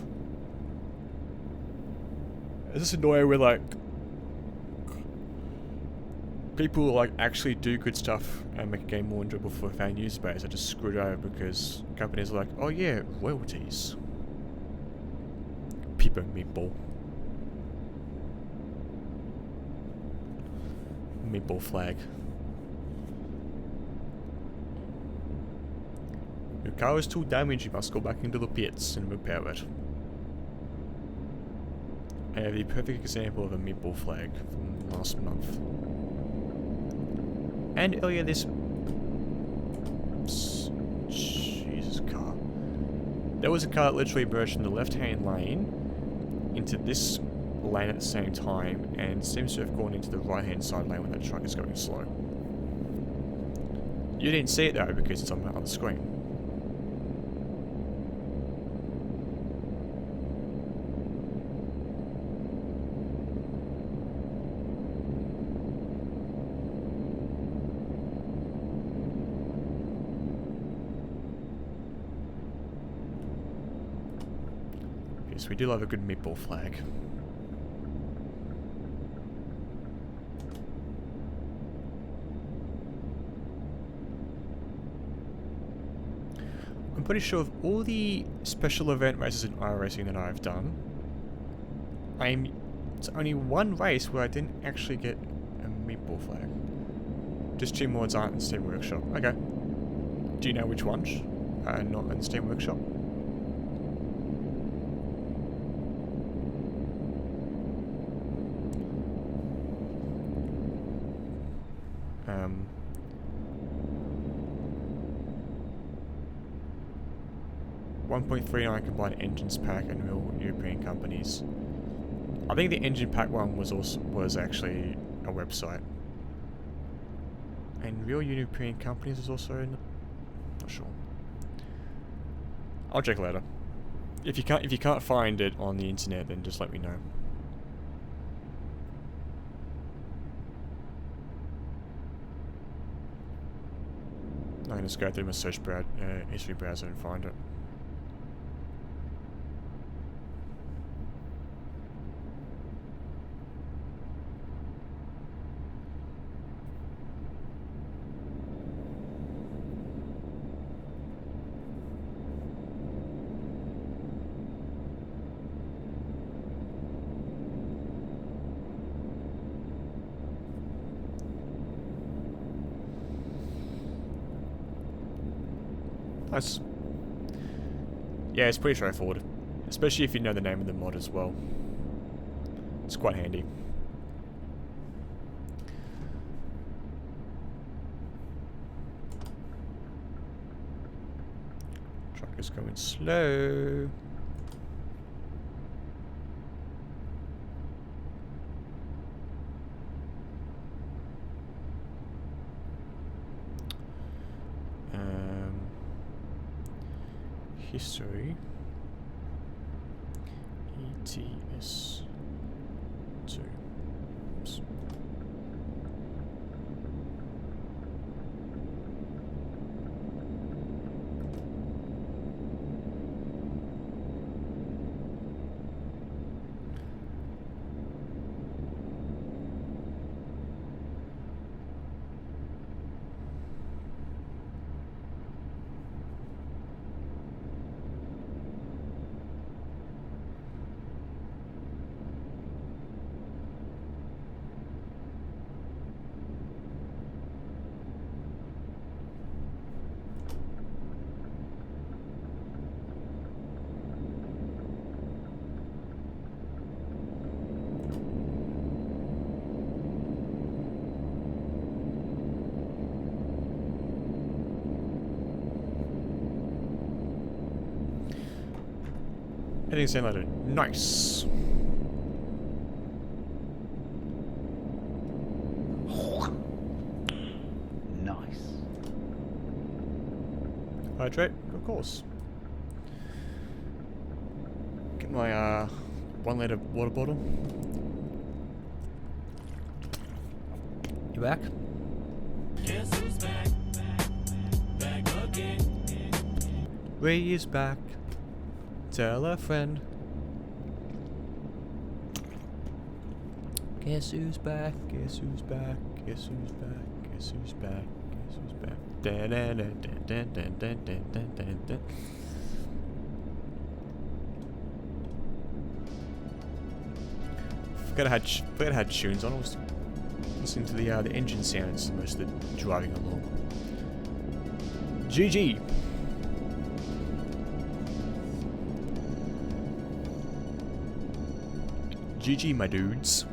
Is this annoying where like people like actually do good stuff and make a game more enjoyable for a fan user base are just screwed over because companies are like, oh yeah, royalties. People meatball. Meatball flag. Your car is too damaged, you must go back into the pits and repair it. I have the perfect example of a meatball flag from last month. And earlier this... Jesus, car. There was a car that literally merged from the left-hand lane into this lane at the same time and seems to have gone into the right-hand side lane when that truck is going slow. You didn't see it though because it's on the screen. Yes, we do love a good meatball flag. I'm pretty sure of all the special event races in iRacing that I've done, it's only one race where I didn't actually get a meatball flag. Just 2 mods aren't in Steam Workshop. Okay. Do you know which ones are not in Steam Workshop? Um... 1.39 combined engines pack and real European companies. I think the engine pack one was actually a website. And real European companies is also in. Not sure. I'll check later. If you can't find it on the internet, then just let me know. I can just go through my search history browser and find it. Nice. Yeah, it's pretty straightforward. Especially if you know the name of the mod as well. It's quite handy. Truck is going slow. History ETS 2. Oops. Heading to St. Nice. Nice. Hydrate, of course. Get my 1 litre water bottle. You back? Guess who's back? Back again. Ray is back. Tell a friend. Guess who's back? Guess who's back? Guess who's back? Guess who's back? Guess who's back? Dun, dun, dun, dun, dun, dun, dun, dun, dun, dun. Forgot I had tunes on. I was listening to the engine sounds most of the driving along. GG. GG, my dudes.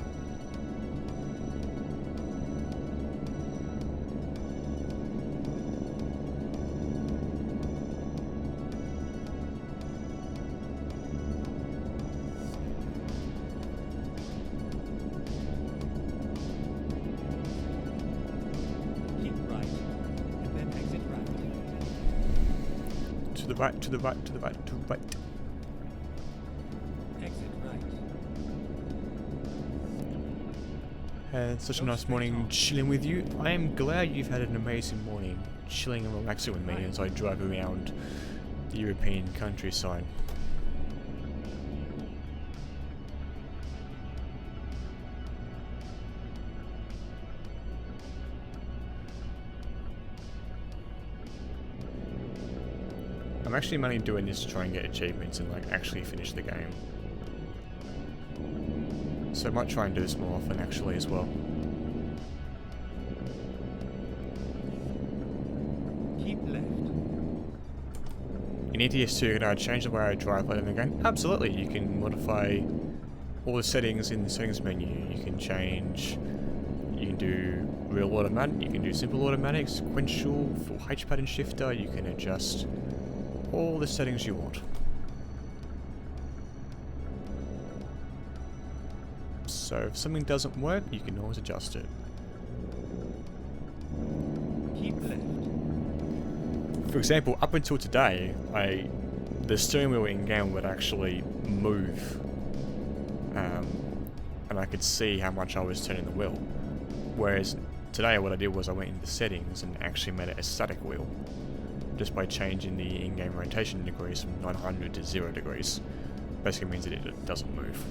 Keep right, and then exit right. To the right, to the right, to the right, to the right. Exit right. Had such a nice morning chilling with you. I am glad you've had an amazing morning chilling and relaxing with me as I drive around the European countryside. I'm actually mainly doing this to try and get achievements and like actually finish the game. So I might try and do this more often actually as well. Keep left. In ETS2, can I change the way I drive later in the game? Absolutely, you can modify all the settings in the settings menu. You can change, you can do real automatic, you can do simple automatic, sequential, full H pattern shifter, you can adjust all the settings you want. So if something doesn't work, you can always adjust it. Keep left. For example, up until today, the steering wheel in game would actually move, and I could see how much I was turning the wheel. Whereas today, what I did was I went into settings and actually made it a static wheel, just by changing the in-game rotation degrees from 900 to 0 degrees. Basically means that it doesn't move.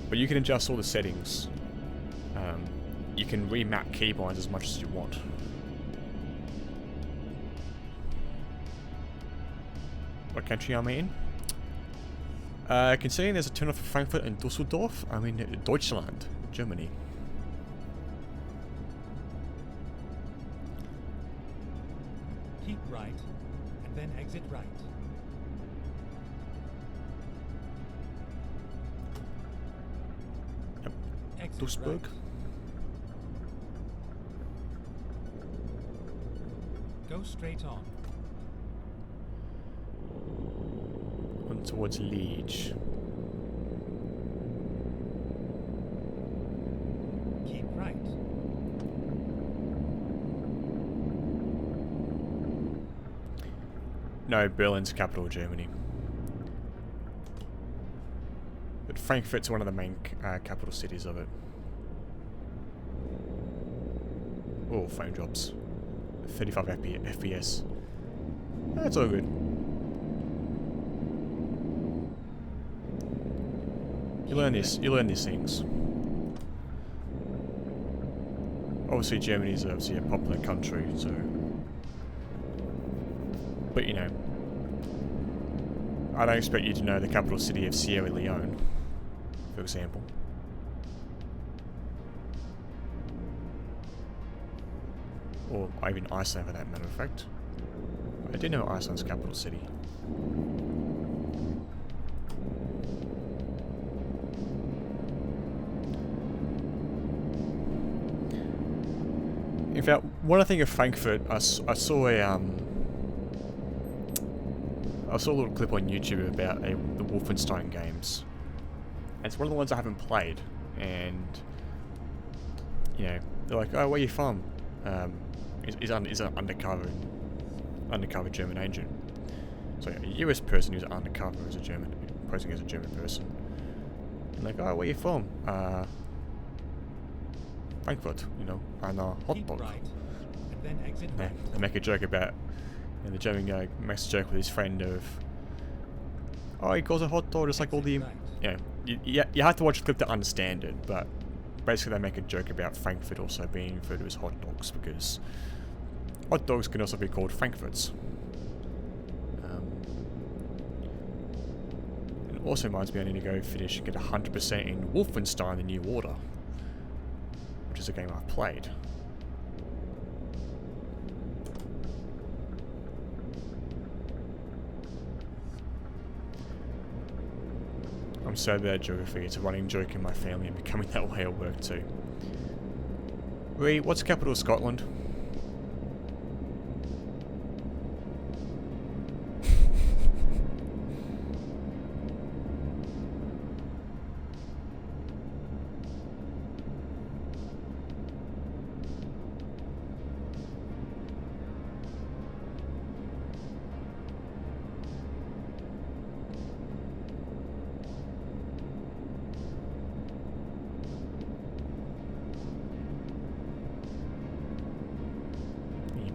But you can adjust all the settings. You can remap keybinds as much as you want. What country am I in? Considering there's a turn off for Frankfurt and Dusseldorf, I'm in Deutschland, Germany. Keep right, and then exit right. Yep. Exit Duisburg. right. Go straight on. On towards Liege. Keep right. No, Berlin's capital of Germany. But Frankfurt's one of the main capital cities of it. Oh, frame drops. 35 FPS. That's all good. You learn this. You learn these things. Obviously, Germany is obviously a popular country, so. But you know, I don't expect you to know the capital city of Sierra Leone, for example. Or even Iceland, for that matter of fact. I do know Iceland's capital city. In fact, when I think of Frankfurt, I saw a I saw a little clip on YouTube about the Wolfenstein games. And it's one of the ones I haven't played. And, you know, they're like, oh, where you from? He's an undercover German agent. So a US person who's undercover as a German, posing as a German person. And like, oh, where you from? Frankfurt, you know, and hot Keep dog. right, and then exit Yeah, right. they make a joke about, you know, the German guy makes a joke with his friend of, oh, he calls a hot dog just like all the, Exit you have to watch the clip to understand it, but basically they make a joke about Frankfurt also being referred to as hot dogs because hot dogs can also be called Frankfurts. It also reminds me I need to go finish and get 100% in Wolfenstein: The New Order, which is a game I've played. I'm so bad at geography, it's a running joke in my family and becoming that way at work too. Ree, what's the capital of Scotland?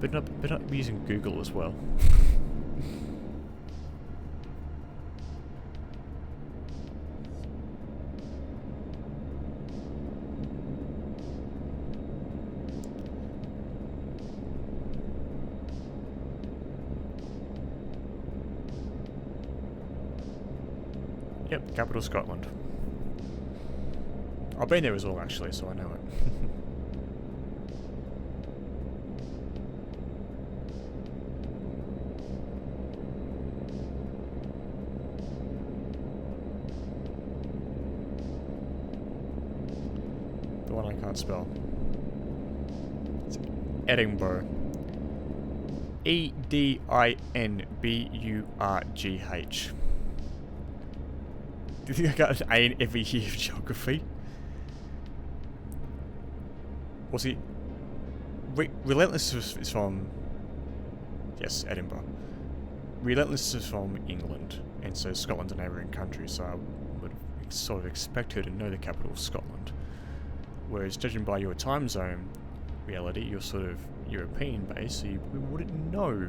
Better not be using Google as well. Yep, capital Scotland. I've been there as well actually, so I know it. The one I can't spell. It's Edinburgh. Edinburgh. Do you think I got an A in every year of geography? Well, see, Relentless is from... Yes, Edinburgh. Relentless is from England, and so Scotland's a neighbouring country, so I would sort of expect her to know the capital of Scotland. Whereas, judging by your time zone reality, you're sort of European based, so you wouldn't know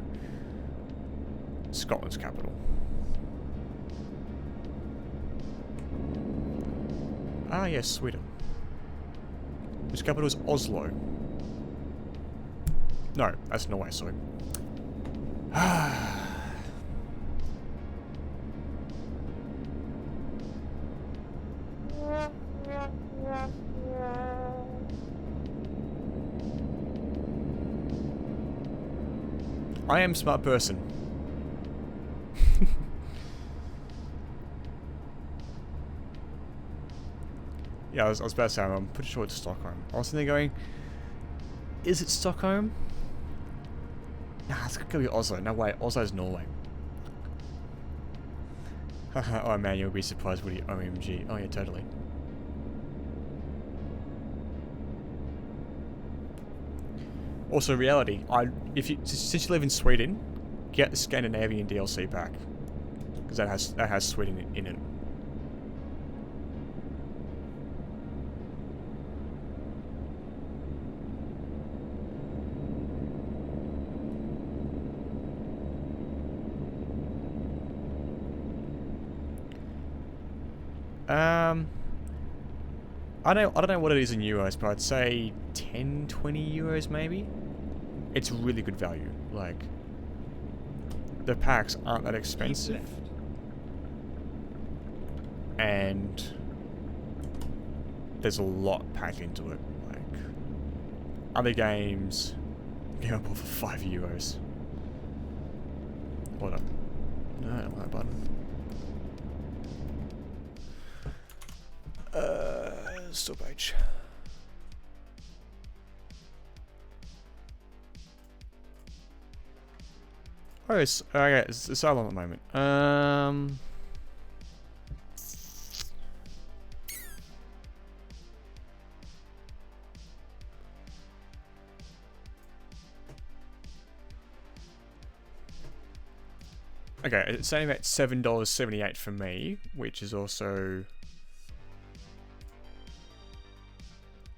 Scotland's capital. Ah, yes, Sweden. Whose capital is Oslo. No, that's Norway, sorry. I am a smart person. Yeah, I was about to say, I'm pretty sure it's Stockholm. I was sitting there going, is it Stockholm? Nah, it's gonna be Oslo. No way, Oslo's Norway. Oh man, you'll be surprised, Woody. OMG. Oh yeah, totally. Also, reality. Since you live in Sweden, get the Scandinavian DLC pack, because that has Sweden in it. I don't know what it is in euros, but I'd say 10, 20 euros maybe. It's really good value. Like, the packs aren't that expensive, and there's a lot packed into it. Like, other games get up for 5 euros. Hold up. No, I don't want that button. Still page. Oh, it's silent at the moment. Okay, it's saying about $7.78 for me, which is also...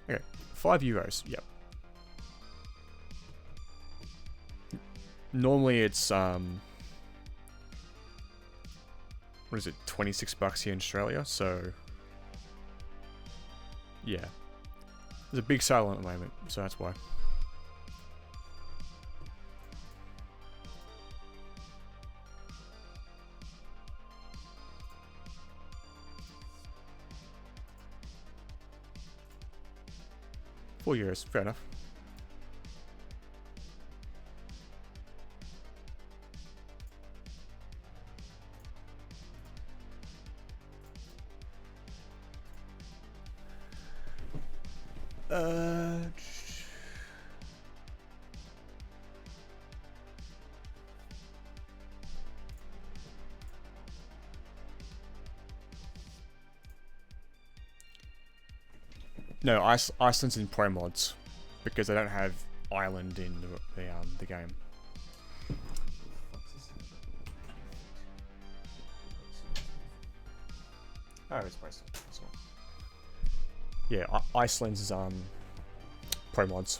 Okay, €5. Yep. Normally it's what is it, $26 here in Australia, so yeah. There's a big sale at the moment, so that's why. €4, fair enough. No, Iceland's in Pro Mods because they don't have Island in the game. Oh, it's Iceland. Yeah, Iceland's Pro Mods.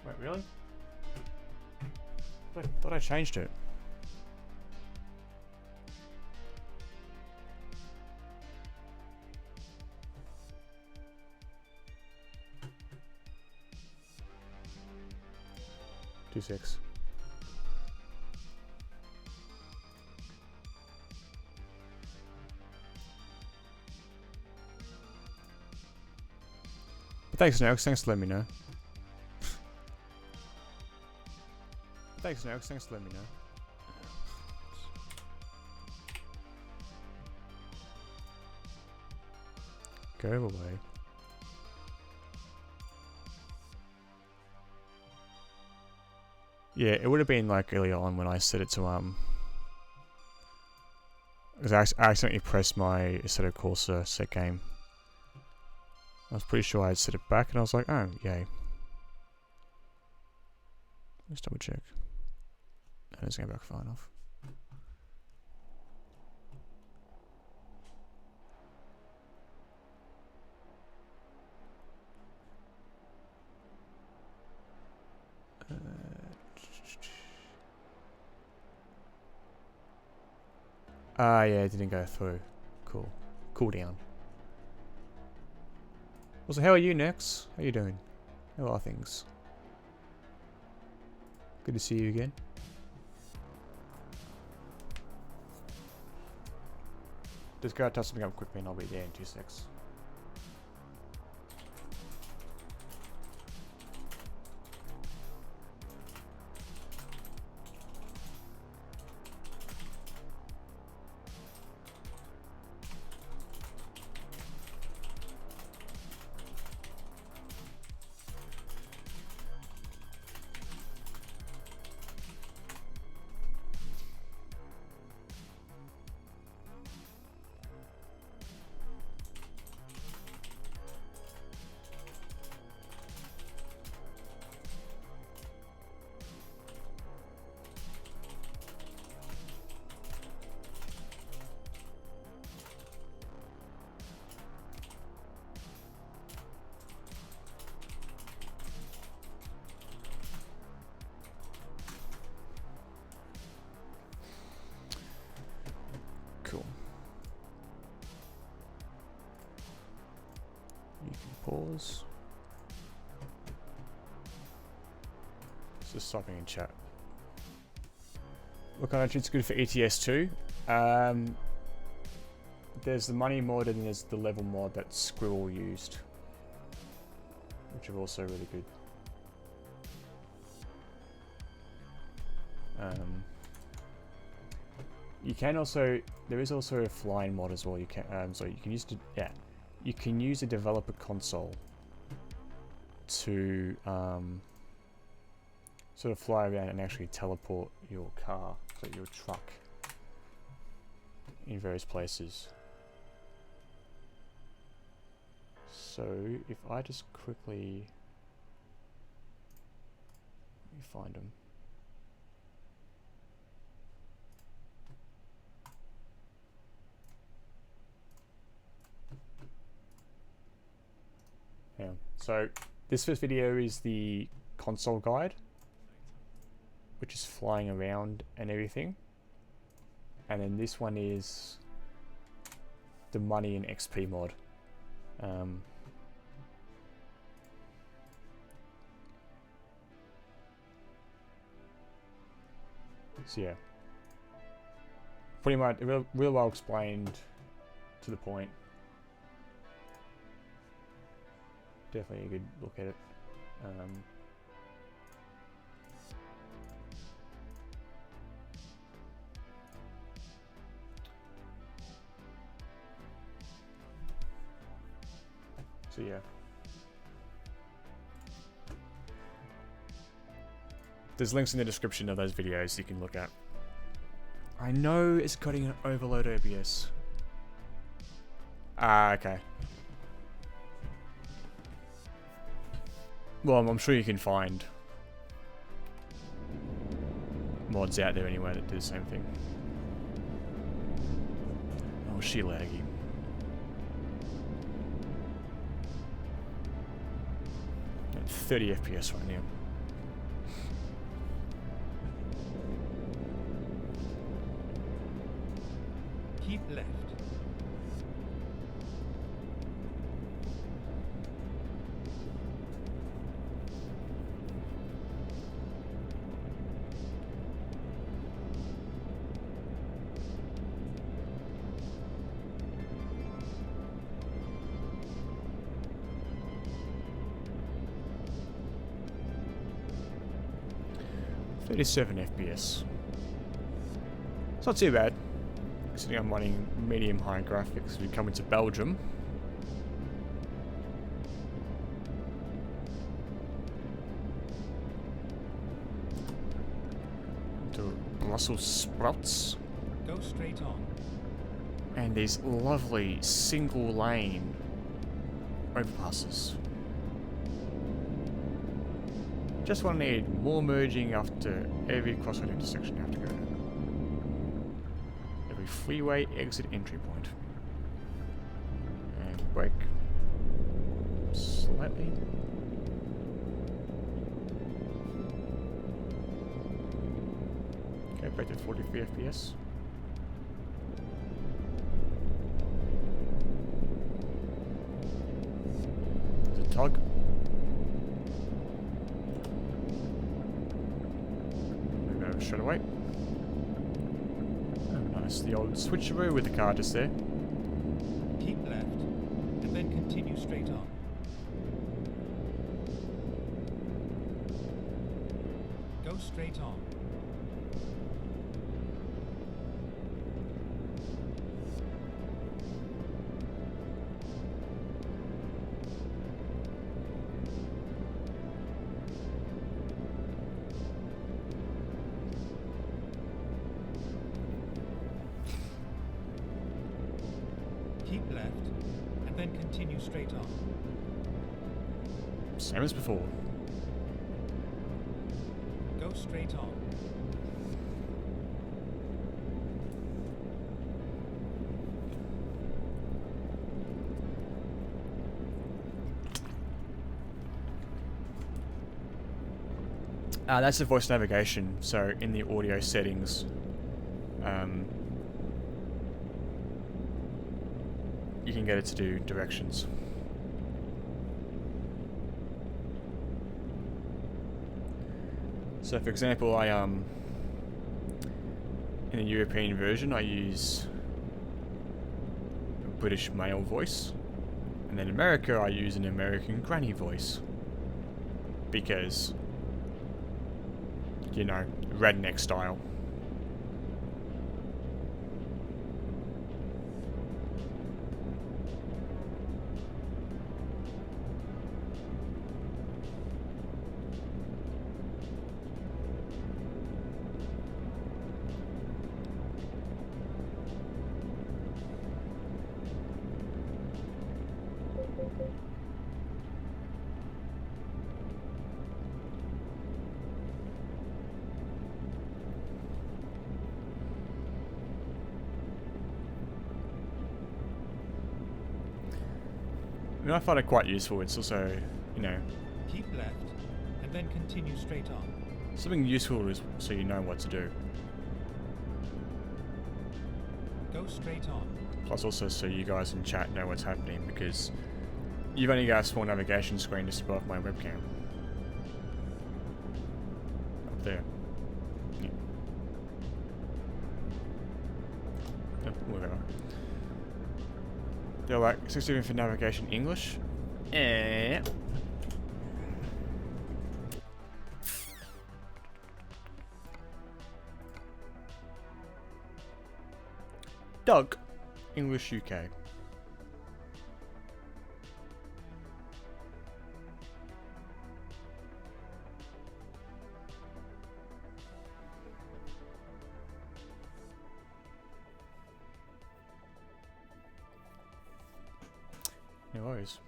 Wait, really? I thought I changed it. $2.6. But thanks, Nox. Thanks for letting me know. Thanks, Nox. Thanks for letting me know. Go away. Yeah, it would have been like early on when I set it to because I accidentally pressed my Assetto Corsa set game. I was pretty sure I had set it back, and I was like, oh, yay. Let's double check. And it's going back far enough. Ah, yeah, it didn't go through. Cool. Cool down. Also, how are you, Nex? How you doing? How are things? Good to see you again. Just go touch something up quickly and I'll be there in 2 secs. You can pause. Just typing in chat. Look, I know it's good for ETS too. There's the money mod and there's the level mod that Squirrel used, which are also really good. You can also, there is also a flying mod as well. You can, so you can use you can use a developer console to sort of fly around and actually teleport your car, so your truck, in various places. So if I just quickly, let me find them. Yeah. So this first video is the console guide, which is flying around and everything. And then this one is the money and XP mod. So yeah, pretty much real well explained, to the point. Definitely a good look at it. So yeah, there's links in the description of those videos you can look at. I know it's cutting an overload OBS. Ah, okay. Well, I'm sure you can find mods out there anyway that do the same thing. Oh, she laggy. At 30 FPS right now. Keep left. .37 FPS. It's not too bad, considering I'm running medium high graphics. We come into Belgium. To Brussels sprouts. Go straight on. And these lovely single lane overpasses. Just want to need more merging after every crossroad intersection you have to go to. Every freeway exit entry point. And brake. Slightly. Okay, back to 43 FPS. There's a tug. Straight away. Oh, nice. The old switcheroo with the car just there. Keep left, and then continue straight on. Go straight on. Keep left, and then continue straight on. Same as before. Go straight on. That's the voice navigation. So in the audio settings, you can get it to do directions. So for example, I in the European version I use a British male voice, and then in America I use an American granny voice. Because, you know, redneck style. I mean, I find it quite useful. It's also, you know, Keep left, and then continue straight on. something useful is so you know what to do. Go straight on. Plus also so you guys in chat know what's happening, because you've only got a small navigation screen just above my webcam. Up there. Yeah. Oh, whatever. They're like, 67 for navigation English? Eh. Doug, English UK. No worries.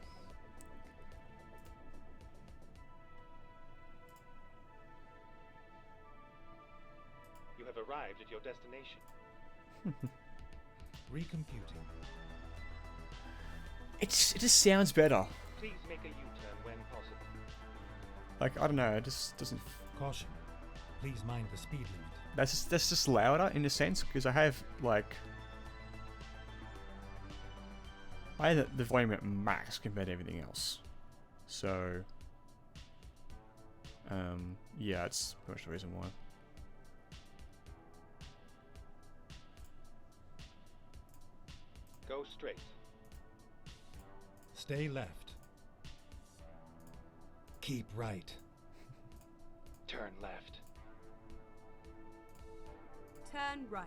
You have arrived at your destination. Recomputing. It just sounds better. Please make a U-turn when possible. Like, I don't know, it just doesn't... Caution. Please mind the speed limit. That's just louder in a sense, because I have, like... I have the volume at max compared to everything else. So... yeah, it's pretty much the reason why. Go straight. Stay left. Keep right. Turn left. Turn right.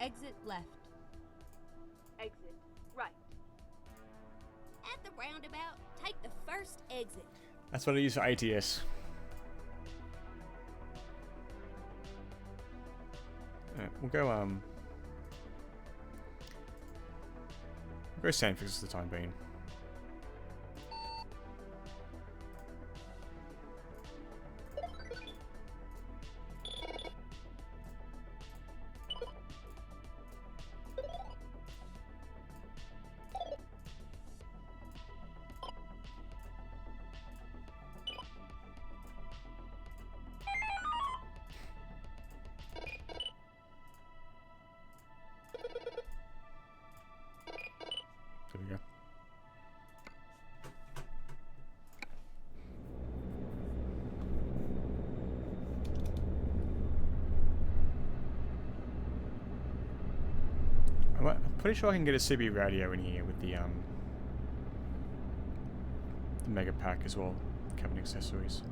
Exit left. Exit right. At the roundabout, take the first exit. That's what I use for ATS. We'll go, we'll go Sandfix for the time being. There we go. I'm pretty sure I can get a CB radio in here with the Mega Pack as well, cabin accessories.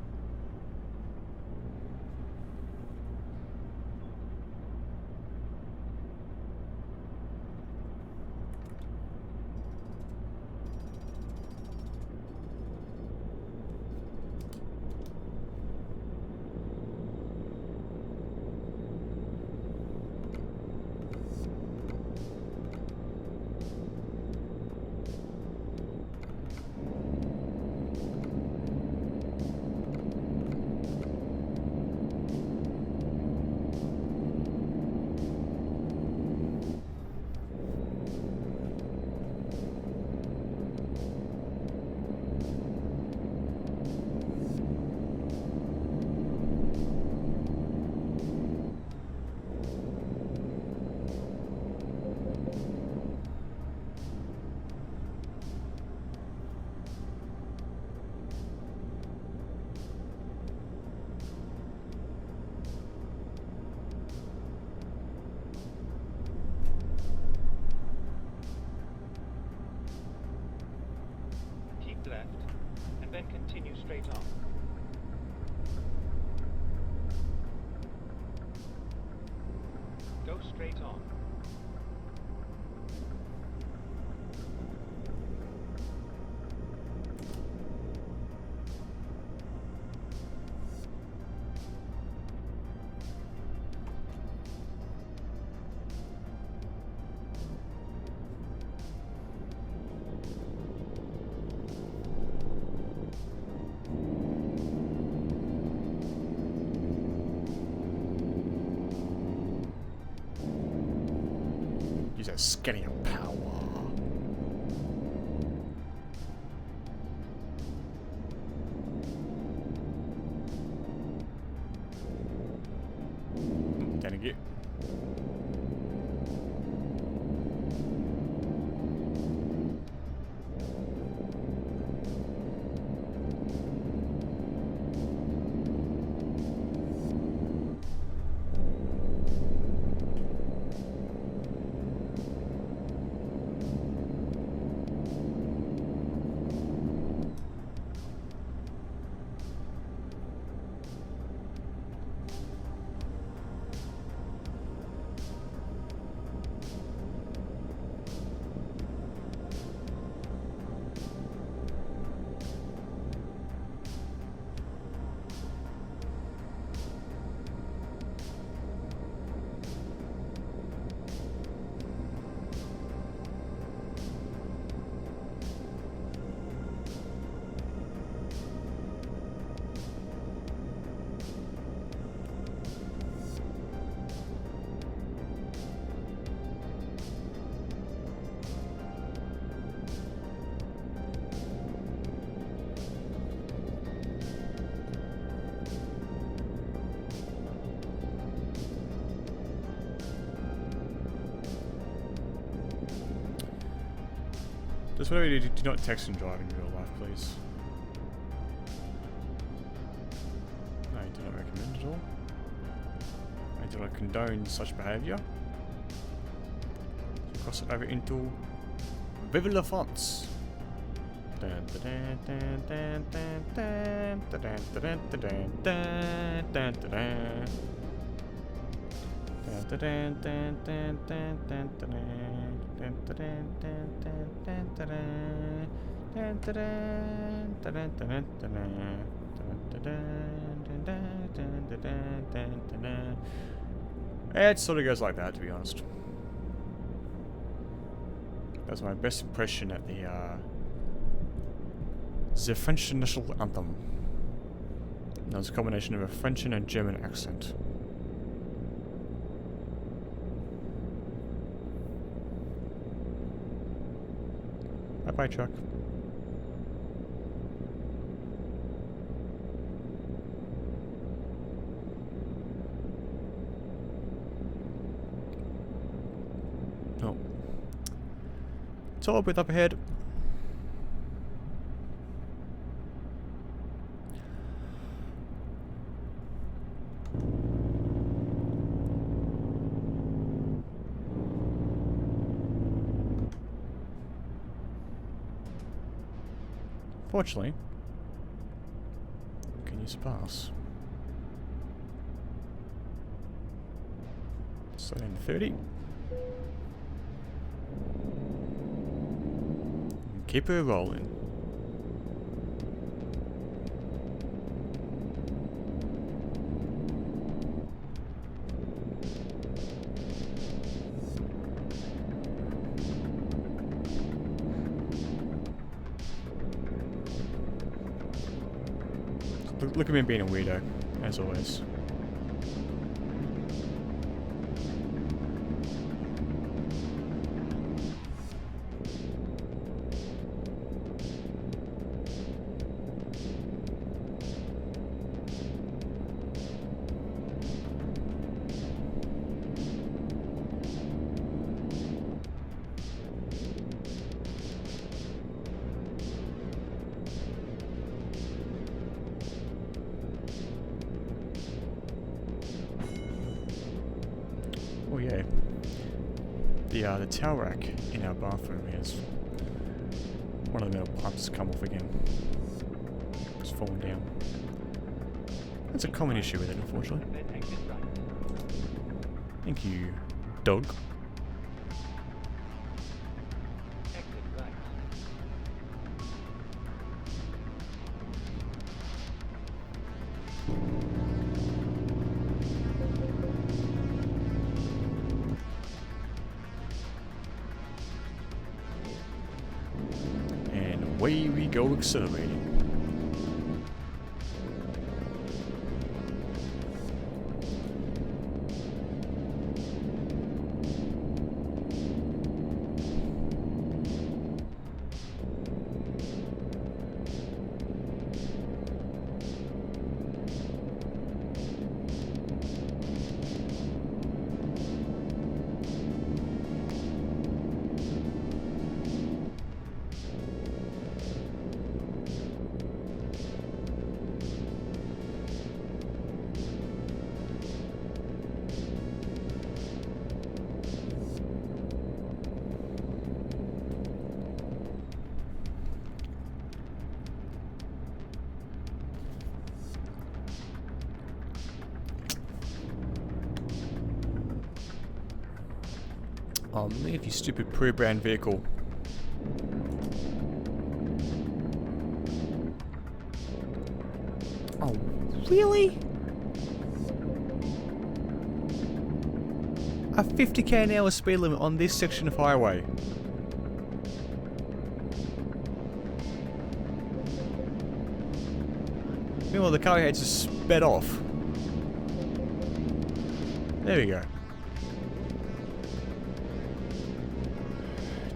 left, and then continue straight on. Go straight on. Use that scanning power. Thank you. Just whatever you do, do not text and drive in real life, please. I do not recommend at all. I do not condone such behaviour. So cross it over into Vive la France. It sort of goes like that, to be honest. That's my best impression at the French national anthem. That was a combination of a French and a German accent. Bye-bye, truck. Oh. It's all with up ahead. Fortunately, can use pass. Slow down to 30. And keep her rolling. Look at me being a weirdo, as always. Oh yeah. The towel rack in our bathroom is One of the metal pipes has come off again. It's fallen down. That's a common issue with it, unfortunately. Then exit right. Thank you, Doug. Exit right. And away we go accelerating. Oh, leave you stupid pre-brand vehicle. Oh, really? A 50k an hour speed limit on this section of highway. Meanwhile, the car had just sped off. There we go.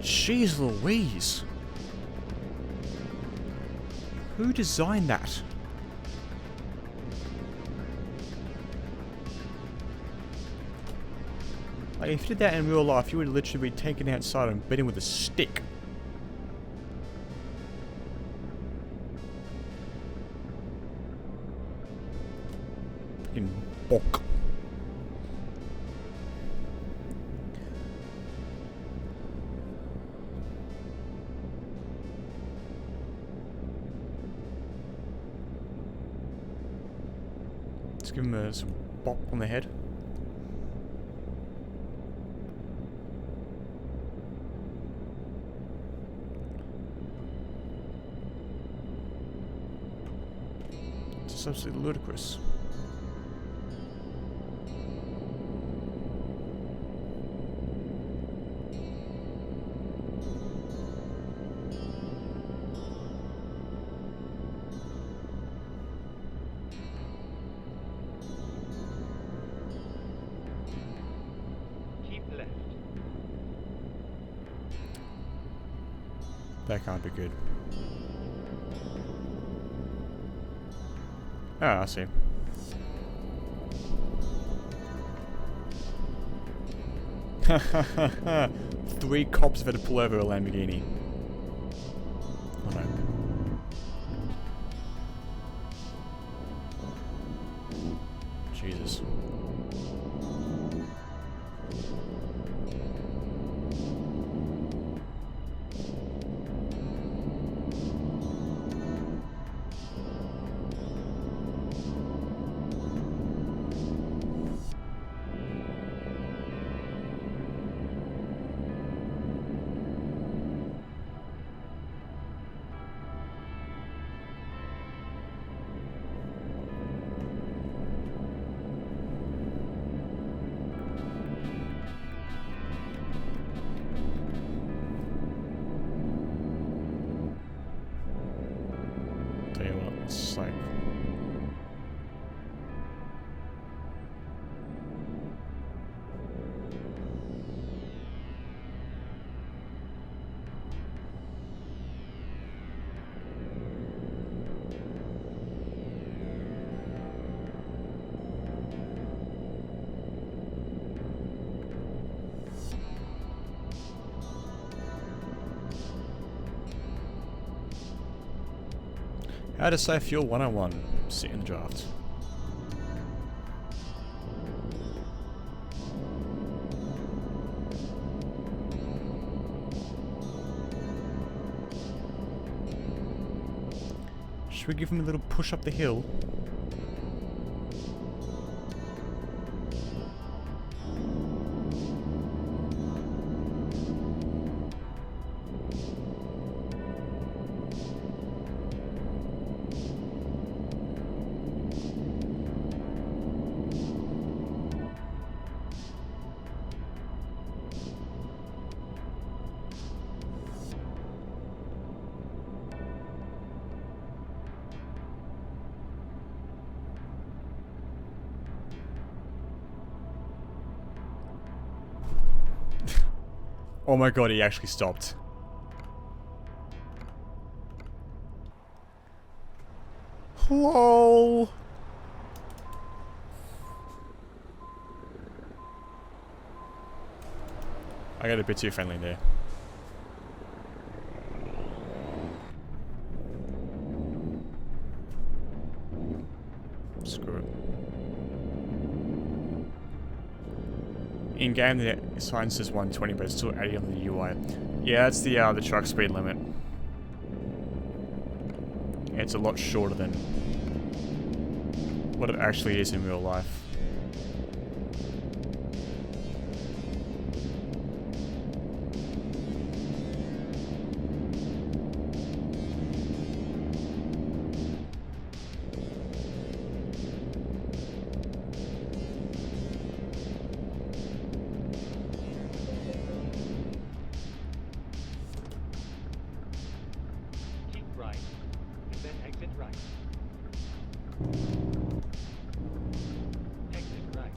Jeez Louise. Who designed that? Like, if you did that in real life, you would literally be taken outside and beaten with a stick. Fucking bonk. Let's give him a bop on the head. It's absolutely ludicrous. Keep left. That can't be good. Oh, I see. Three cops have had to pull over a Lamborghini. Oh no. Jesus. Tell you what, it's like... How to save fuel 101. Sit in the draft. Should we give him a little push up the hill? Oh my god, he actually stopped. LOL. I got a bit too friendly there. Screw it. In game, the sign says 120, but it's still 80 on the UI. Yeah, that's the truck speed limit. It's a lot shorter than what it actually is in real life. Keep right, and then exit right. Exit right.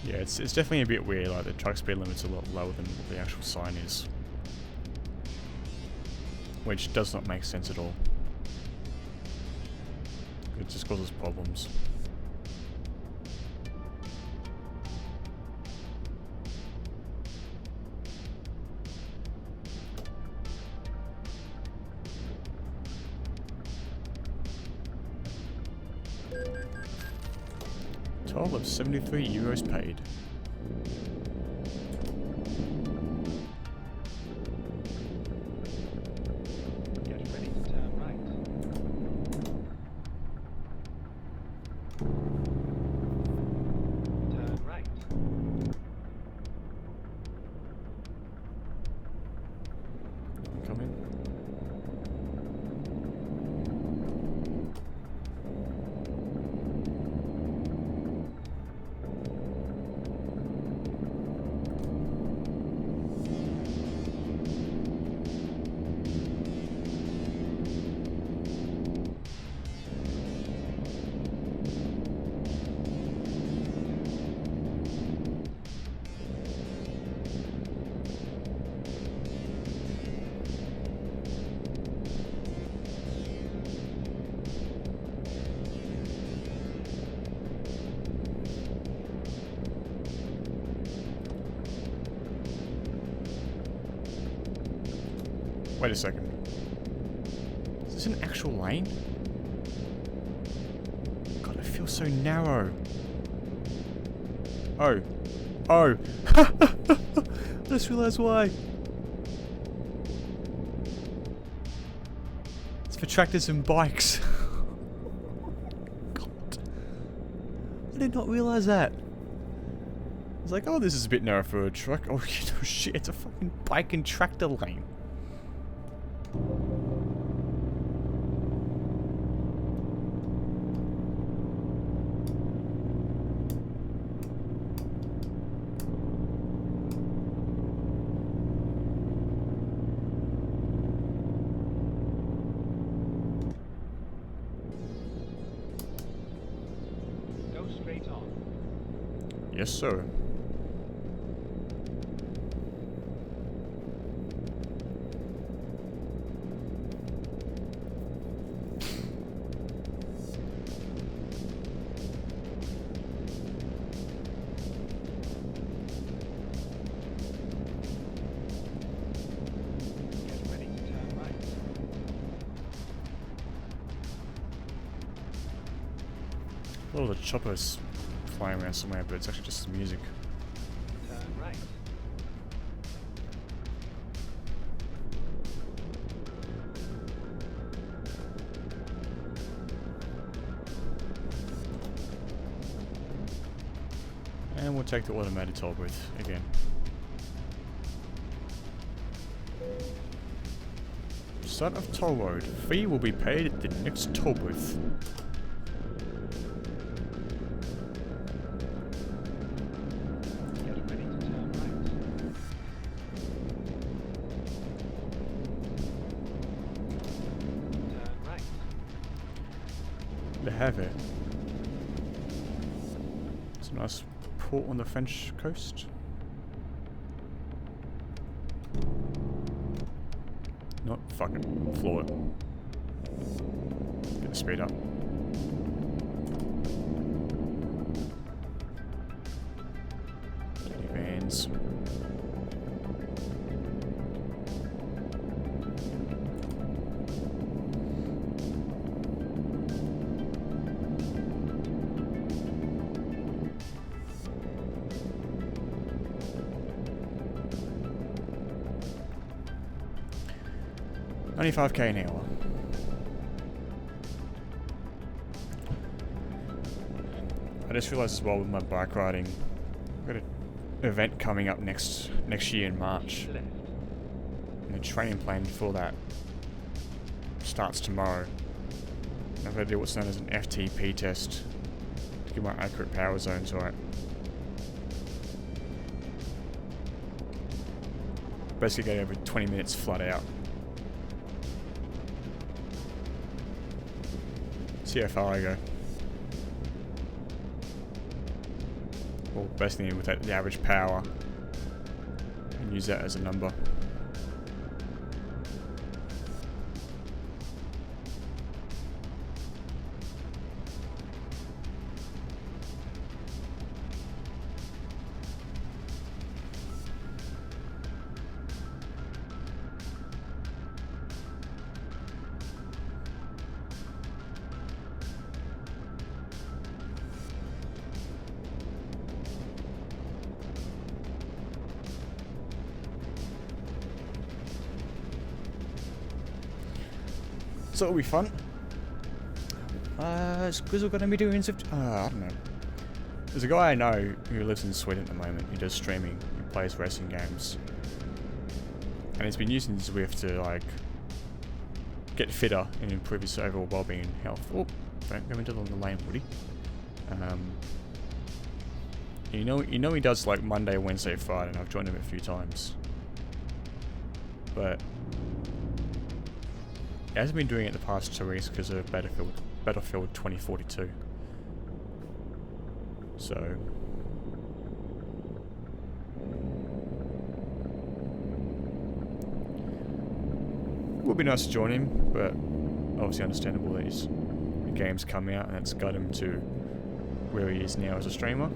Yeah, it's definitely a bit weird, like the truck speed limit's a lot lower than what the actual sign is. Which does not make sense at all. It just causes problems. Total of 73 euros paid. Get ready to turn right. Turn right. Come in. Wait a second. Is this an actual lane? God, it feels so narrow. Oh. Oh. I just realised why. It's for tractors and bikes. God. I did not realise that. I was like, oh, this is a bit narrow for a truck. Oh, shit, it's a fucking bike and tractor lane. Go straight on. Yes, sir. Well, the chopper's flying around somewhere, but it's actually just the music. Turn right. And we'll take the automated toll booth again. Start of toll road. Fee will be paid at the next toll booth. Get ready to turn right. Turn right. Le Havre. It's a nice port on the French coast. Not fucking floor it. Get the speed up. Any vans. $95k an hour. I just realised as well with my bike riding, I've got an event coming up next year in March. Left. And the training plan for that starts tomorrow. And I've got to do what's known as an FTP test to get my accurate power zones right. Basically, go every 20 minutes flat out. See how far I go. Well, basically with that, the average power, and use that as a number. So it'll be fun. Is Grizzle going to be doing some... I don't know. There's a guy I know who lives in Sweden at the moment. He does streaming. He plays racing games. And he's been using Zwift to, like, get fitter and improve his overall well-being and health. Oh, don't go into the lane, Woody. You know he does, like, Monday, Wednesday, Friday, and I've joined him a few times. But... he hasn't been doing it the past 2 weeks because of Battlefield 2042. So... it would be nice to join him, but obviously understandable that the game's come out and that's got him to where he is now as a streamer.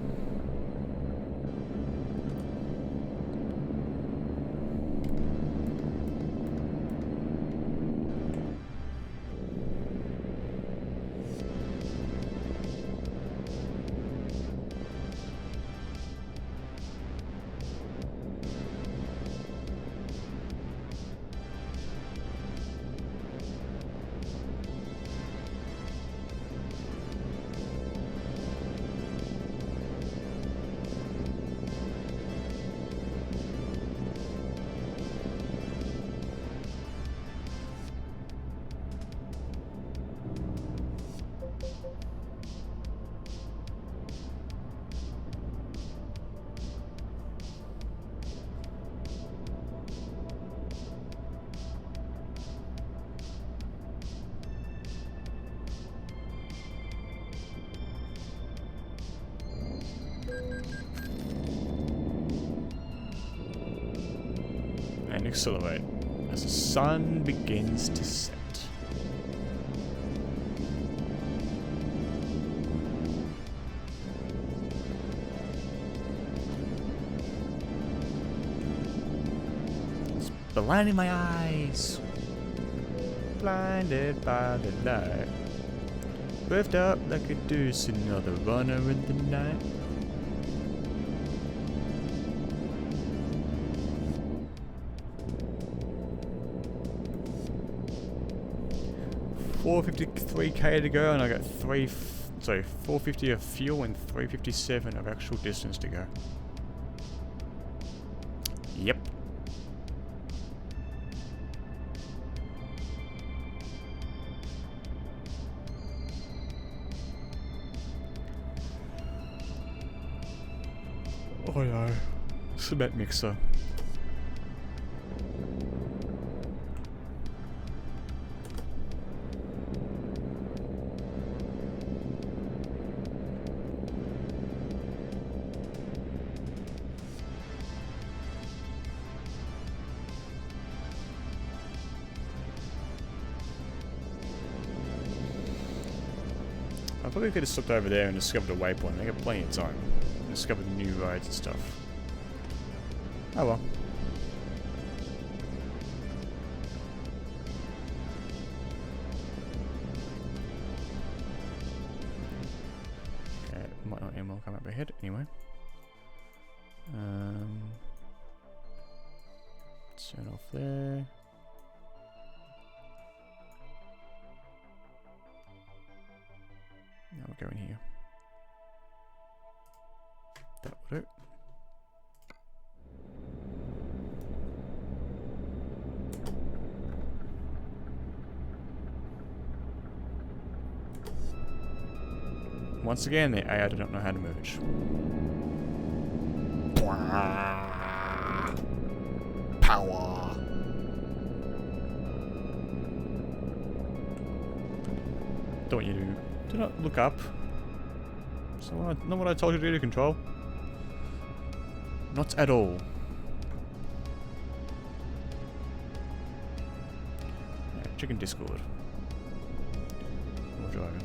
And accelerate as the sun begins to set. It's blinding my eyes, blinded by the light. Swift up like a deuce, another runner in the night. $453k to go, and I got 450 of fuel and 357 of actual distance to go. Yep. Oh no, cement mixer. I probably could have stopped over there and discovered a waypoint. I got plenty of time. Discovered new roads and stuff. Oh well. Okay, might not end well come up ahead anyway. Turn off there. Now we'll go in here. That will do. Once again, the AI do not know how to merge. Power. Don't you do? Do not look up. That's not what I told you to do to control. Not at all. Right, chicken Discord. More driving.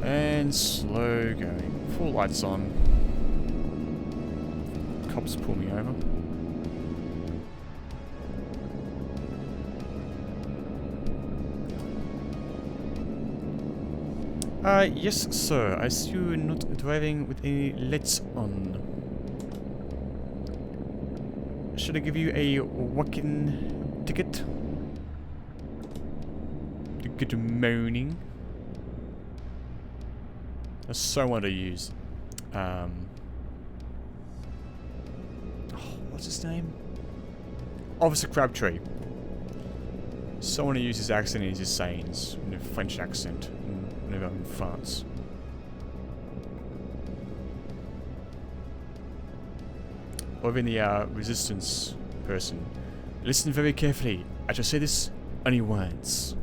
And slow going. Full lights on. Cops pull me over. Yes, sir. I see you not driving with any lights on. Should I give you a walk-in ticket? Good morning. I so want to use, what's his name? Officer Crabtree. So want to use his accent in his sayings, in a French accent, whenever I'm in France. Or even the resistance person. Listen very carefully. I shall say this only once.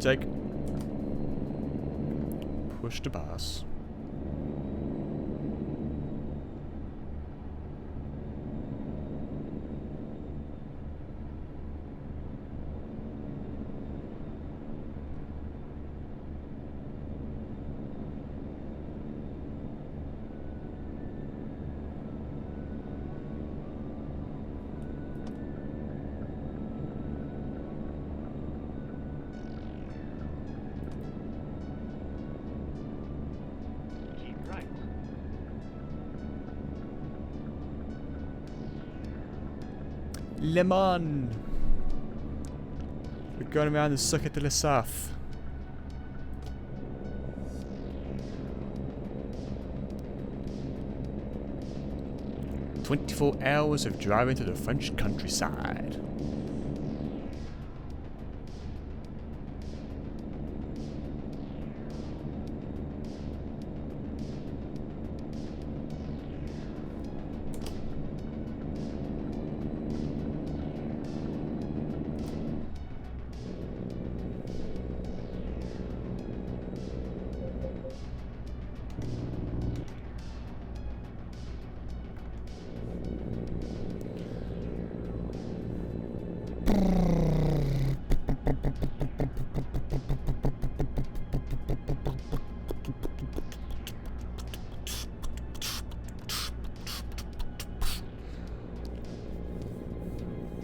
Take. Push to pass. Le Mans. We're going around the Circuit de la South. "24 hours of driving to the French countryside."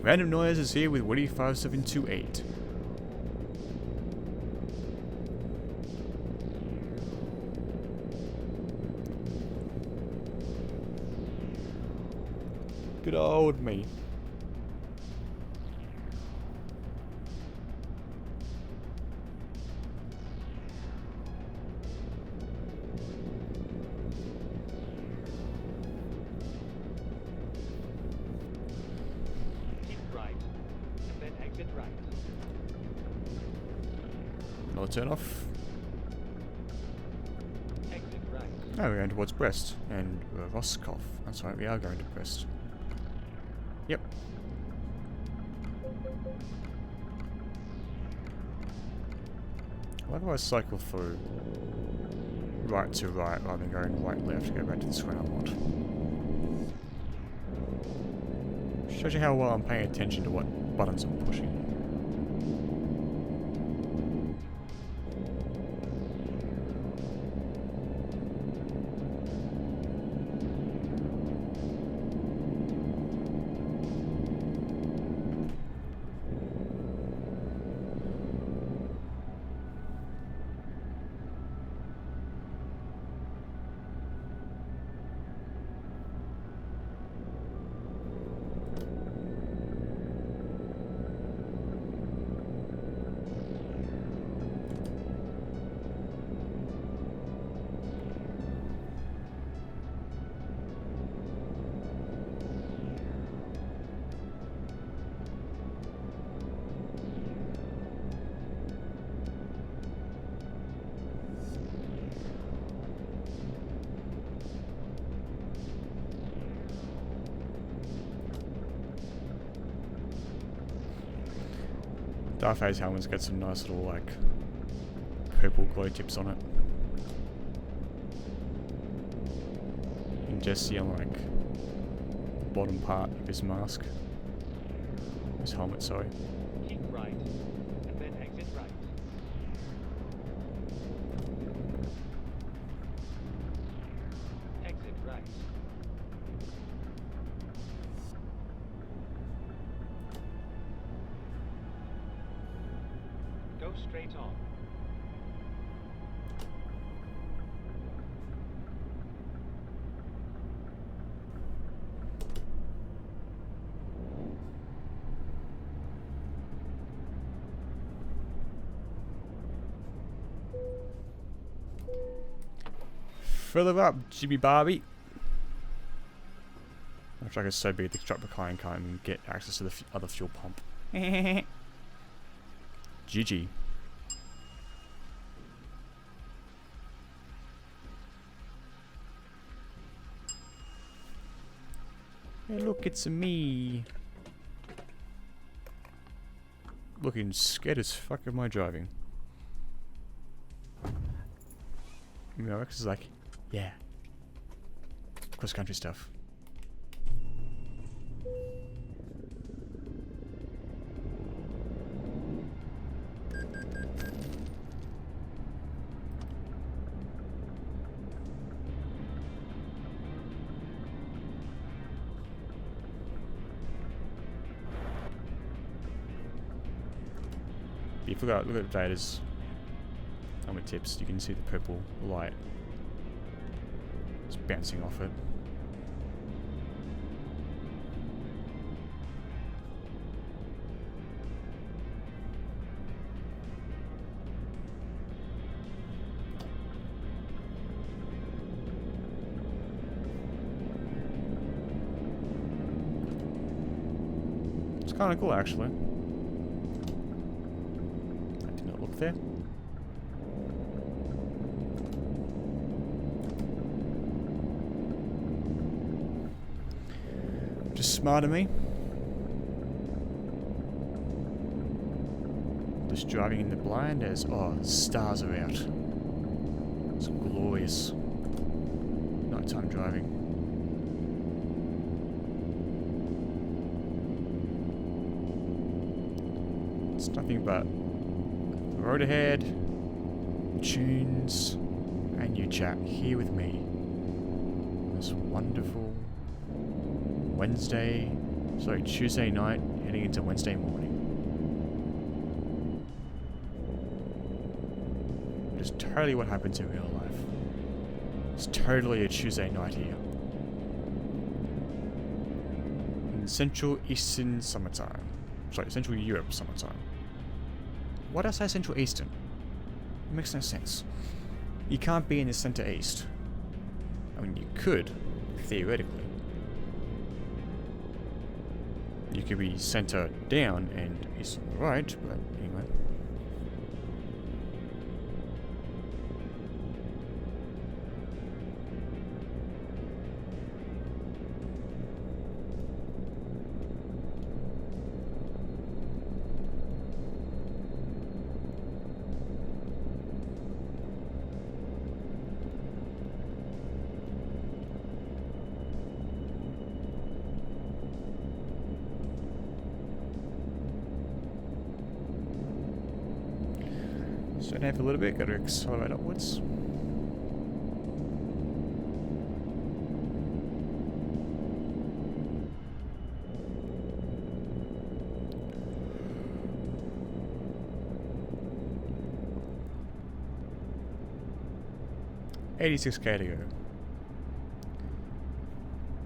Random Noise is here with Woody 5728. Good old me. No turn off. Exit right. Oh, we're going towards Brest and Roscoff. That's right, we are going to Brest. Yep. Why do I cycle through right to right rather than going right left to go back to the square I want? Shows you how well I'm paying attention to what buttons I'm pushing. Dark Phase helmet's got some nice little like purple glow tips on it. You can just see on like the bottom part of his mask. His helmet, sorry. Keep right, and then exit right. Exit right. Go straight on. Further up, Jimmy Barbie. The truck is so big the truck behind can't even get access to the other fuel pump. GG. Hey look, it's me. Looking scared as fuck of my driving. You know, Rex is like, yeah. Cross country stuff. You forgot, look at Vader's helmet tips, you can see the purple light. It's bouncing off it. kind of cool, actually. I did not look there. Just smart of me. Just driving in the blind as, oh, stars are out. It's glorious. Nighttime driving. It's nothing but the road ahead, tunes, and you chat here with me. This wonderful Tuesday night heading into Wednesday morning. It is totally what happens in real life. It's totally a Tuesday night here. In Central Eastern summertime. Sorry, Central Europe summertime. Why did I say Central Eastern? It makes no sense. You can't be in the Center East. I mean, you could, theoretically. You could be center down and east on the right, but anyway. So now for a little bit, got to accelerate upwards. $86K to go.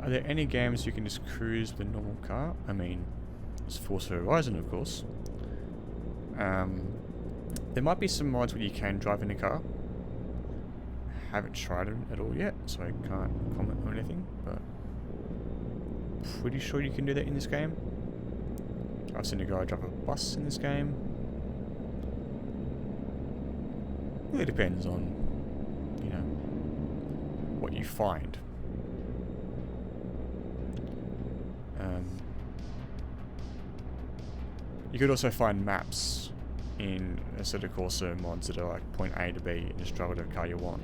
Are there any games you can just cruise with a normal car? I mean, there's Forza Horizon, of course. There might be some mods where you can drive in a car. Haven't tried them at all yet, so I can't comment on anything, but pretty sure you can do that in this game. I've seen a guy drive a bus in this game. Really depends on, you know, what you find. You could also find maps in Assetto Corsa mods that are like point A to B and just drive whatever car you want.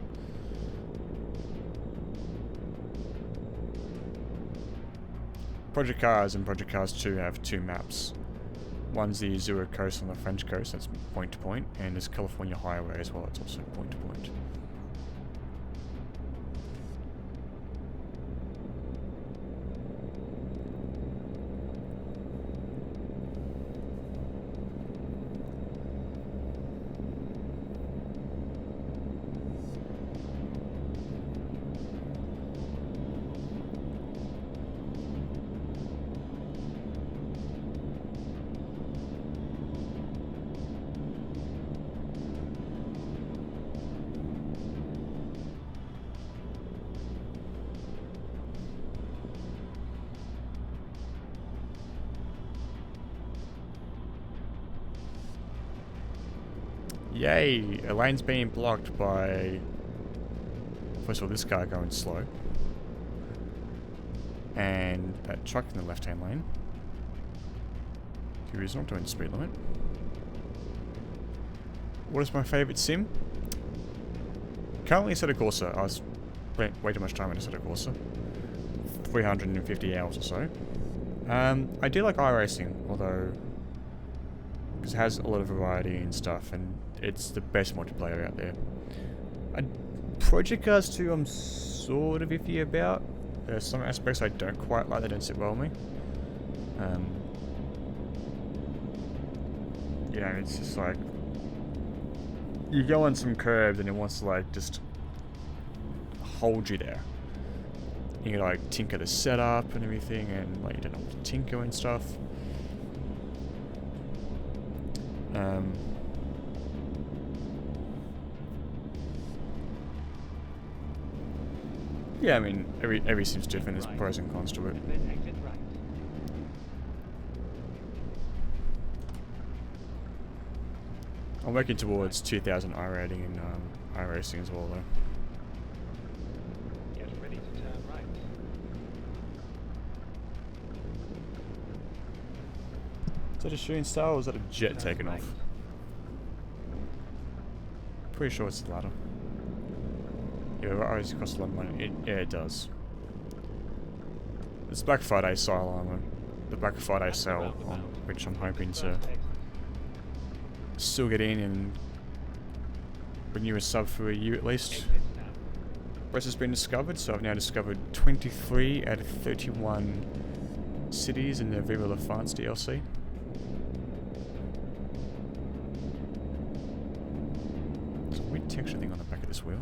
Project Cars and Project Cars 2 have two maps. One's the Azure Coast on the French coast, that's point to point, and there's California Highway as well, it's also point to point. Yay! A lane's being blocked by... First of all, this car going slow. And that truck in the left-hand lane. Who is not doing the speed limit. What is my favourite sim? Currently Assetto Corsa. I spent way too much time in Assetto Corsa. 350 hours or so. I do like iRacing, although... because it has a lot of variety and stuff, and it's the best multiplayer out there. Project Cars 2 I'm sort of iffy about. There's some aspects I don't quite like that don't sit well with me. You know, it's just like... you go on some curves and it wants to like just hold you there. You like tinker the setup and everything, and like you don't know what to tinker and stuff. Yeah, I mean, every sim's different. There's pros and cons to it. I'm working towards 2,000 I rating in iRacing as well, though. Get ready to turn right. Is that a shooting star or is that a jet Turn taking right. off? Pretty sure it's the latter. Yeah, it always costs a lot of money. Yeah, it does. It's Black Friday style armor. The Black Friday sale, on which I'm hoping to First exit. still get in and renew a sub for a year at least. Exit now. Rest has been discovered, so I've now discovered 23 out of 31 cities in the Viva La France DLC. There's a weird texture thing on the back of this wheel.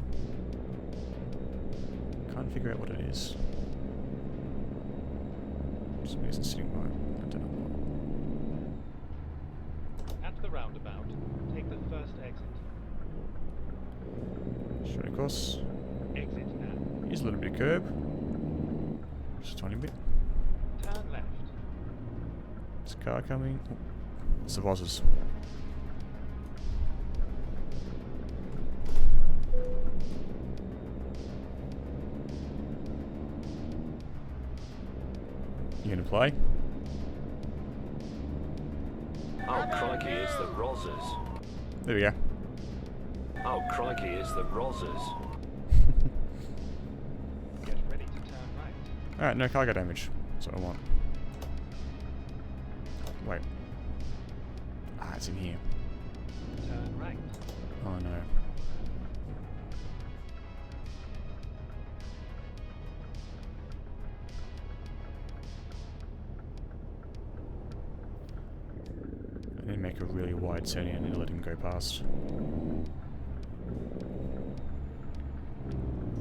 Can't figure out what it is. Just means it's sitting right. I don't know what. At the roundabout, take the first exit. Straight across. Exit now. Here's a little bit of curb. Just a tiny bit. Turn left. There's a car coming. Oh, it's the bosses. You gonna play? Oh, crikey, it's the Rozzers. There we go. Oh, crikey, it's the Rozzers. Get ready to turn right. Alright, no cargo damage. That's what I want. Wait. Ah, it's in here. Turn right. Oh no. I need to make a really wide turning. I need to let him go past. You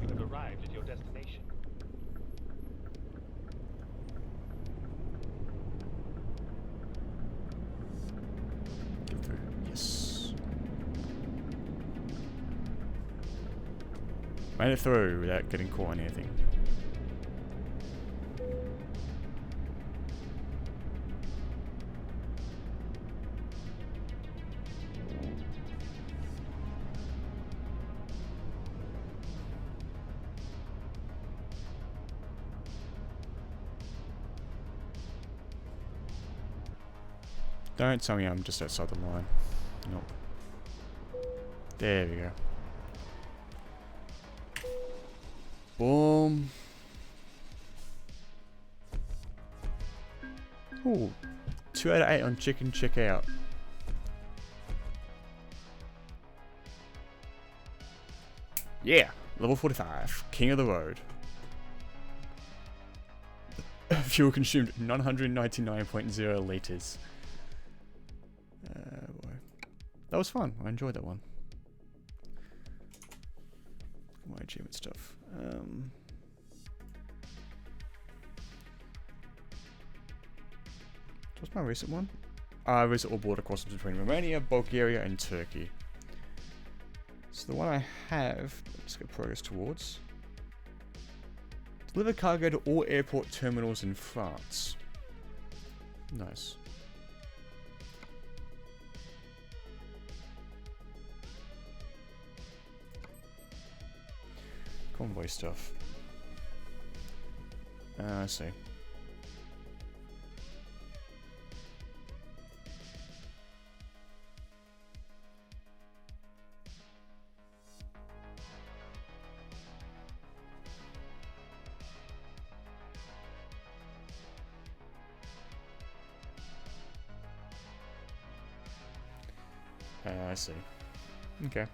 have arrived at your destination. Get through. Yes. Made it through without getting caught on anything. Don't tell me I'm just outside the line. Nope. There we go. Boom. Ooh. 2 out of 8 on chicken checkout. Yeah. Level 45. King of the road. Fuel consumed 999.0 liters. Boy. That was fun. I enjoyed that one. My achievement stuff. What's my recent one? Visit all border crossings between Romania, Bulgaria, and Turkey. So the one I have, let's get progress towards. Deliver cargo to all airport terminals in France. Nice. Convoy stuff. I see. I see. Okay.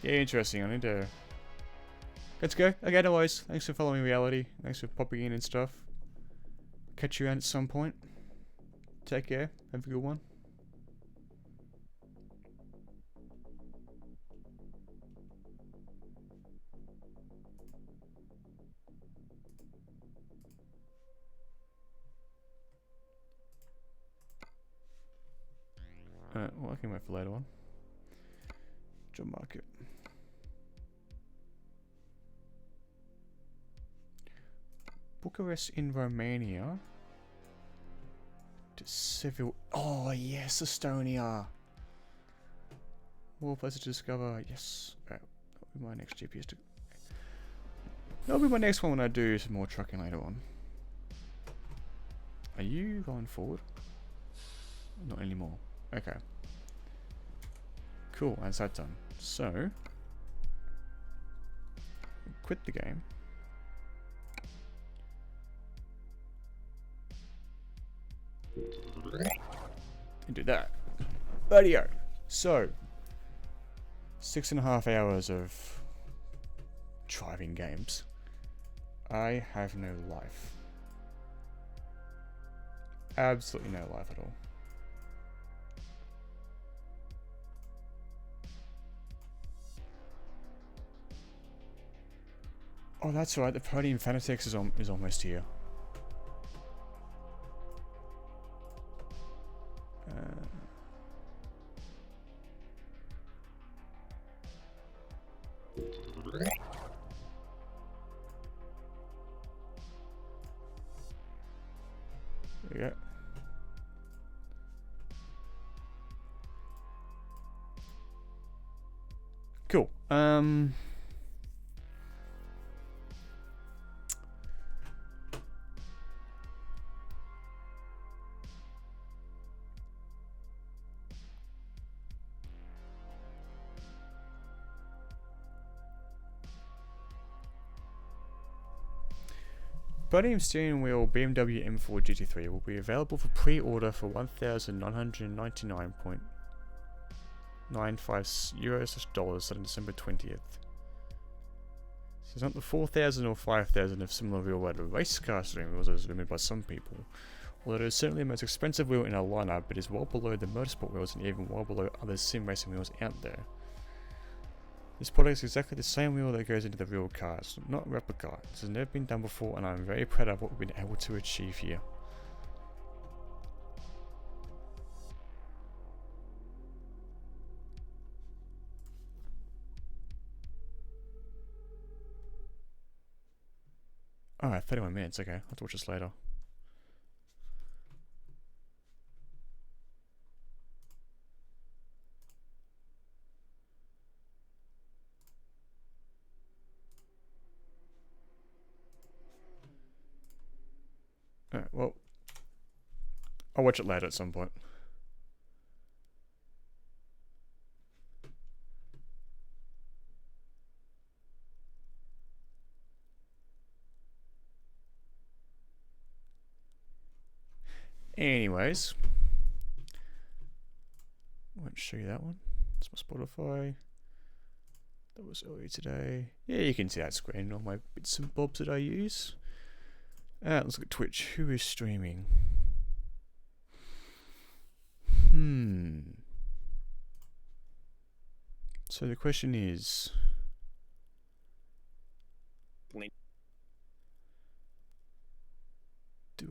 Yeah, interesting. I need to... Let's go. Okay, otherwise, thanks for following reality. Thanks for popping in and stuff. Catch you around at some point. Take care. Have a good one. Well, I can wait for later on. Job market. Bucharest in Romania. To Seville. Oh yes, Estonia. More places to discover. Yes. Right. That'll be my next GPS. That'll be my next one when I do some more trucking later on. Are you going forward? Not anymore. Okay. Cool, that's that done. So, quit the game. And do that. Radio. So, 6.5 hours of driving games. I have no life. Absolutely no life at all. Oh, that's right. The party in Fanatec is almost here. There we go. Cool. Podium steering wheel BMW M4 GT3 will be available for pre-order for $1,999.95 euros on December 20th. So it's not the 4,000 or 5,000 of similar real-world race car steering wheels as rumored by some people, although it is certainly the most expensive wheel in our lineup, it is well below the motorsport wheels and even well below other sim racing wheels out there. This product is exactly the same wheel that goes into the real cars, not a replica. This has never been done before and I'm very proud of what we've been able to achieve here. Alright, 31 minutes, okay. I'll have to watch this later. Alright, well, I'll watch it later at some point. Anyways, I won't show you that one. It's my Spotify. That was earlier today. Yeah, you can see that screen on my bits and bobs that I use. Let's look at Twitch. Who is streaming? So the question is... Do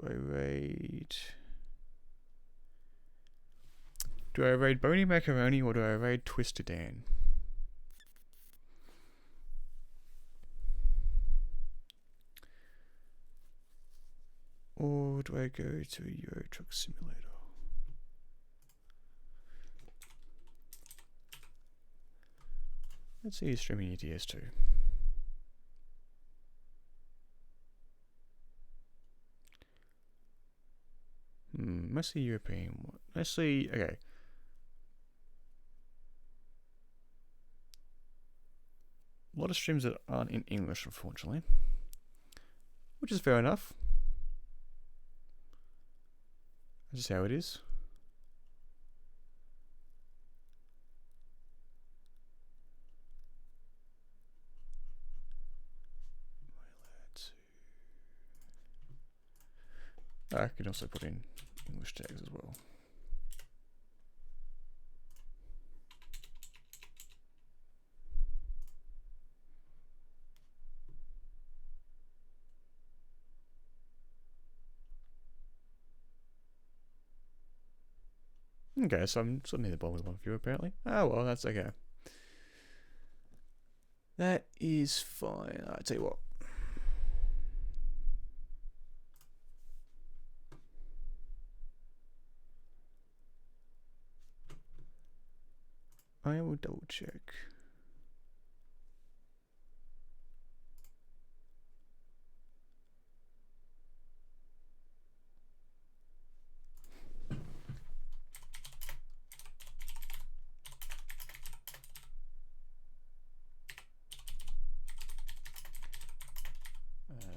I raid Bony Macaroni or do I raid Twister Dan? Or do I go to a Euro Truck Simulator? Let's see who's streaming ETS2. Mostly European. Mostly, okay. A lot of streams that aren't in English, unfortunately. Which is fair enough. That's just how it is. I can also put in English tags as well. Okay, so I'm sort of near the bottom with one view apparently. Oh well, that's okay. That is fine. I'll tell you what. I will double check.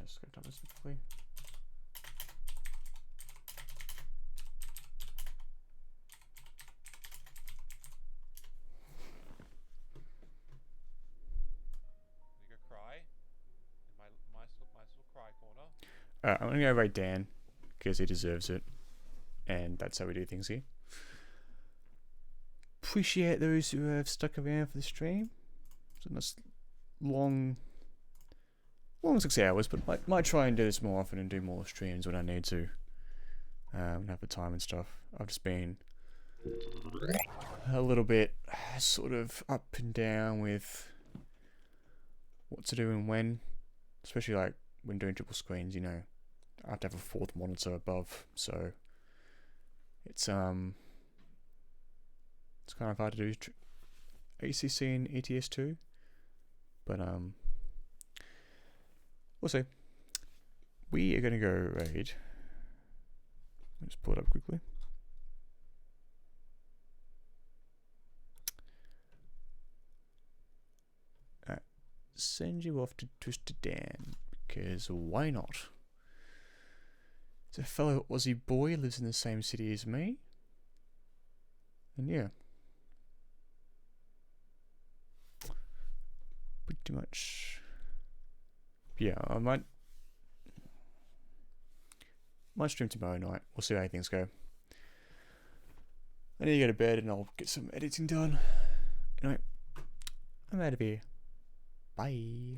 Let's go down this quickly. Cry in my little cry corner. I'm gonna go rate Dan because he deserves it, and that's how we do things here. Appreciate those who have stuck around for the stream. It's a nice long 6 hours, but might try and do this more often and do more streams when I need to. Have the time and stuff. I've just been a little bit sort of up and down with what to do and when, especially like when doing triple screens. You know, I have to have a fourth monitor above, so it's kind of hard to do ACC and ETS2, but we'll see. We are gonna go raid. Let's pull it up quickly. Send you off to Twisted Dan, because why not? It's a fellow Aussie boy, lives in the same city as me. And yeah. Pretty much. Yeah, I might stream tomorrow night. We'll see how things go. I need to go to bed and I'll get some editing done. Anyway, I'm out of here. Bye.